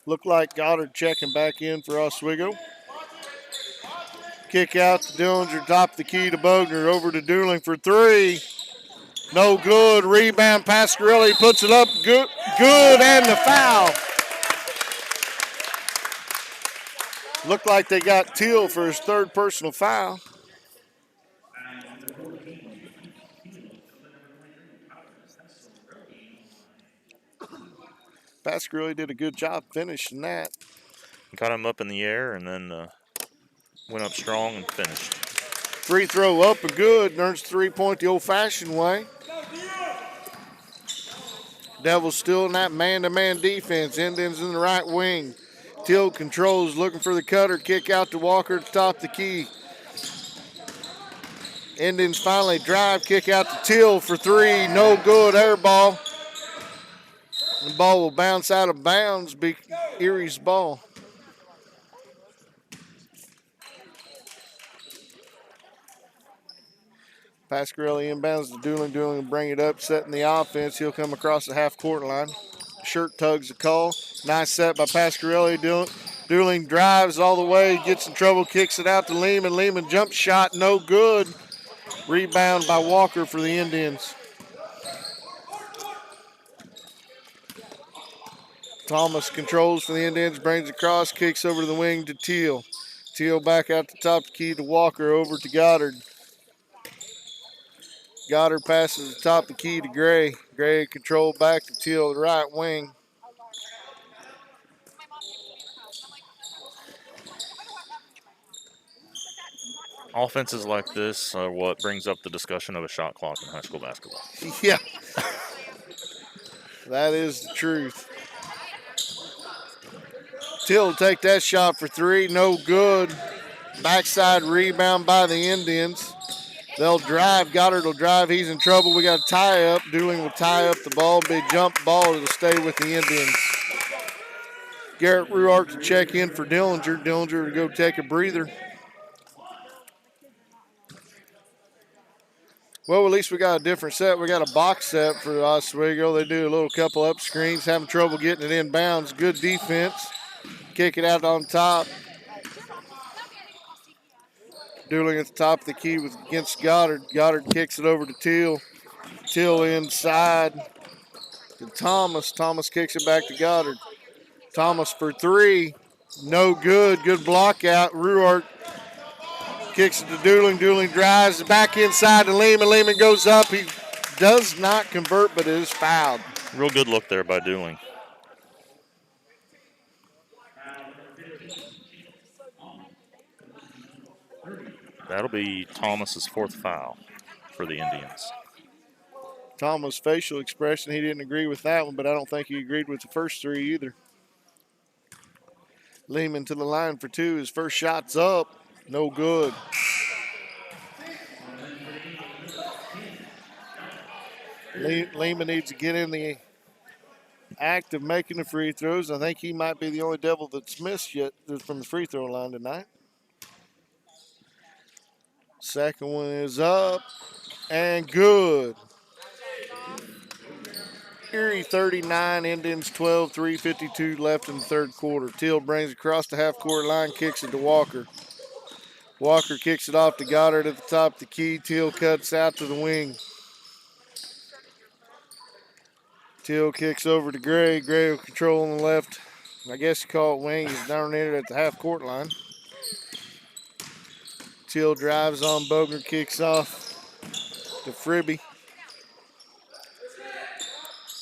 Look like Goddard checking back in for Oswego. Kick out to Dillinger, top of the key to Bogner, over to Dueling for three. No good. Rebound, Pasquarelli puts it up. Good, and the foul. Looked like they got Teal for his third personal foul. Pasquarelli did a good job finishing that. Got him up in the air and then went up strong and finished. Free throw up and good. Earns 3-point the old-fashioned way. Devils still in that man-to-man defense. Indians in the right wing. Teal controls, looking for the cutter. Kick out to Walker at the top of the key. Indians finally drive. Kick out to Teal for three. No good. Air ball. The ball will bounce out of bounds. Be Erie's ball. Pasquarelli inbounds to Dueling. Dueling will bring it up, setting the offense. He'll come across the half-court line. Shirt tugs the call. Nice set by Pasquarelli. Dueling drives all the way, gets in trouble, kicks it out to Lehman. Lehman jump shot, no good. Rebound by Walker for the Indians. Thomas controls for the Indians, brings across, kicks over to the wing to Teal. Teal back out the top of the key to Walker, over to Goddard. Goddard passes the top of the key to Gray. Gray control back to Teal, the right wing. Offenses like this are what brings up the discussion of a shot clock in high school basketball. Yeah, that is the truth. Teal will take that shot for three, no good. Backside rebound by the Indians. They'll drive. Goddard will drive. He's in trouble. We got a tie-up. Dueling will tie up the ball. Big jump ball. It'll stay with the Indians. Garrett Ruark to check in for Dillinger. Dillinger to go take a breather. Well, at least we got a different set. We got a box set for Oswego. They do a little couple up screens, having trouble getting it in bounds. Good defense. Kick it out on top. Dueling at the top of the key against Goddard. Goddard kicks it over to Teal. Teal inside to Thomas. Thomas kicks it back to Goddard. Thomas for three. No good. Good block out. Ruart kicks it to Dueling. Dueling drives back inside to Lehman. Lehman goes up. He does not convert, but it is fouled. Real good look there by Dooling. That'll be Thomas's fourth foul for the Indians. Thomas' facial expression, he didn't agree with that one, but I don't think he agreed with the first three either. Lehman to the line for two. His first shot's up. No good. Lehman needs to get in the act of making the free throws. I think he might be the only Devil that's missed yet from the free throw line tonight. Second one is up and good. Erie 39, Indians 12, 3:52 left in the third quarter. Teal brings it across the half-court line, kicks it to Walker. Walker kicks it off to Goddard at the top of the key. Teal cuts out to the wing. Teal kicks over to Gray. Gray will control on the left. I guess you call it wing. He's down there at the half-court line. Teal drives on Bogner, kicks off to Fribby.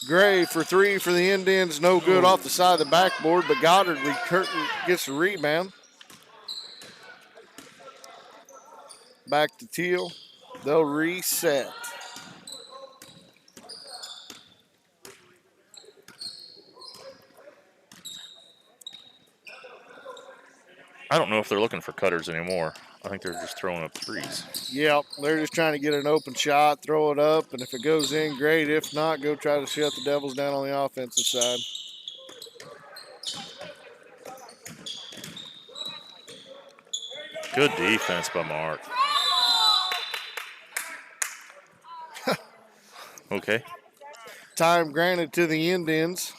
Gray for three for the Indians. No good off the side of the backboard, but Goddard gets the rebound. Back to Teal. They'll reset. I don't know if they're looking for cutters anymore. I think they're just throwing up threes. Yep, they're just trying to get an open shot, throw it up, and if it goes in, great. If not, go try to shut the Devils down on the offensive side. Good defense by Mark. Okay. Time granted to the Indians.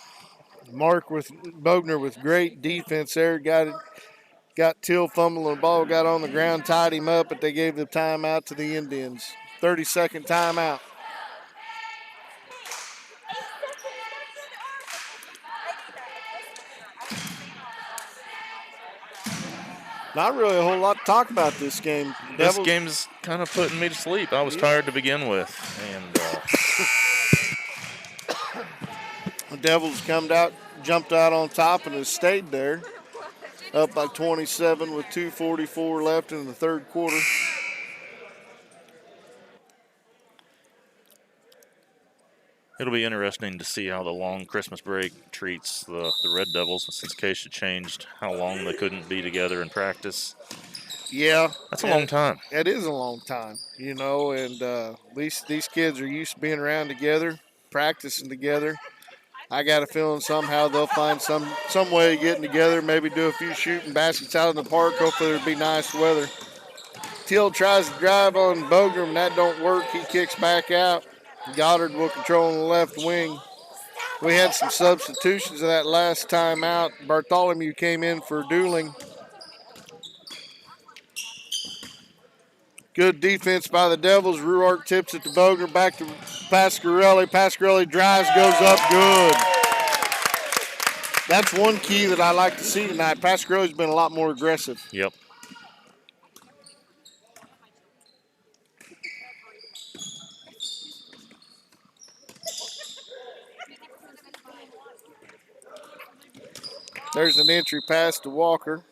Mark with Bogner with great defense there. Got Teal fumbling the ball, got on the ground, tied him up, but they gave the timeout to the Indians. 30-second timeout. Not really a whole lot to talk about this game. This game's kind of putting me to sleep. I was tired to begin with. And the Devils jumped out on top and has stayed there. Up by 27 with 2:44 left in the third quarter. it'll be interesting to see how the long Christmas break treats the Red Devils, since Case had changed how long they couldn't be together in practice. Yeah. That's a long time. It is a long time, and these kids are used to being around together, practicing together. I got a feeling somehow they'll find some way of getting together, maybe do a few shooting baskets out in the park. Hopefully it'll be nice weather. Teal tries to drive on Bogner, and that don't work. He kicks back out. Goddard will control on the left wing. We had some substitutions in that last time out. Bartholomew came in for Dueling. Good defense by the Devils. Ruark tips it to Bogner, back to Pasquarelli. Pasquarelli drives, goes up, good. That's one key that I like to see tonight. Pasquarelli's been a lot more aggressive. Yep. There's an entry pass to Walker.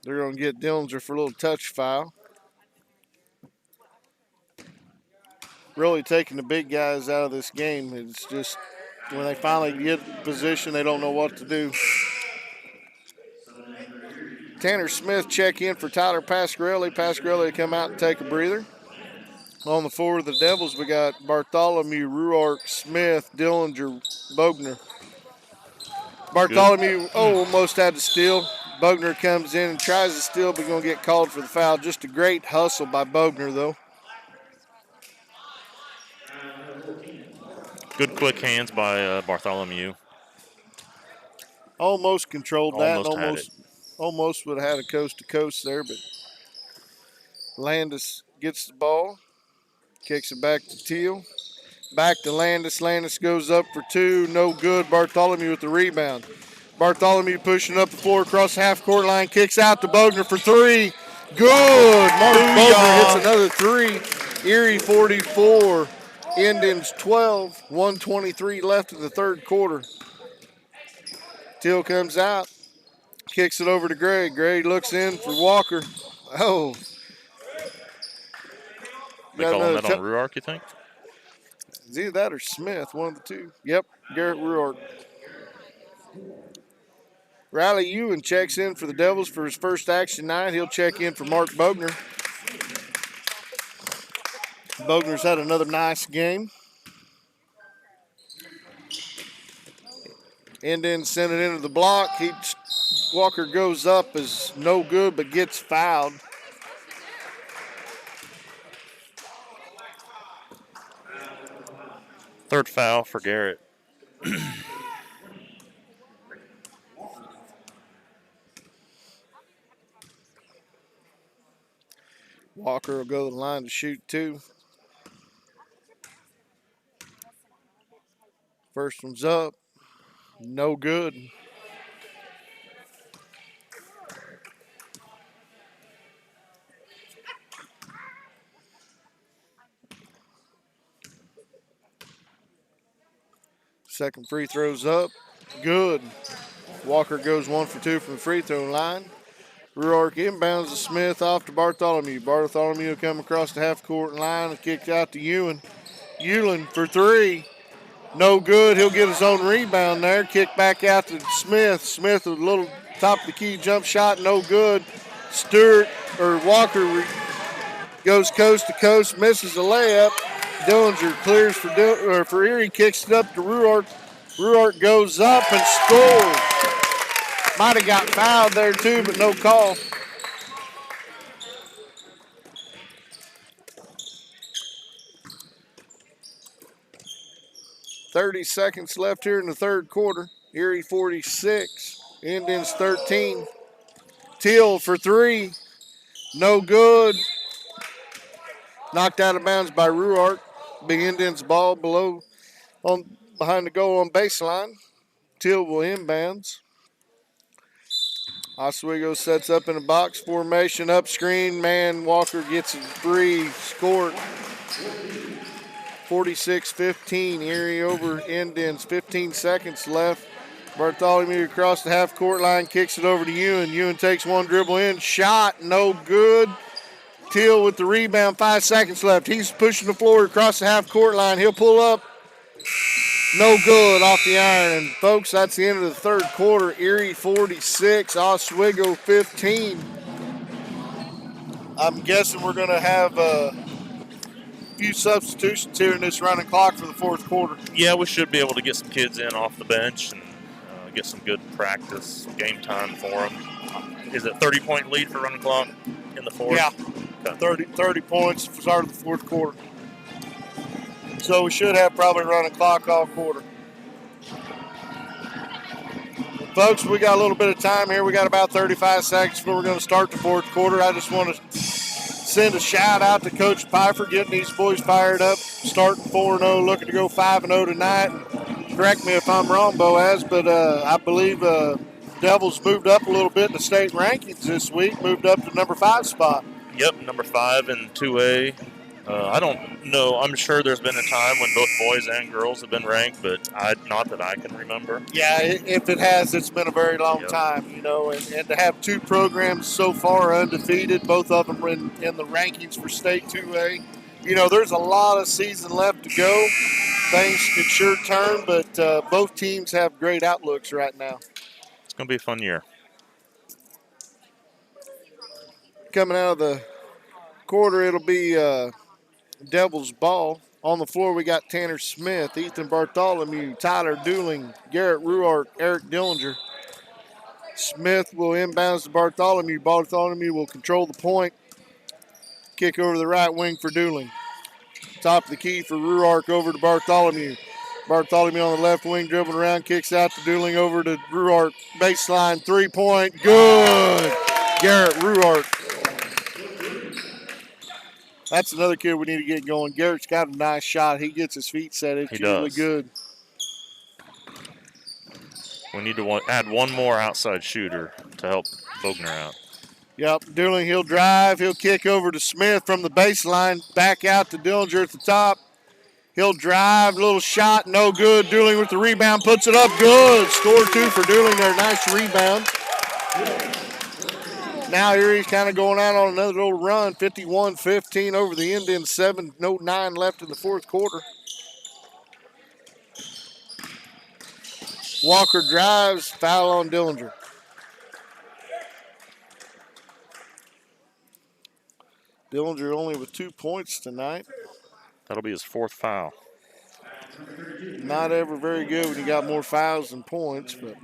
They're going to get Dillinger for a little touch foul. Really taking the big guys out of this game. It's just when they finally get in position, they don't know what to do. Tanner Smith check in for Tyler Pasquarelli. Pasquarelli come out and take a breather. On the floor of the Devils, we got Bartholomew, Ruark, Smith, Dillinger, Bogner. Bartholomew almost had to steal. Bogner comes in and tries to steal, but going to get called for the foul. Just a great hustle by Bogner, though. Good quick hands by Bartholomew. Almost controlled that. Almost Almost would have had a coast to coast there, but Landis gets the ball, kicks it back to Teal. Back to Landis. Landis goes up for two. No good. Bartholomew with the rebound. Bartholomew pushing up the floor across the half-court line. Kicks out to Bogner for three. Good. Mark Bogner hits another three. Erie 44. Indians 12. 1:23 left in the third quarter. Teal comes out. Kicks it over to Gray. Gray looks in for Walker. Oh. They calling that on Ruark, you think? It's either that or Smith, one of the two. Yep, Garrett Ruark. Riley Ewan checks in for the Devils for his first action tonight. He'll check in for Mark Bogner. Bogner's had another nice game. And then sent it into the block. Walker goes up, is no good, but gets fouled. Third foul for Garrett. Walker will go to the line to shoot two. First one's up. No good. Second free throw's up. Good. Walker goes 1 for 2 from the free throw line. Ruark inbounds to Smith off to Bartholomew. Bartholomew will come across the half-court line and kick out to Ewan. Ewan for three. No good. He'll get his own rebound there. Kick back out to Smith. Smith with a little top of the key jump shot. No good. Walker goes coast to coast, misses a layup. Dillinger clears for Erie, kicks it up to Ruark. Ruark goes up and scores. Might have got fouled there too, but no call. .30 seconds left here in the third quarter. Erie 46, Indians 13. Teal for three, no good. Knocked out of bounds by Ruark. Big Indians ball behind the goal on baseline. Teal will inbounds. Oswego sets up in a box formation, up screen. Man, Walker gets a three, scored. 46-15, Erie over Indians. 15 seconds left. Bartholomew across the half-court line, kicks it over to Ewan. Ewan takes one dribble in, shot, no good. Teal with the rebound, 5 seconds left. He's pushing the floor across the half-court line. He'll pull up. No good off the iron. And, folks, that's the end of the third quarter. Erie 46, Oswego 15. I'm guessing we're going to have a few substitutions here in this running clock for the fourth quarter. Yeah, we should be able to get some kids in off the bench and get some good practice, game time for them. Is it 30-point lead for running clock in the fourth? Yeah, okay. 30 points for start of the fourth quarter. So we should have probably running clock all quarter. Folks, we got a little bit of time here. We got about 35 seconds before we're going to start the fourth quarter. I just want to send a shout out to Coach Pfeiffer, getting these boys fired up, starting 4-0, looking to go 5-0 tonight. Correct me if I'm wrong, Boaz, but I believe Devils moved up a little bit in the state rankings this week, moved up to number 5 spot. Yep, number 5 in 2A. I don't know. I'm sure there's been a time when both boys and girls have been ranked, but not that I can remember. Yeah, if it has, it's been a very long time, you know, and to have 2 programs so far undefeated, both of them in the rankings for state 2A. You know, there's a lot of season left to go. Things could sure turn, but both teams have great outlooks right now. It's going to be a fun year. Coming out of the quarter, it'll be Devils ball. On the floor, we got Tanner Smith, Ethan Bartholomew, Tyler Dooling, Garrett Ruark, Eric Dillinger. Smith will inbounds to Bartholomew. Bartholomew will control the point. Kick over the right wing for Dooling. Top of the key for Ruark over to Bartholomew. Bartholomew on the left wing, dribbling around, kicks out to Dooling over to Ruark. Baseline 3-point, good. Garrett Ruark. That's another kid we need to get going. Garrett's got a nice shot. He gets his feet set. It's He usually does. good. We need to add one more outside shooter to help Bogner out. Yep, Dooling, he'll drive. He'll kick over to Smith from the baseline. Back out to Dillinger at the top. He'll drive, little shot, no good. Dooling with the rebound, puts it up, good. Score 2 for Dooling there, nice rebound. Now Erie's kind of going out on another little run, 51-15 over the Indians, 7:09 left in the fourth quarter. Walker drives, foul on Dillinger. Dillinger only with 2 points tonight. That'll be his 4th foul. Not ever very good when you got more fouls than points, but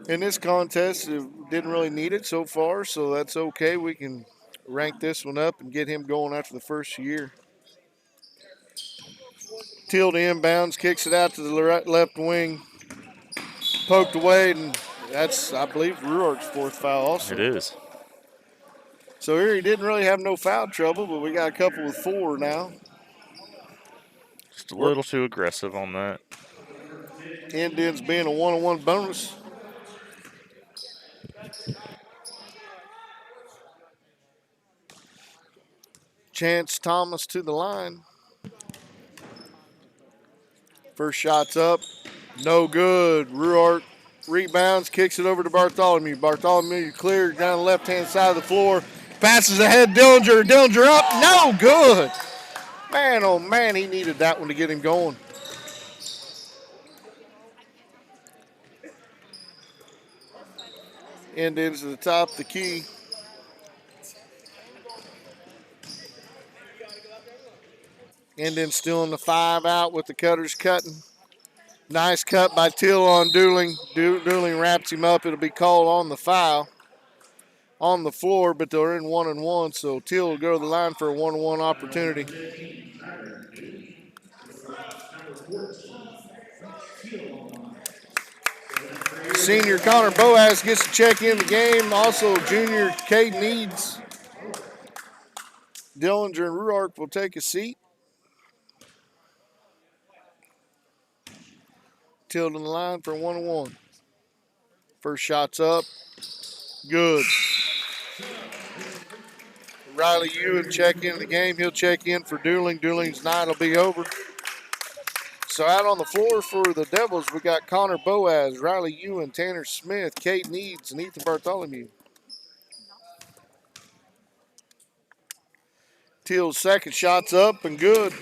in this contest, it didn't really need it so far, so that's okay. We can rank this one up and get him going after the first year. Teal to inbounds, kicks it out to the left wing, poked away, and that's, I believe, Ruark's 4th foul also. It is. So Erie didn't really have no foul trouble, but we got a couple with 4 now. Just a little too aggressive on that. Indians being a 1-on-1 bonus. Chance Thomas to the line. First shot's up. No good. Ruark rebounds, kicks it over to Bartholomew. Bartholomew cleared down the left-hand side of the floor. Passes ahead, Dillinger. Dillinger up. No good. Man, oh man, he needed that one to get him going. Indians to the top of the key. Indians still in the 5 out with the cutters cutting. Nice cut by Till on Dooling. Dooling wraps him up. It'll be called on the foul on the floor, but they're in 1-on-1, so Till will go to the line for a 1-on-1 opportunity. Senior Connor Boaz gets to check in the game. Also, junior Caden Eads. Dillinger and Ruark will take a seat. Till to the line for 1-on-1. First shot's up. Good. Riley Ewan check in the game. He'll check in for Dooling. Dooling's night will be over. So out on the floor for the Devils, we got Connor Boaz, Riley Ewan, Tanner Smith, Kate Needs, and Ethan Bartholomew. Teal's second shot's up and good.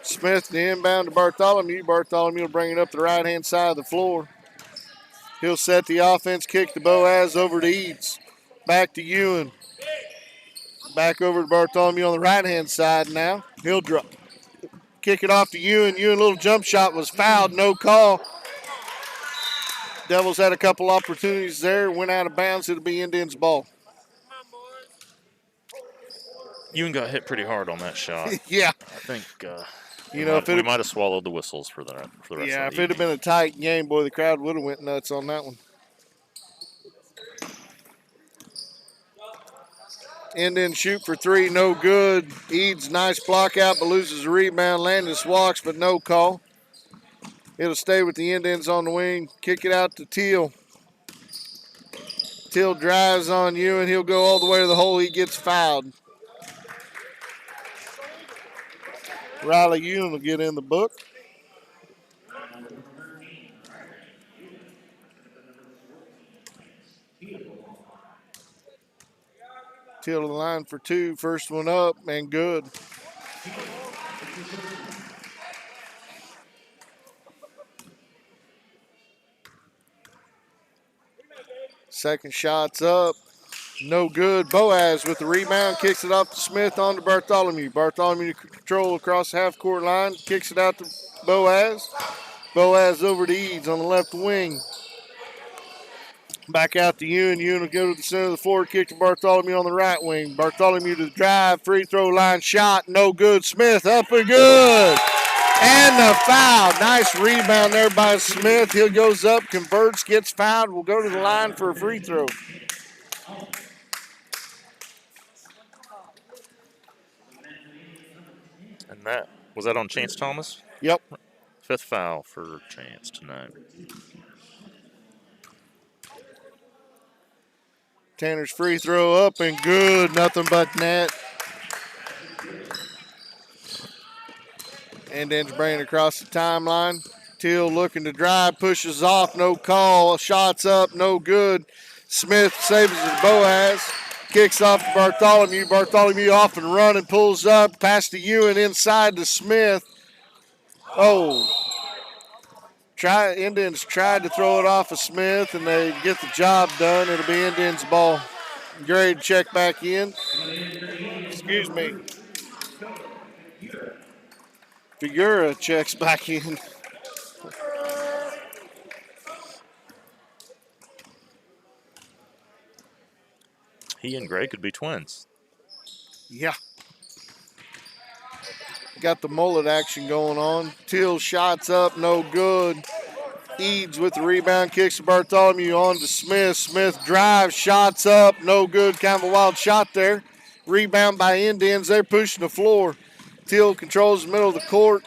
Smith the inbound to Bartholomew. Bartholomew will bring it up the right-hand side of the floor. He'll set the offense, kick to Boaz over to Eads. Back to Ewan. Back over to Bartholomew on the right-hand side now. He'll drop. Kick it off to Ewan. Ewan, little jump shot was fouled, no call. Devils had a couple opportunities there, went out of bounds. It'll be Indians' ball. Ewan got hit pretty hard on that shot. Yeah. I think You know, we might have swallowed the whistles for the rest of the yeah, if evening. it had been a tight game, boy, the crowd would have went nuts on that one. Indians shoot for 3, no good. Eads, nice block out, but loses the rebound. Landis walks, but no call. It'll stay with the Indians on the wing. Kick it out to Teal. Teal drives on you, and he'll go all the way to the hole. He gets fouled. Riley Ewan will get in the book. Teal to the line for 2. First one up and good. Second shot's up. No good. Boaz with the rebound. Kicks it off to Smith on to Bartholomew. Bartholomew control across the half-court line. Kicks it out to Boaz. Boaz over to Eads on the left wing. Back out to Ewan. Ewan will go to the center of the floor. Kick to Bartholomew on the right wing. Bartholomew to the drive. Free throw line shot. No good. Smith up and good. And the foul. Nice rebound there by Smith. He goes up, converts, gets fouled. Will go to the line for a free throw. And that was that on Chance Thomas? Yep. 5th foul for Chance tonight. Tanner's free throw up and good. Nothing but net. Indians bringing it across the timeline. Teal looking to drive, pushes off, no call. Shots up, no good. Smith saves it to Boaz. Kicks off to Bartholomew. Bartholomew off and running, pulls up, pass to Ewan, inside to Smith. Oh. Indians tried to throw it off of Smith, and they get the job done. It'll be Indians ball. Grade check back in. Excuse me. Figura checks back in. He and Gray could be twins. Yeah. Got the mullet action going on. Teal shots up, no good. Eads with the rebound, kicks to Bartholomew on to Smith. Smith drives, shots up, no good. Kind of a wild shot there. Rebound by Indians. They're pushing the floor. Teal controls the middle of the court.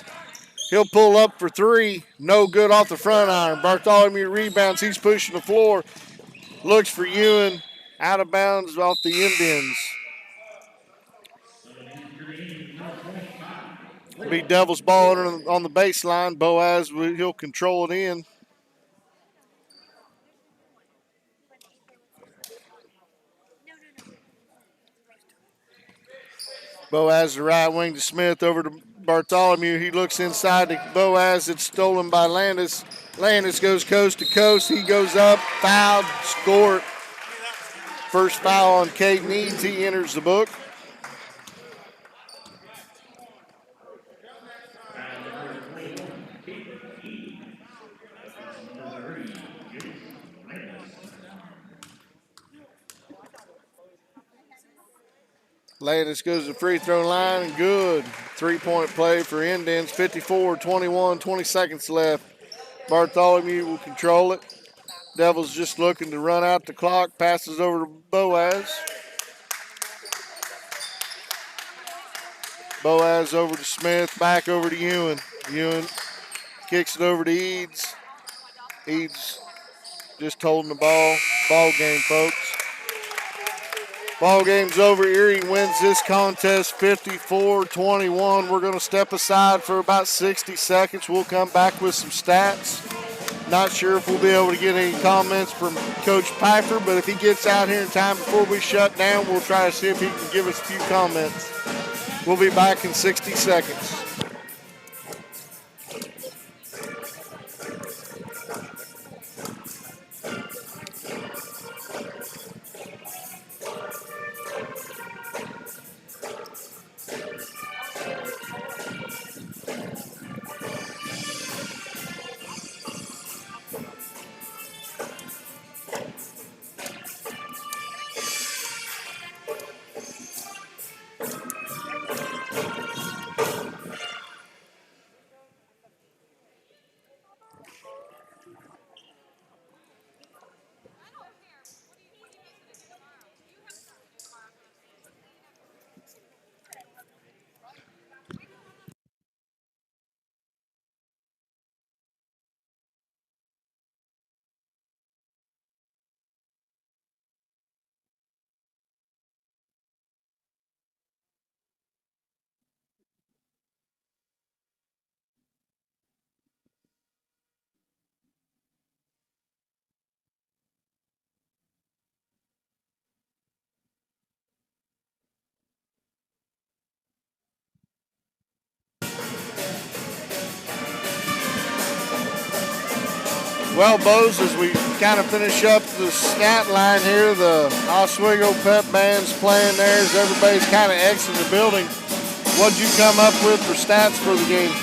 He'll pull up for three. No good off the front iron. Bartholomew rebounds. He's pushing the floor. Looks for Ewan. Out of bounds off the Indians. Be Devils ball on the baseline. Boaz, he'll control it in. Boaz the right wing to Smith, over to Bartholomew. He looks inside to Boaz. It's stolen by Landis. Landis goes coast to coast. He goes up, fouled, scored. First foul on Caden Eads. He enters the book. Landis goes to the free throw line, and good. 3-point play for Indians. 54-21, 20 seconds left. Bartholomew will control it. Devils just looking to run out the clock. Passes over to Boaz. Boaz over to Smith. Back over to Ewan. Ewan kicks it over to Eads. Eads just holding the ball. Ball game, folks. Ball game's over. Erie wins this contest 54-21. We're going to step aside for about 60 seconds. We'll come back with some stats. Not sure if we'll be able to get any comments from Coach Piper, but if he gets out here in time before we shut down, we'll try to see if he can give us a few comments. We'll be back in 60 seconds. Well, Bose, as we kind of finish up the stat line here, the Oswego pep band's playing there as everybody's kind of exiting the building. What'd you come up with for stats for the game?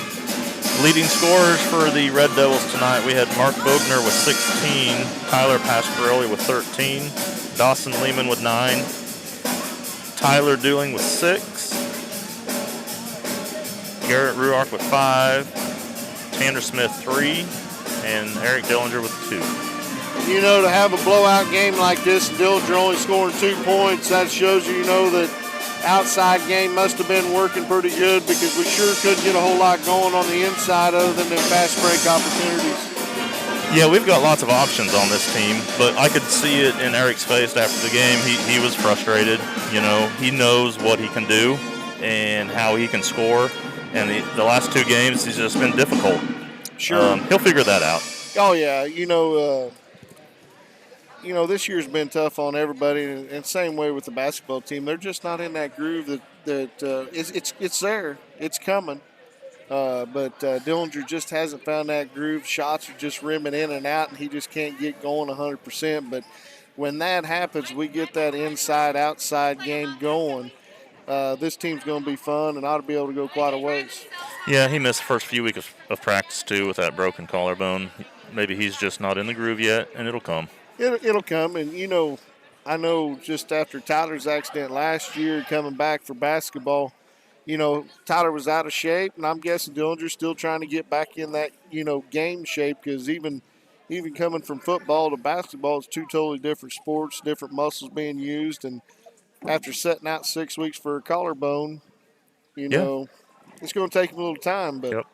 Leading scorers for the Red Devils tonight, we had Mark Bogner with 16, Tyler Pasquarelli with 13, Dawson Lehman with 9, Tyler Dewing with 6, Garrett Ruark with 5, Tanner Smith 3, and Eric Dillinger with 2. You know, to have a blowout game like this, Dillinger only scoring 2 points, that shows you, that outside game must have been working pretty good because we sure couldn't get a whole lot going on the inside other than them fast break opportunities. Yeah, we've got lots of options on this team, but I could see it in Eric's face after the game. He was frustrated. You know, he knows what he can do and how he can score. And the last 2 games, he's just been difficult. Sure. He'll figure that out. Oh yeah, this year's been tough on everybody, and same way with the basketball team. They're just not in that groove that it's there, it's coming. But Dillinger just hasn't found that groove. Shots are just rimming in and out, and he just can't get going 100%. But when that happens, we get that inside-outside game going. This team's going to be fun and ought to be able to go quite a ways. Yeah, he missed the first few weeks of practice, too, with that broken collarbone. Maybe he's just not in the groove yet, and it'll come. It'll come, and I know just after Tyler's accident last year, coming back for basketball, Tyler was out of shape, and I'm guessing Dillinger's still trying to get back in that game shape because even coming from football to basketball, it's 2 totally different sports, different muscles being used, and after setting out 6 weeks for a collarbone, it's going to take him a little time, but. Yep.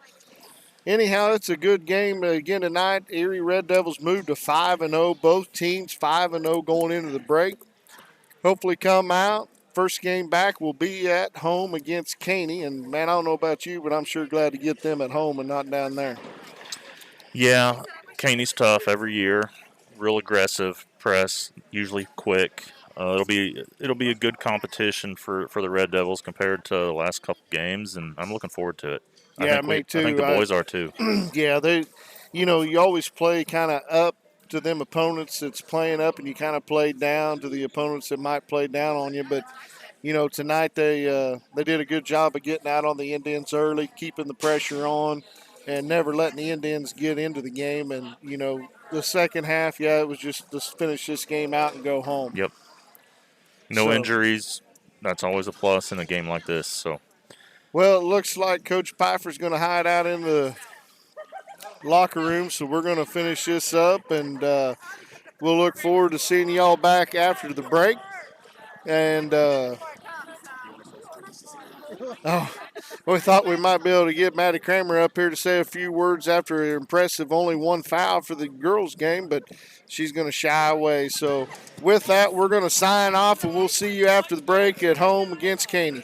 Anyhow, it's a good game again tonight. Erie Red Devils moved to 5-0. Both teams 5-0 going into the break. Hopefully come out. First game back will be at home against Caney. And, man, I don't know about you, but I'm sure glad to get them at home and not down there. Yeah, Caney's tough every year. Real aggressive press, usually quick. It'll be a good competition for the Red Devils compared to the last couple games, and I'm looking forward to it. Yeah, me too. I think the boys are too. Yeah, you always play kind of up to them opponents that's playing up, and you kind of play down to the opponents that might play down on you. But tonight they did a good job of getting out on the Indians early, keeping the pressure on, and never letting the Indians get into the game. And the second half, it was just let's finish this game out and go home. Yep. No injuries. That's always a plus in a game like this. So. Well, it looks like Coach Pfeiffer's going to hide out in the locker room, so we're going to finish this up, and we'll look forward to seeing y'all back after the break. And we thought we might be able to get Maddie Kramer up here to say a few words after an impressive only 1 foul for the girls' game, but she's going to shy away. So with that, we're going to sign off, and we'll see you after the break at home against Caney.